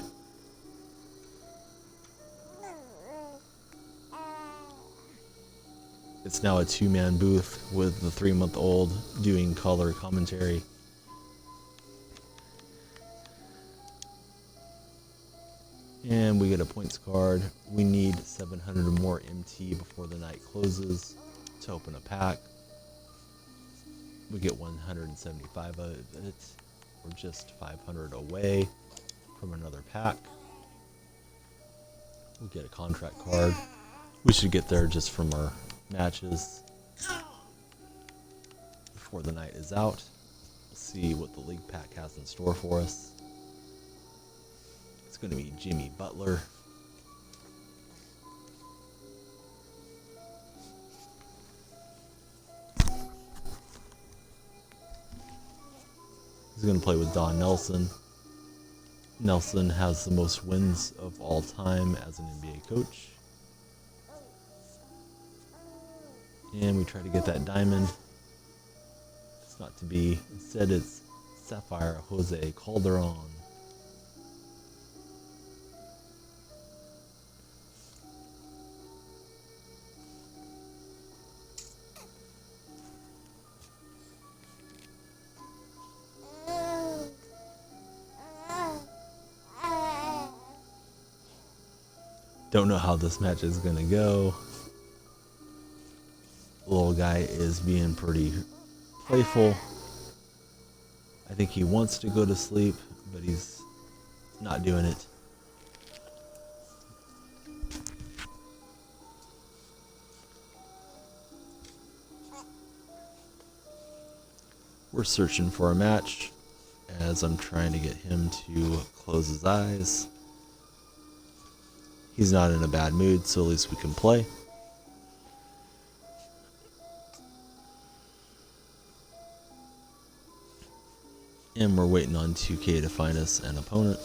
It's now a 2-man booth with the 3-month-old doing color commentary. And we get a points card. We need 700 or more MT before the night closes to open a pack. We get 175 of it. We're just 500 away from another pack. We get a contract card. We should get there just from our matches before the night is out. We'll see what the league pack has in store for us. It's going to be Jimmy Butler. He's going to play with Don Nelson. Nelson has the most wins of all time as an NBA coach. And we try to get that diamond. It's not to be. Instead, it's Sapphire Jose Calderon. Don't know how this match is going to go. The little guy is being pretty playful. I think he wants to go to sleep, but he's not doing it. We're searching for a match as I'm trying to get him to close his eyes. He's not in a bad mood, so at least we can play. And we're waiting on 2K to find us an opponent.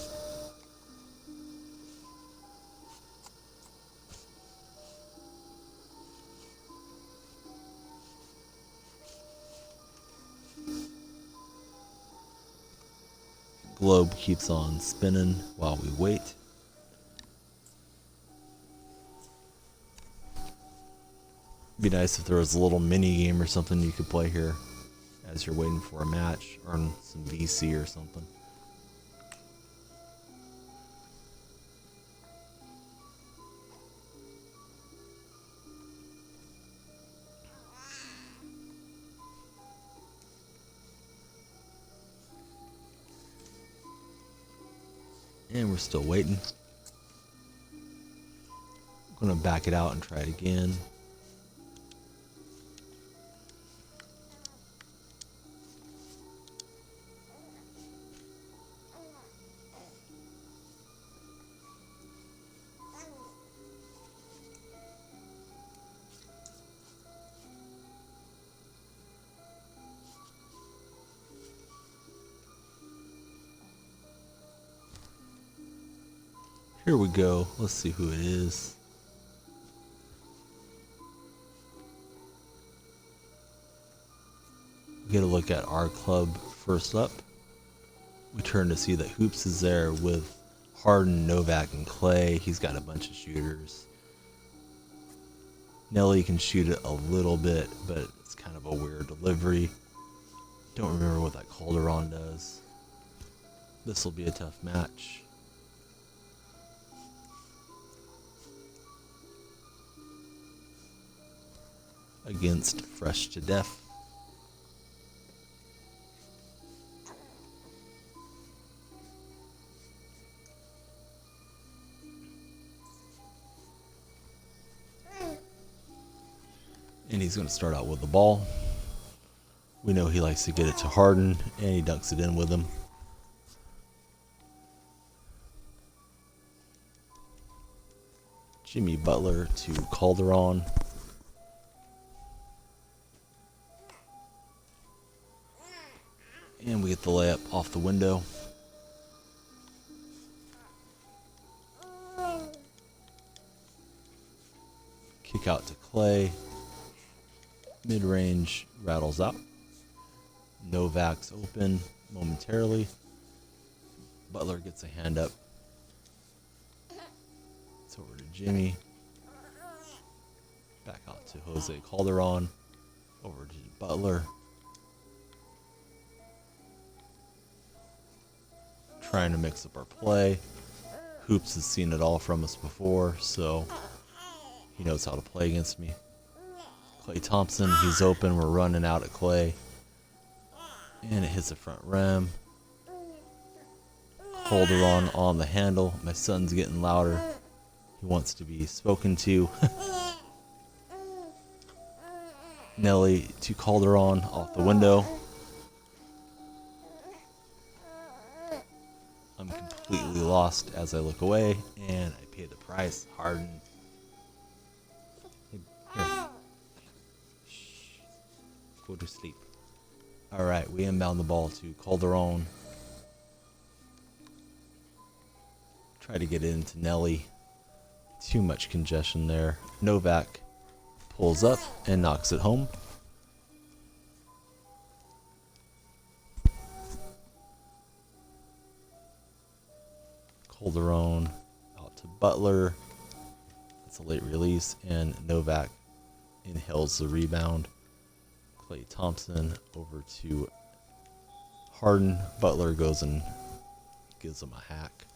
Globe keeps on spinning while we wait. Be nice if there was a little mini game or something you could play here as you're waiting for a match, or some VC or something. And we're still waiting. I'm gonna back it out and try it again. Here we go. Let's see who it is. Get a look at our club first up. We turn to see that Hoops is there with Harden, Novak, and Clay. He's got a bunch of shooters. Nelly can shoot it a little bit, but it's kind of a weird delivery. Don't remember what that Calderon does. This will be a tough match. against Fresh to Death. And he's going to start out with the ball. We know he likes to get it to Harden, and he dunks it in with him. Jimmy Butler to Calderon. And we get the layup off the window. Kick out to Clay. Mid-range rattles out. Novak's open momentarily. Butler gets a hand up. It's over to Jimmy. Back out to Jose Calderon. Over to Butler. Trying to mix up our play. Hoops has seen it all from us before, so he knows how to play against me. Klay Thompson, he's open. We're running out at Clay. And it hits the front rim. Calderon on the handle. My son's getting louder. He wants to be spoken to. Nelly to Calderon off the window. I'm completely lost as I look away, and I pay the price. Harden. Here. Shh. Go to sleep. Alright, we inbound the ball to Calderon. Try to get it into Nelly. Too much congestion there. Novak pulls up and knocks it home. Calderon out to Butler. That's a late release, and Novak inhales the rebound. Klay Thompson over to Harden. Butler goes and gives him a hack.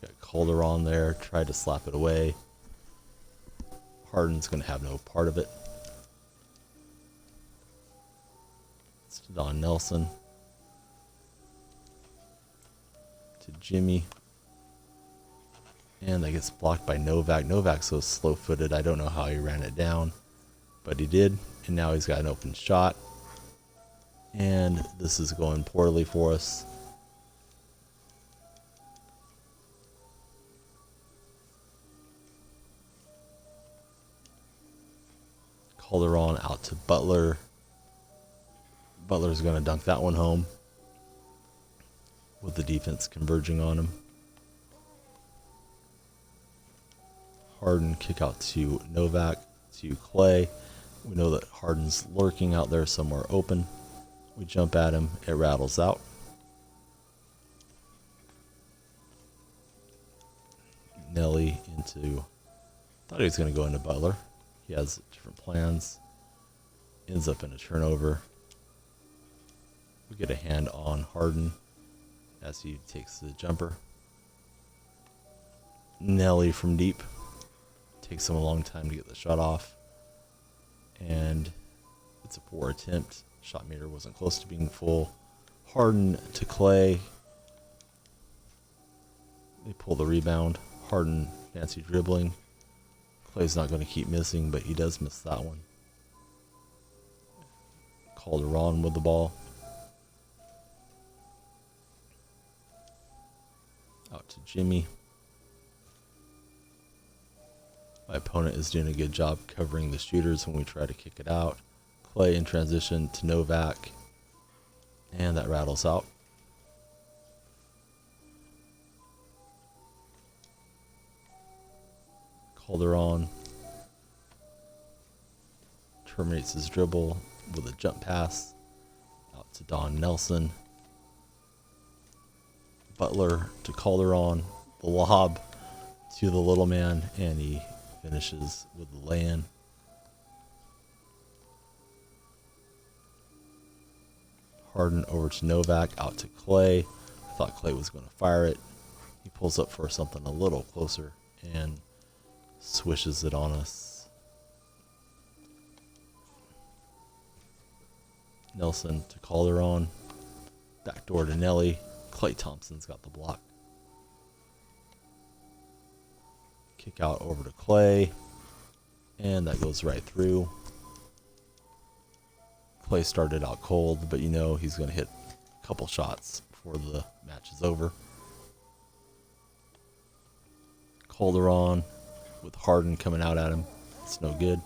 Got Calderon there, tried to slap it away. Harden's going to have no part of it. It's to Don Nelson. To Jimmy. And that gets blocked by Novak. Novak's so slow-footed, I don't know how he ran it down. But he did, and now he's got an open shot. And this is going poorly for us. Calderon out to Butler. Butler's going to dunk that one home with the defense converging on him. Harden kick out to Novak to Clay. We know that Harden's lurking out there somewhere open. We jump at him. It rattles out. Nelly into... Thought he was going to go into Butler. He has different plans. Ends up in a turnover. We get a hand on Harden as he takes the jumper. Nelly from deep. Takes him a long time to get the shot off. And it's a poor attempt. Shot meter wasn't close to being full. Harden to Clay. They pull the rebound. Harden fancy dribbling. Clay's not going to keep missing, but he does miss that one. Calderon with the ball. Out to Jimmy. My opponent is doing a good job covering the shooters when we try to kick it out. Clay in transition to Novak. And that rattles out. Calderon terminates his dribble with a jump pass out to Don Nelson. Butler to Calderon, the lob to the little man, and he finishes with the lay-in. Harden over to Novak, out to Clay. thought Clay was going to fire it. He pulls up for something a little closer and swishes it on us. Nelson to Calderon. Backdoor to Nelly. Clay Thompson's got the block. Kick out over to Clay. And that goes right through. Clay started out cold, but you know he's going to hit a couple shots before the match is over. Calderon with Harden coming out at him. It's no good.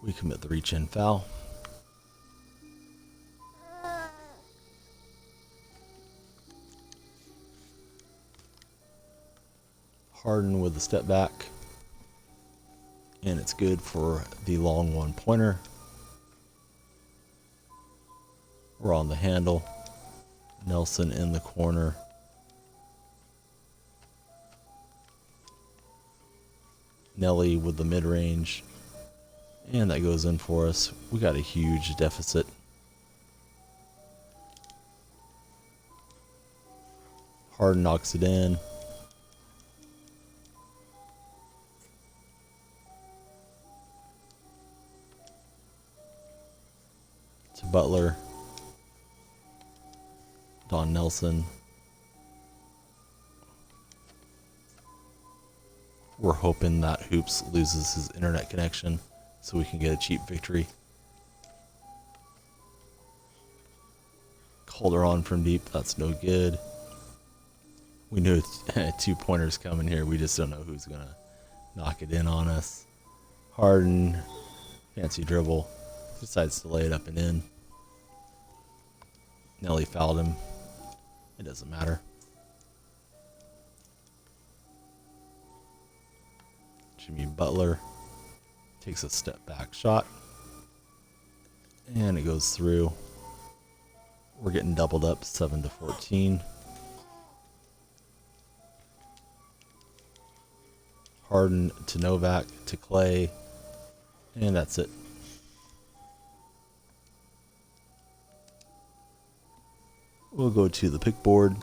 We commit the reach-in foul. Harden with the step back. And it's good for the long one-pointer. We're on the handle. Nelson in the corner. Nelly with the mid-range. And that goes in for us. We got a huge deficit. Harden knocks it in. To Butler. Don Nelson. We're hoping that Hoops loses his internet connection so we can get a cheap victory. Calderon from deep, that's no good. We knew 2 pointers coming here. We just don't know who's going to knock it in on us. Harden, fancy dribble, decides to lay it up and in. Nelly fouled him. It doesn't matter. Jimmy Butler takes a step back shot. And it goes through. We're getting doubled up 7-14. Harden to Novak to Clay. And that's it. We'll go to the pick board.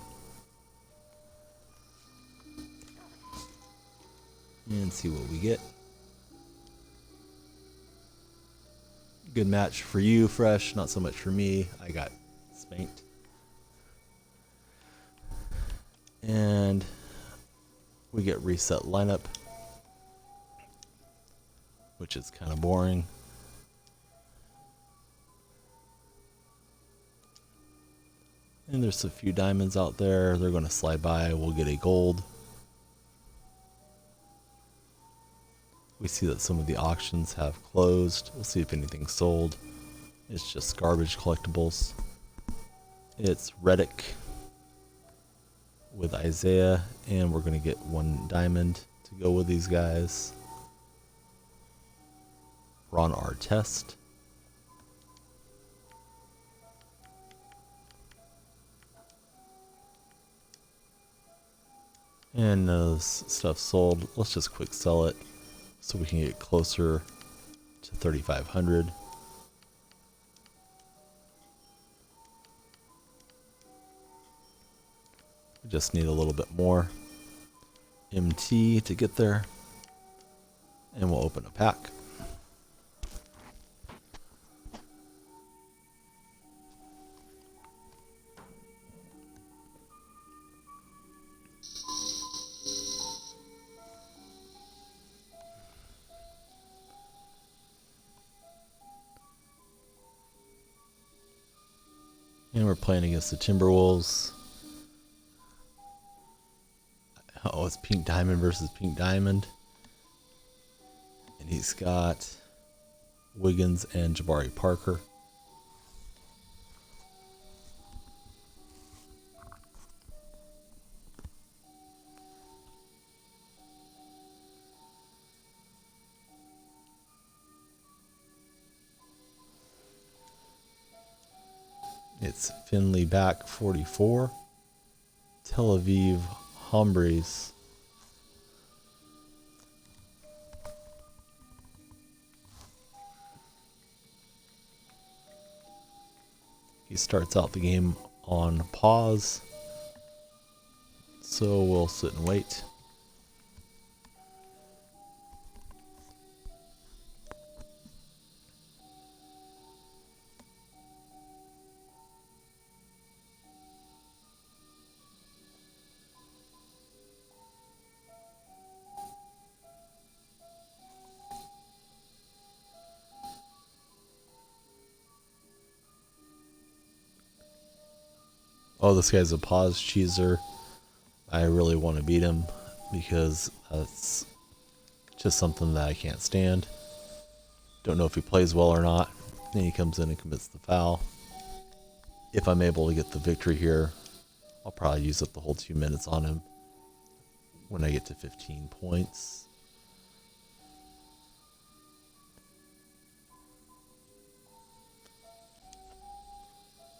And see what we get. Good match for you, Fresh. Not so much for me. I got spanked. And we get reset lineup, which is kind of boring. And there's a few diamonds out there. They're going to slide by. We'll get a gold. We see that some of the auctions have closed. We'll see if anything's sold. It's just garbage collectibles. It's Reddick with Isaiah, and we're going to get 1 diamond to go with these guys. Ron Artest. And this stuff sold. Let's just quick sell it so we can get closer to 3,500. We just need a little bit more MT to get there. And we'll open a pack. And we're playing against the Timberwolves. Oh, it's Pink Diamond versus Pink Diamond. And he's got Wiggins and Jabari Parker. It's Finley back 44. Tel Aviv Hombres. He starts out the game on pause, so we'll sit and wait. Oh, this guy's a pause cheeser. I really want to beat him because that's just something that I can't stand. Don't know if he plays well or not. Then he comes in and commits the foul. If I'm able to get the victory here, I'll probably use up the whole 2 minutes on him when I get to 15 points.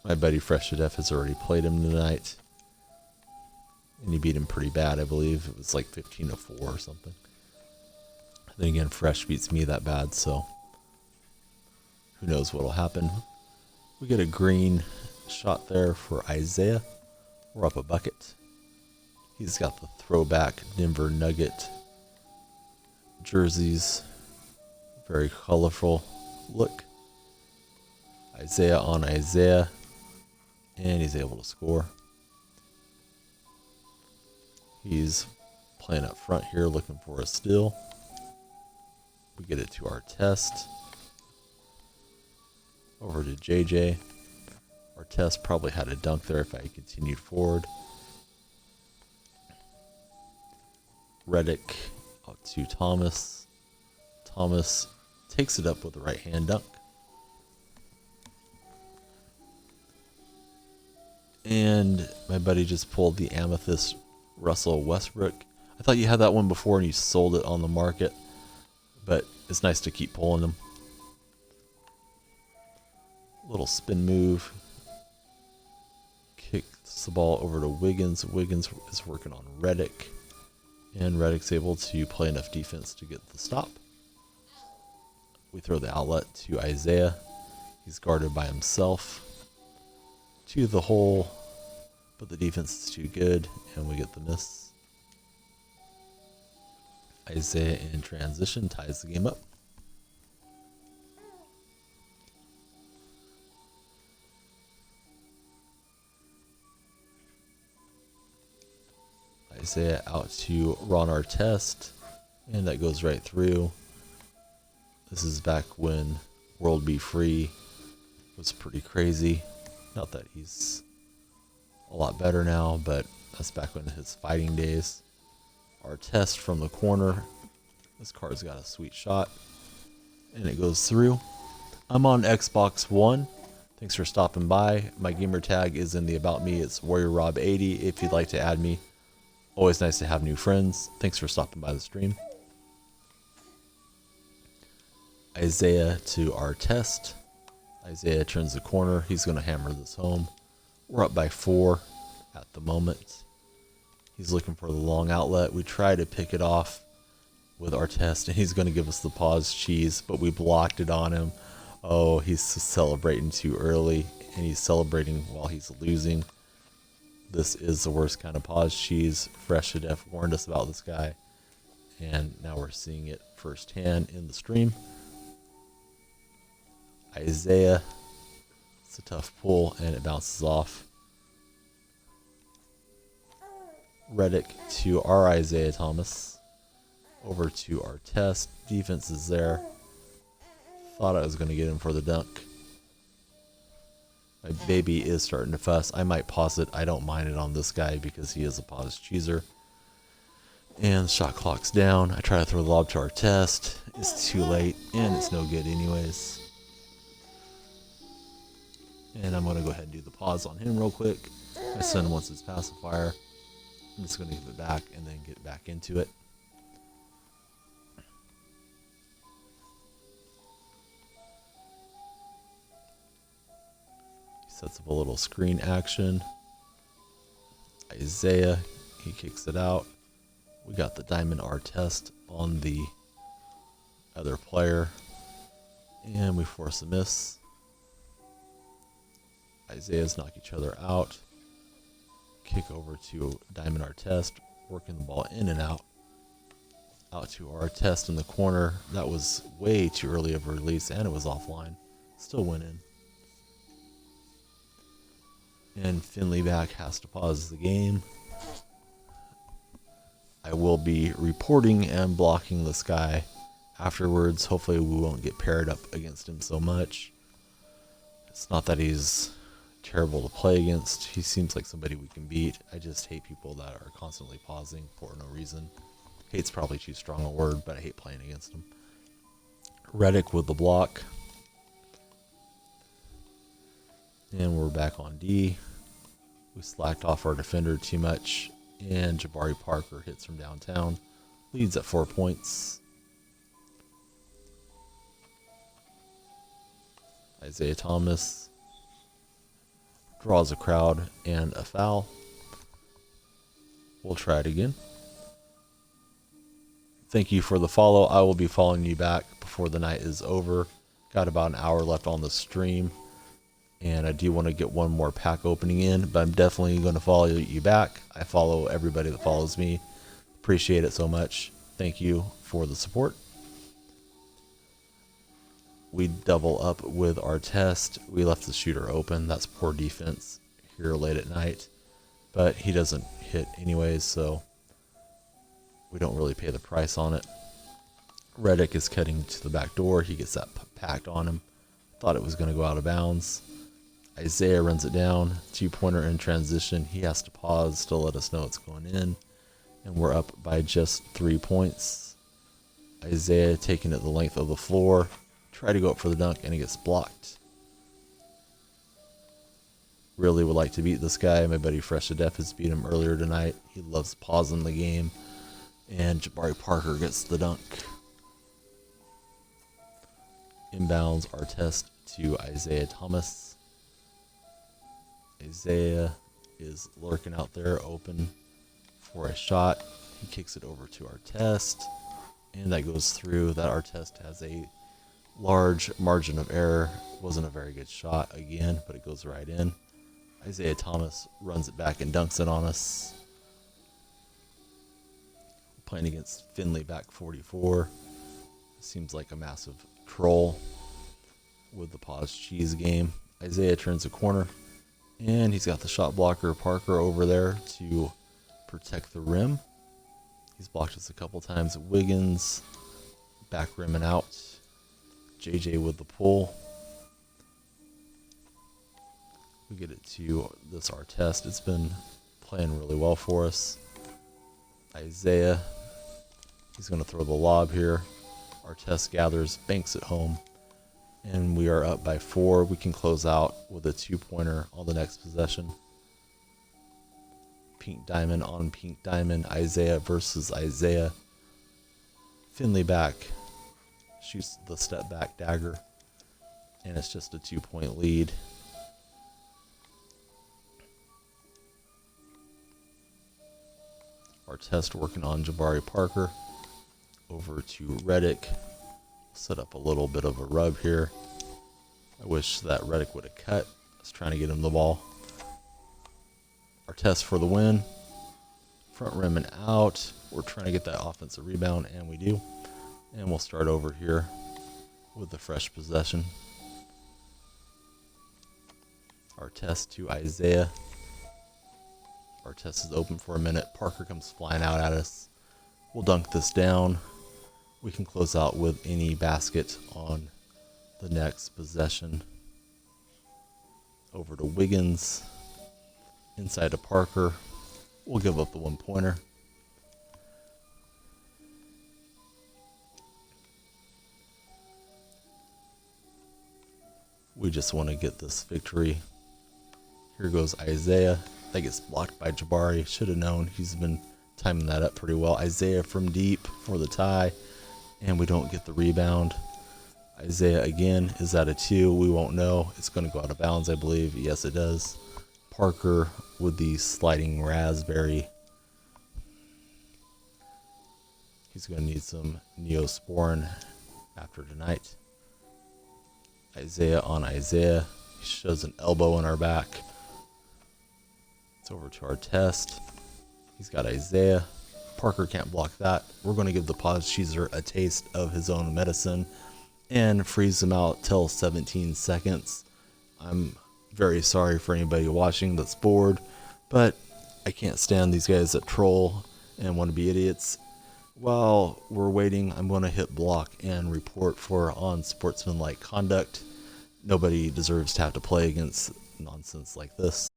My buddy Fresh to Death has already played him tonight. And he beat him pretty bad, I believe. It was like 15-4 or something. Then again, Fresh beats me that bad, so who knows what'll happen. We get a green shot there for Isaiah. We're up a bucket. He's got the throwback Denver Nugget jerseys. Very colorful look. Isaiah on Isaiah. And he's able to score. He's playing up front here looking for a steal. We get it to our test. Over to JJ. Our test probably had a dunk there if I continued forward. Reddick up to Thomas. Thomas takes it up with a right hand dunk. And my buddy just pulled the Amethyst Russell Westbrook. I thought you had that one before and you sold it on the market, but it's nice to keep pulling them. Little spin move. Kicks the ball over to Wiggins. Wiggins is working on Reddick. And Reddick's able to play enough defense to get the stop. We throw the outlet to Isaiah. He's guarded by himself. To the hole, but the defense is too good, and we get the miss. Isaiah in transition ties the game up. Isaiah out to Ron Artest, and that goes right through. This is back when World Be Free was pretty crazy. Not that he's a lot better now, but that's back when his fighting days. Our test from the corner. This card's got a sweet shot. And it goes through. I'm on Xbox One. Thanks for stopping by. My gamer tag is in the About Me. It's WarriorRob80 if you'd like to add me. Always nice to have new friends. Thanks for stopping by the stream. Isaiah to our test. Isaiah turns the corner. He's going to hammer this home. We're up by 4 at the moment. He's looking for the long outlet. We try to pick it off with our test, and he's going to give us the pause cheese, but we blocked it on him. Oh, he's celebrating too early, and he's celebrating while he's losing. This is the worst kind of pause cheese. Fresh to Death warned us about this guy, and now we're seeing it firsthand in the stream. Isaiah, it's a tough pull and it bounces off. Reddick to our Isaiah Thomas. Over to our test. Defense is there. Thought I was going to get him for the dunk. My baby is starting to fuss. I might pause it. I don't mind it on this guy because he is a pause cheeser. And shot clock's down. I try to throw the lob to our test. It's too late and it's no good anyways. And I'm going to go ahead and do the pause on him real quick. My son wants his pacifier. I'm just going to give it back and then get back into it. He sets up a little screen action. Isaiah, he kicks it out. We got the Diamond R test on the other player. And we force a miss. Isaiah's knock each other out. Kick over to Diamond Artest, working the ball in and out. Out to Artest in the corner. That was way too early of a release, and it was offline. Still went in. And Finley back has to pause the game. I will be reporting and blocking this guy afterwards. Hopefully we won't get paired up against him so much. It's not that he's terrible to play against. He seems like somebody we can beat. I just hate people that are constantly pausing for no reason. Hate's probably too strong a word, but I hate playing against him. Reddick with the block. And we're back on D. We slacked off our defender too much, and Jabari Parker hits from downtown. Leads at 4 points. Isaiah Thomas draws a crowd and a foul. We'll try it again. Thank you for the follow. I will be following you back before the night is over. Got about an hour left on the stream, and I do want to get one more pack opening in, but I'm definitely going to follow you back. I follow everybody that follows me. Appreciate it so much. Thank you for the support. We double up with our test. We left the shooter open. That's poor defense here late at night, but he doesn't hit anyways, so we don't really pay the price on it. Reddick is cutting to the back door. He gets that packed on him. Thought it was going to go out of bounds. Isaiah runs it down. 2-pointer in transition. He has to pause to let us know it's going in, and we're up by just 3 points. Isaiah taking it the length of the floor. Try to go up for the dunk, and he gets blocked. Really would like to beat this guy. My buddy Fresh to Death has beat him earlier tonight. He loves pausing the game. And Jabari Parker gets the dunk. Inbounds Artest to Isaiah Thomas. Isaiah is lurking out there open for a shot. He kicks it over to Artest, and that goes through. That Artest has a large margin of error. Wasn't a very good shot again, but it goes right in. Isaiah Thomas runs it back and dunks it on us. Playing against Finley back 44. Seems like a massive troll with the pause cheese game. Isaiah turns the corner, and he's got the shot blocker Parker over there to protect the rim. He's blocked us a couple times. Wiggins back rim and out. JJ with the pull. We get it to this Artest. It's been playing really well for us. Isaiah, he's going to throw the lob here. Artest gathers, banks it home, and we are up by 4. We can close out with a 2-pointer on the next possession. Pink diamond on pink diamond. Isaiah versus Isaiah. Finley back. Shoots the step back dagger, and it's just a 2-point lead. Artest working on Jabari Parker. Over to Reddick. Set up a little bit of a rub here. I wish that Reddick would have cut. I was trying to get him the ball. Artest for the win. Front rim and out. We're trying to get that offensive rebound, and we do. And we'll start over here with the fresh possession. Artest to Isaiah. Artest is open for a minute. Parker comes flying out at us. We'll dunk this down. We can close out with any basket on the next possession. Over to Wiggins. Inside to Parker. We'll give up the 1-pointer. We just want to get this victory. Here goes Isaiah. That gets blocked by Jabari. Should have known. He's been timing that up pretty well. Isaiah from deep for the tie, and we don't get the rebound. Isaiah again is at a 2. We won't know. It's going to go out of bounds, I believe. Yes, it does. Parker with the sliding raspberry. He's going to need some Neosporin after tonight. Isaiah on Isaiah. shows an elbow in our back. It's over to our test. He's got Isaiah. Parker can't block that. We're going to give the Podcheeser a taste of his own medicine and freeze him out till 17 seconds. I'm very sorry for anybody watching that's bored, but I can't stand these guys that troll and want to be idiots. While we're waiting, I'm going to hit block and report for unsportsmanlike conduct. Nobody deserves to have to play against nonsense like this.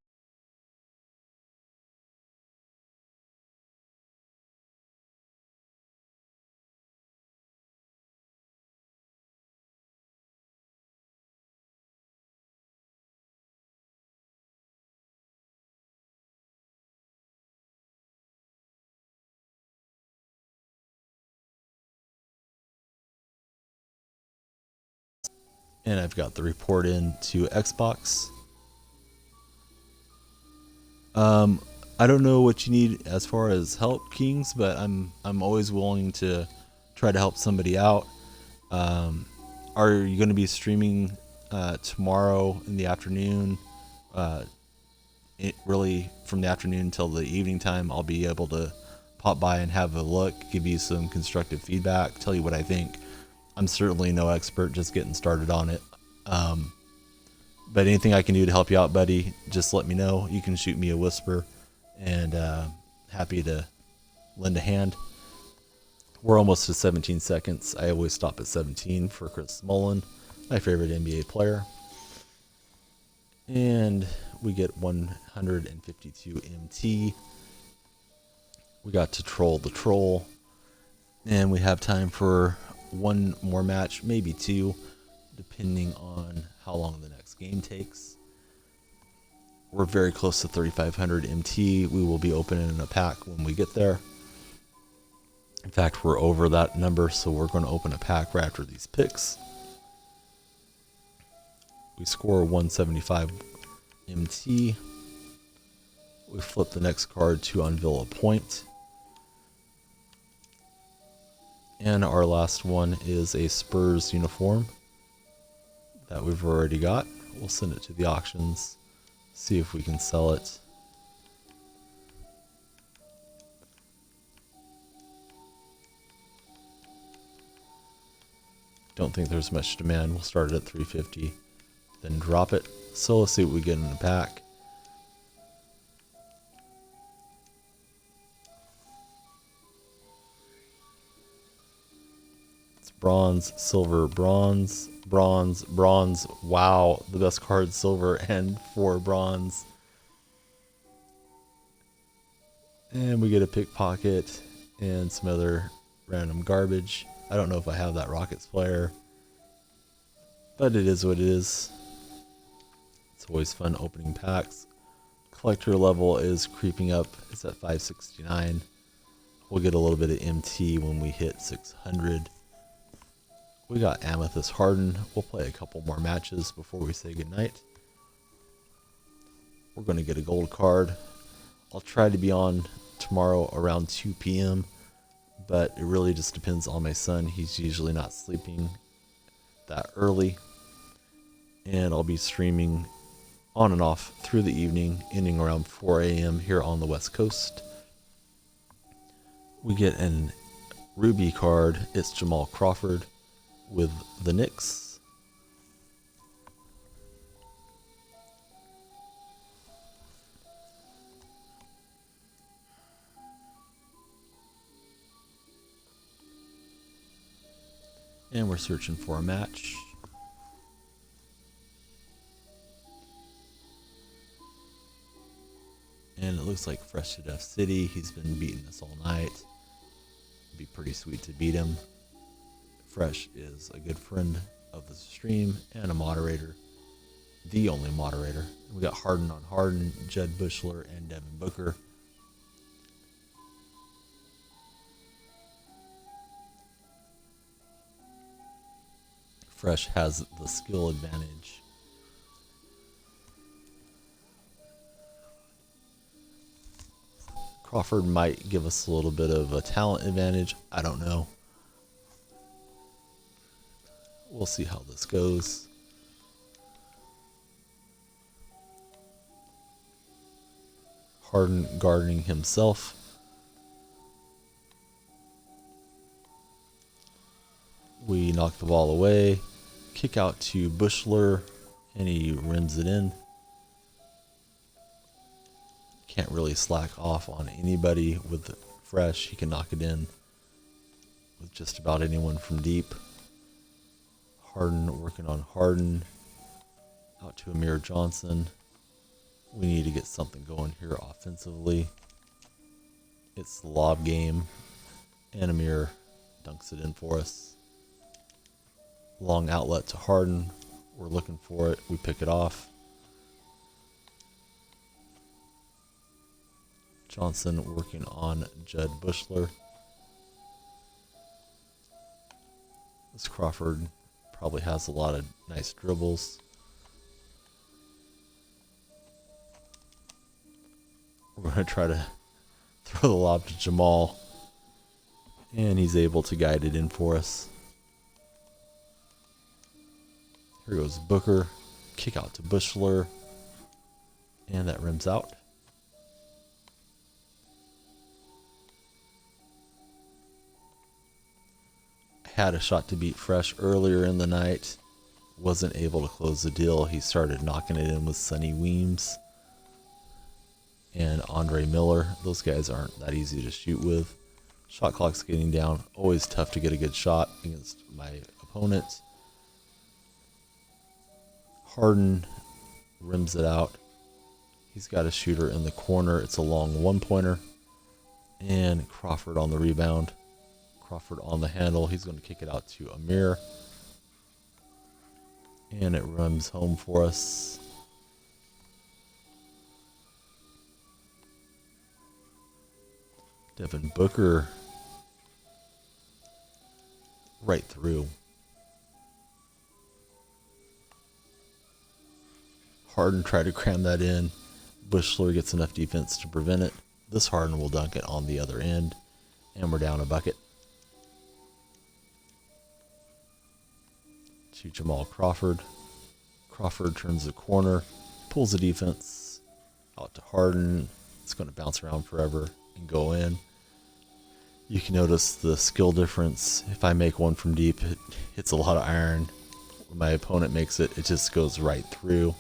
And I've got the report into Xbox. I don't know what you need as far as help, Kings, but I'm always willing to try to help somebody out. Are you going to be streaming tomorrow in the afternoon? Really, from the afternoon until the evening time, I'll be able to pop by and have a look, give you some constructive feedback, tell you what I think. I'm certainly no expert, just getting started on it. But anything I can do to help you out, buddy, just let me know. You can shoot me a whisper, and happy to lend a hand. We're almost to 17 seconds. I always stop at 17 for Chris Mullin, my favorite NBA player. And we get 152 MT. We got to troll the troll. And we have time for one more match, maybe two, depending on how long the next game takes. We're very close to 3,500 MT. We will be opening a pack when we get there. In fact, we're over that number, so we're going to open a pack right after these picks. We score 175 MT. We flip the next card to unveil a point. And our last one is a Spurs uniform that we've already got. We'll send it to the auctions, see if we can sell it. Don't think there's much demand. We'll start it at 350, then drop it. So let's see what we get in the pack. Bronze, silver, bronze, bronze, bronze. Wow, the best card, silver and 4 bronze. And we get a pickpocket and some other random garbage. I don't know if I have that Rockets player, but it is what it is. It's always fun opening packs. Collector level is creeping up. It's at 569. We'll get a little bit of MT when we hit 600. We got Amethyst Harden. We'll play a couple more matches before we say goodnight. We're going to get a gold card. I'll try to be on tomorrow around 2 p.m., but it really just depends on my son. He's usually not sleeping that early. And I'll be streaming on and off through the evening, ending around 4 a.m. here on the West Coast. We get an Ruby card. It's Jamal Crawford with the Knicks. And we're searching for a match. And it looks like Fresh to Death City. He's been beating us all night. It'd be pretty sweet to beat him. Fresh is a good friend of the stream and a moderator. The only moderator. We got Harden on Harden, Jed Bushler, and Devin Booker. Fresh has the skill advantage. Crawford might give us a little bit of a talent advantage. I don't know. We'll see how this goes. Harden guarding himself. We knock the ball away. Kick out to Bushler, and he rims it in. Can't really slack off on anybody with fresh. He can knock it in with just about anyone from deep. Harden working on Harden. Out to Amir Johnson. We need to get something going here offensively. It's the lob game, and Amir dunks it in for us. Long outlet to Harden. We're looking for it. We pick it off. Johnson working on Judd Bushler. This Crawford probably has a lot of nice dribbles. We're going to try to throw the lob to Jamal. And he's able to guide it in for us. Here goes Booker. Kick out to Bushler. And that rims out. Had a shot to beat Fresh earlier in the night. Wasn't able to close the deal. He started knocking it in with Sonny Weems and Andre Miller. Those guys aren't that easy to shoot with. Shot clock's getting down. Always tough to get a good shot against my opponent. Harden rims it out. He's got a shooter in the corner. It's a long one-pointer. And Crawford on the rebound. Crawford on the handle. He's going to kick it out to Amir. And it runs home for us. Devin Booker right through. Harden tried to cram that in. Bushler gets enough defense to prevent it. This Harden will dunk it on the other end. And we're down a bucket. To Jamal Crawford. Crawford turns the corner. Pulls the defense out to Harden. It's going to bounce around forever and go in. You can notice the skill difference. If I make one from deep, it hits a lot of iron. When my opponent makes it, it just goes right through.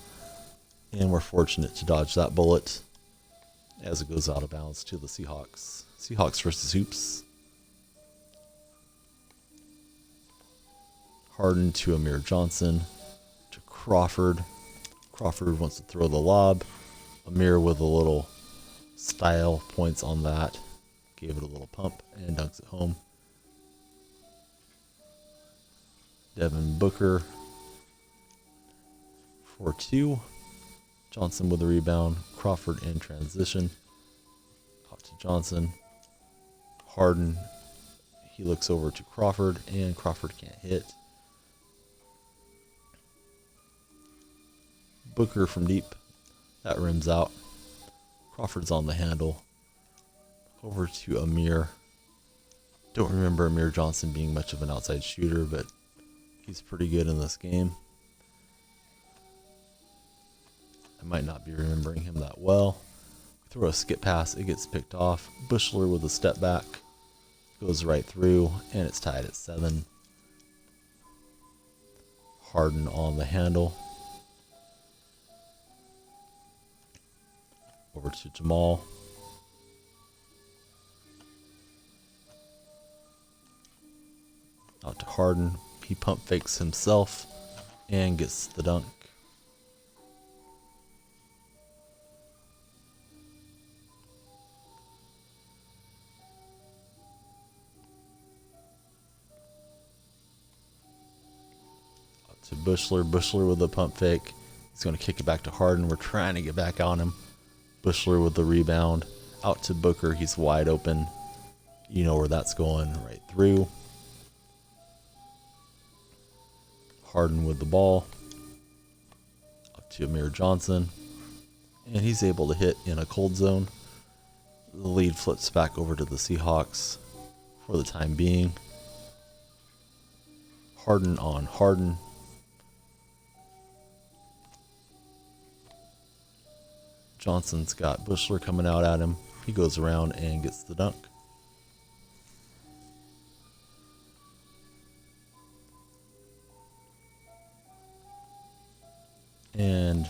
And we're fortunate to dodge that bullet as it goes out of bounds to the Seahawks. Seahawks versus Hoops. Harden to Amir Johnson. To Crawford. Crawford wants to throw the lob. Amir with a little style points on that. Gave it a little pump and dunks it home. Devin Booker. 4-2. Johnson with the rebound. Crawford in transition. Out to Johnson. Harden. He looks over to Crawford, and Crawford can't hit. Booker from deep. That rims out. Crawford's on the handle. Over to Amir. Don't remember Amir Johnson being much of an outside shooter, but he's pretty good in this game. I might not be remembering him that well. Throw a skip pass, it gets picked off. Bushler with a step back. Goes right through, and it's tied at 7. Harden on the handle. Over to Jamal. Out to Harden. He pump fakes himself and gets the dunk. Out to Bushler. Bushler with a pump fake. He's going to kick it back to Harden. We're trying to get back on him. Bushler with the rebound. Out to Booker. He's wide open. You know where that's going. Right through. Harden with the ball. Up to Amir Johnson. And he's able to hit in a cold zone. The lead flips back over to the Seahawks for the time being. Harden on Harden. Johnson's got Bushler coming out at him. He goes around and gets the dunk. And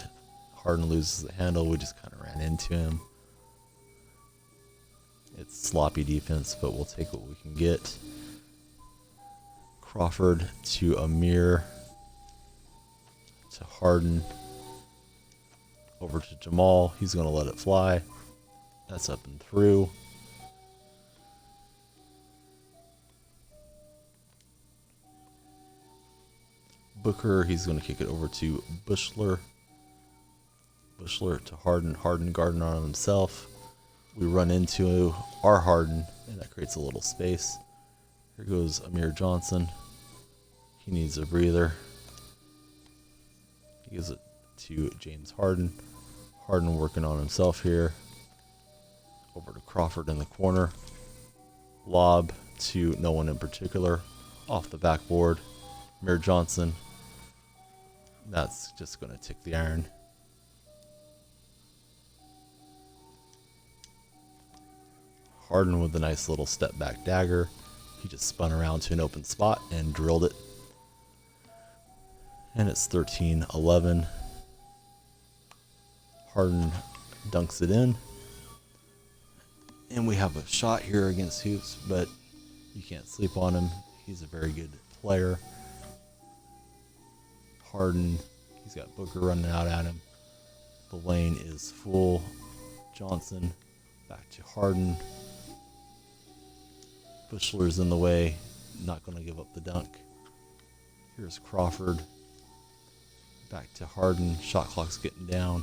Harden loses the handle. We just kind of ran into him. It's sloppy defense, but we'll take what we can get. Crawford to Amir. To Harden. Over to Jamal. He's going to let it fly. That's up and through. Booker, he's going to kick it over to Bushler. Bushler to Harden. Harden guarding on himself. We run into our Harden, and that creates a little space. Here goes Amir Johnson. He needs a breather. He gives it to James Harden. Harden working on himself here. Over to Crawford in the corner. Lob to no one in particular. Off the backboard. Amir Johnson. That's just going to tick the iron. Harden with a nice little step back dagger. He just spun around to an open spot and drilled it. And it's 13-11. Harden dunks it in. And we have a shot here against Hoops, but you can't sleep on him. He's a very good player. Harden, he's got Booker running out at him. The lane is full. Johnson back to Harden. Bushler's in the way, not going to give up the dunk. Here's Crawford. Back to Harden. Shot clock's getting down.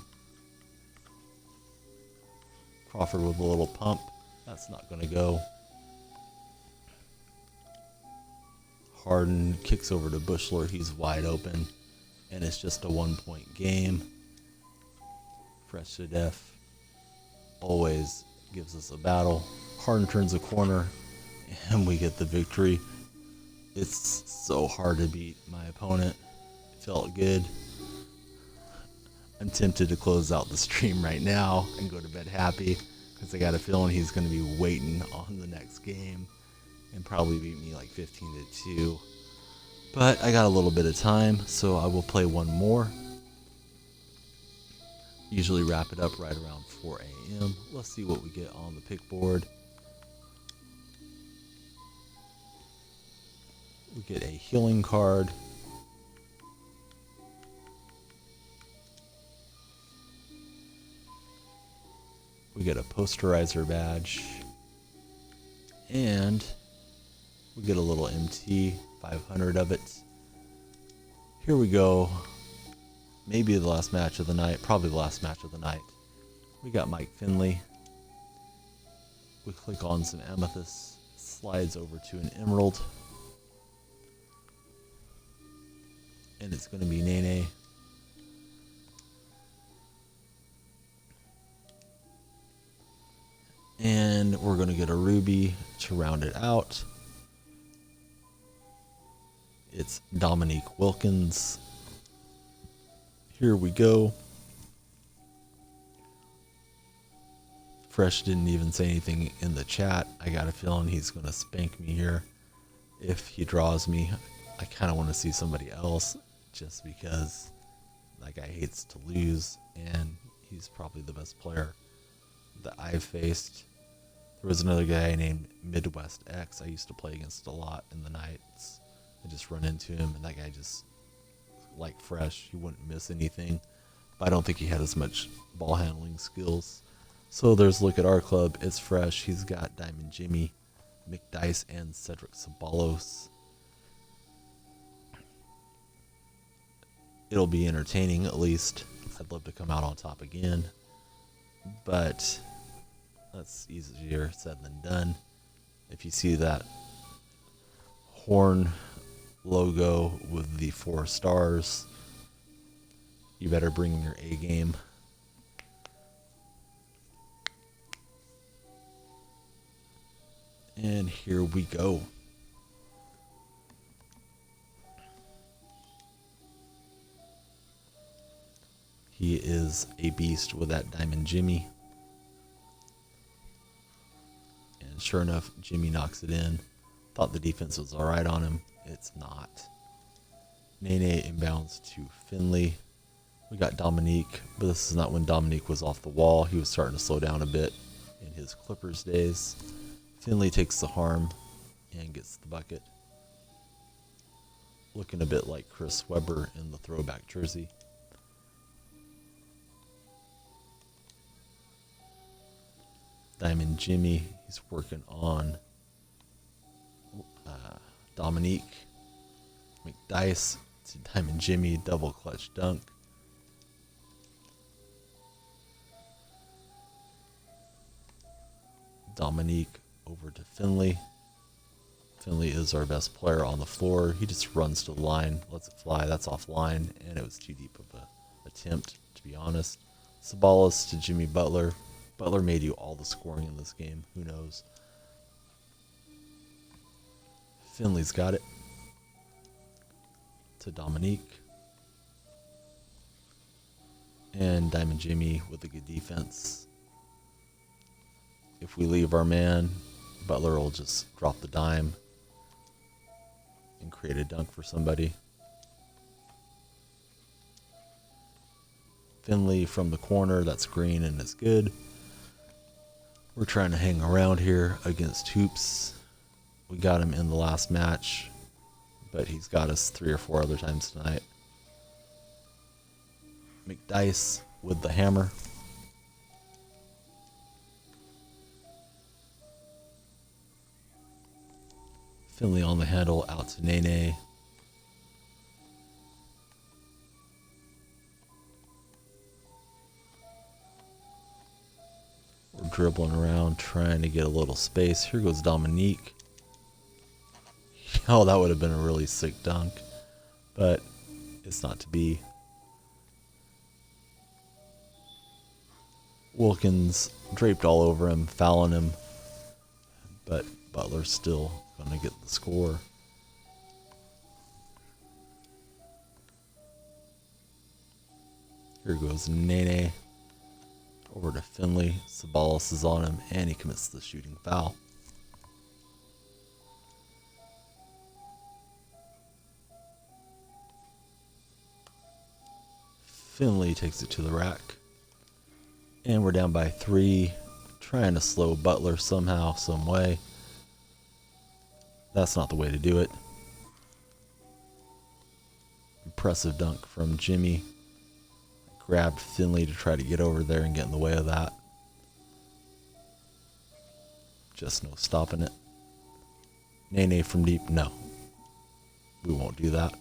Crawford with a little pump. That's not going to go. Harden kicks over to Bushler. He's wide open. And it's just a 1-point game. Fresh to death. Always gives us a battle. Harden turns a corner. And we get the victory. It's so hard to beat my opponent. It felt good. I'm tempted to close out the stream right now and go to bed happy, because I got a feeling he's going to be waiting on the next game and probably beat me like 15-2. But I got a little bit of time, so I will play one more. Usually wrap it up right around 4 a.m. Let's see what we get on the pick board. We get a healing card. We get a posterizer badge. And we get a little MT, 500 of it. Here we go. Maybe the last match of the night. Probably the last match of the night. We got Mike Finley. We click on some amethyst. Slides over to an emerald. And it's going to be Nene. And we're going to get a ruby to round it out. It's Dominique Wilkins. Here we go. Fresh didn't even say anything in the chat. I got a feeling he's going to spank me here. If he draws me, I kind of want to see somebody else, just because that guy hates to lose, and he's probably the best player that I've faced. There was another guy named Midwest X I used to play against a lot in the nights. I just run into him, and that guy just, like Fresh, he wouldn't miss anything. But I don't think he had as much ball handling skills. So there's a look at our club. It's Fresh. He's got Diamond Jimmy, McDice, and Cedric Sabalos. It'll be entertaining, at least. I'd love to come out on top again. But that's easier said than done. If you see that horn logo with the 4 stars, you better bring your A game. And here we go. He is a beast with that Diamond Jimmy. And sure enough, Jimmy knocks it in. Thought the defense was alright on him. It's not. Nene inbounds to Finley. We got Dominique, but this is not when Dominique was off the wall. He was starting to slow down a bit in his Clippers days. Finley takes the harm and gets the bucket. Looking a bit like Chris Webber in the throwback jersey. Diamond Jimmy, he's working on Dominique. McDice to Diamond Jimmy, double clutch dunk. Dominique over to Finley. Finley is our best player on the floor. He just runs to the line, lets it fly. That's offline, and it was too deep of an attempt, to be honest. Sabalas to Jimmy Butler. Butler may do all the scoring in this game. Who knows? Finley's got it. To Dominique. And Diamond Jimmy with a good defense. If we leave our man, Butler will just drop the dime and create a dunk for somebody. Finley from the corner, that's green and it's good. We're trying to hang around here against Hoops. We got him in the last match, but he's got us 3 or 4 other times tonight. McDice with the hammer. Finley on the handle, out to Nene. We're dribbling around, trying to get a little space. Here goes Dominique. Oh, that would have been a really sick dunk, but it's not to be. Wilkins draped all over him, fouling him, but Butler's still going to get the score. Here goes Nene over to Finley. Sabalas is on him, and he commits the shooting foul. Finley takes it to the rack. And we're down by 3. Trying to slow Butler somehow, some way. That's not the way to do it. Impressive dunk from Jimmy. Grabbed Finley to try to get over there and get in the way of that. Just no stopping it. Nene from deep, no. We won't do that.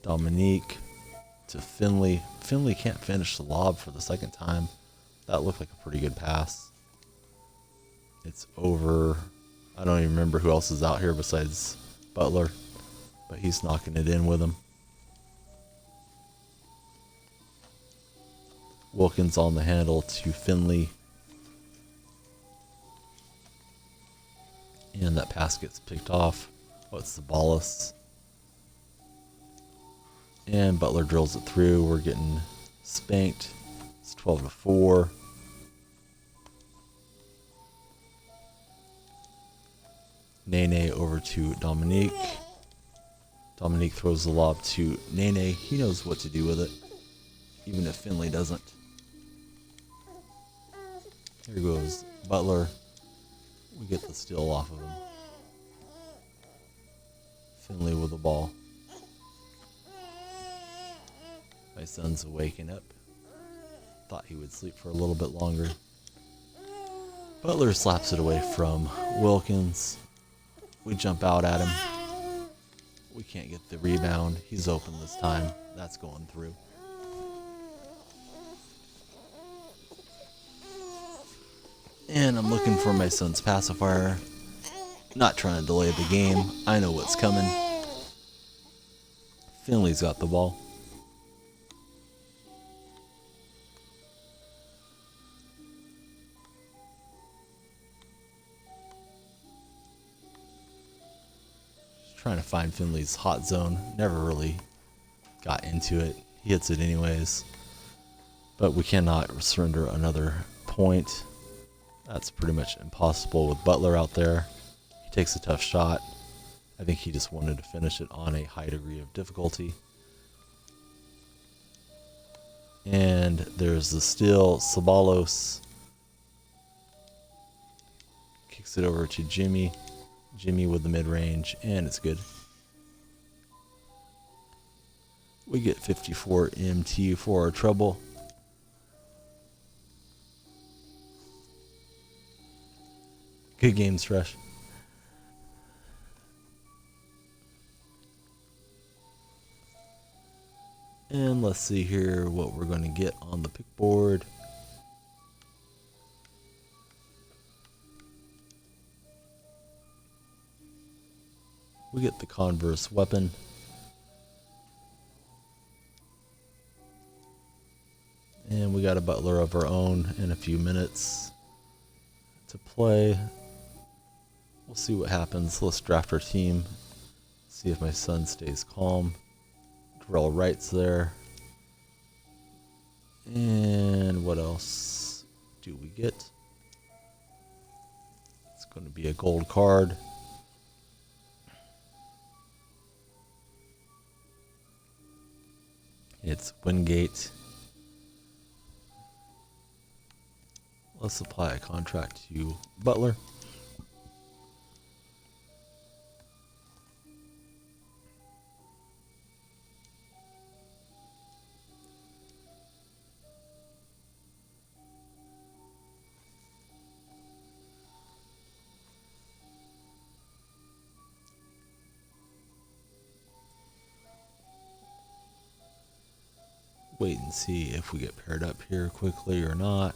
Dominique to Finley. Finley can't finish the lob for the second time. That looked like a pretty good pass. It's over. I don't even remember who else is out here besides Butler, but he's knocking it in with him. Wilkins on the handle to Finley. And that pass gets picked off. Oh, it's Sabalas. And Butler drills it through. We're getting spanked. It's 12-4. Nene over to Dominique. Dominique throws the lob to Nene. He knows what to do with it, even if Finley doesn't. Here goes Butler. We get the steal off of him. Finley with the ball. My son's waking up. Thought he would sleep for a little bit longer. Butler slaps it away from Wilkins. We jump out at him. We can't get the rebound. He's open this time. That's going through. And I'm looking for my son's pacifier. Not trying to delay the game. I know what's coming. Finley's got the ball. Trying to find Finley's hot zone. Never really got into it. He hits it anyways. But we cannot surrender another point. That's pretty much impossible with Butler out there. He takes a tough shot. I think he just wanted to finish it on a high degree of difficulty. And there's the steal. Sabalos kicks it over to Jimmy. Jimmy with the mid-range, and it's good. We get 54 MT for our trouble. Good games, Fresh. And let's see here what we're going to get on the pick board. We get the Converse weapon. And we got a Butler of our own in a few minutes to play. We'll see what happens. Let's draft our team. See if my son stays calm. Darrell Wright's there. And what else do we get? It's going to be a gold card. It's Wingate. Let's apply a contract to Butler. Wait and see if we get paired up here quickly or not.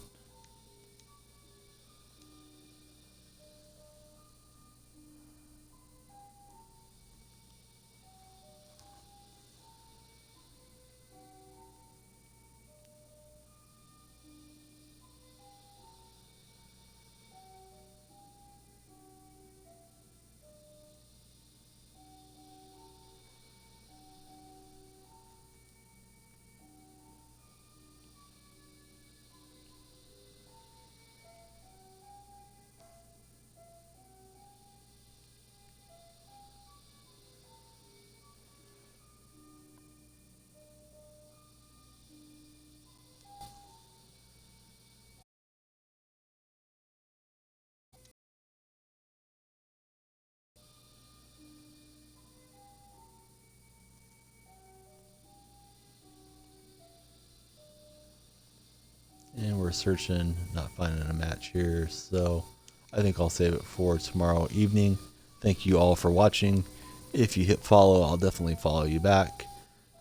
And we're searching, not finding a match here, so I think I'll save it for tomorrow evening. Thank you all for watching. If you hit follow, I'll definitely follow you back.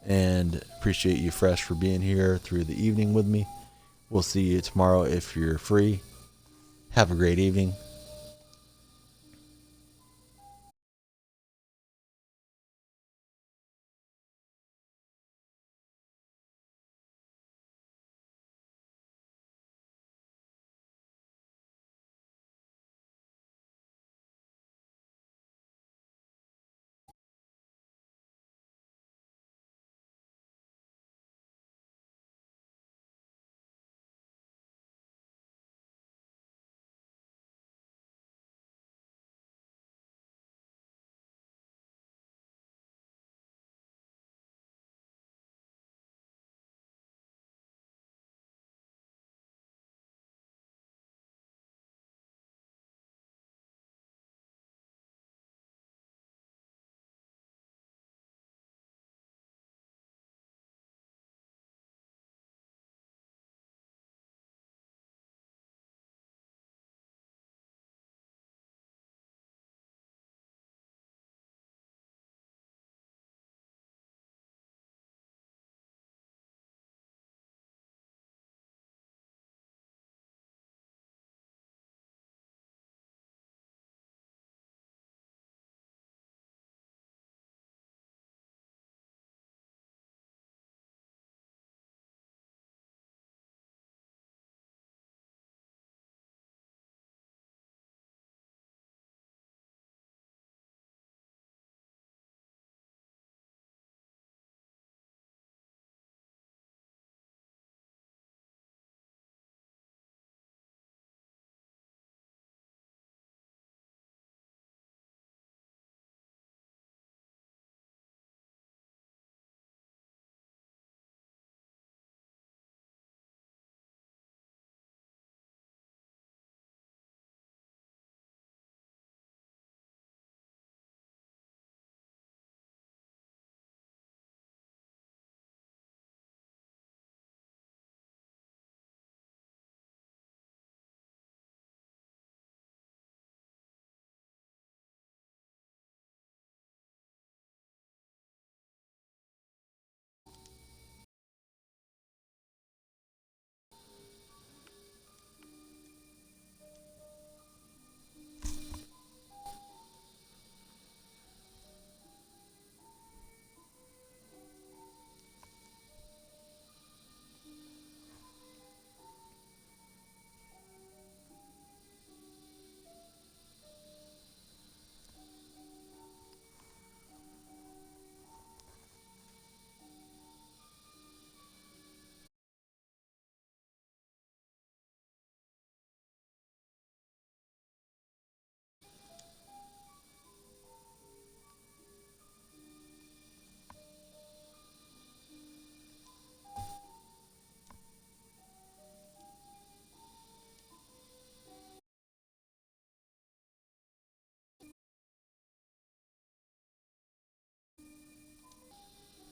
And appreciate you, Fresh, for being here through the evening with me. We'll see you tomorrow if you're free. Have a great evening.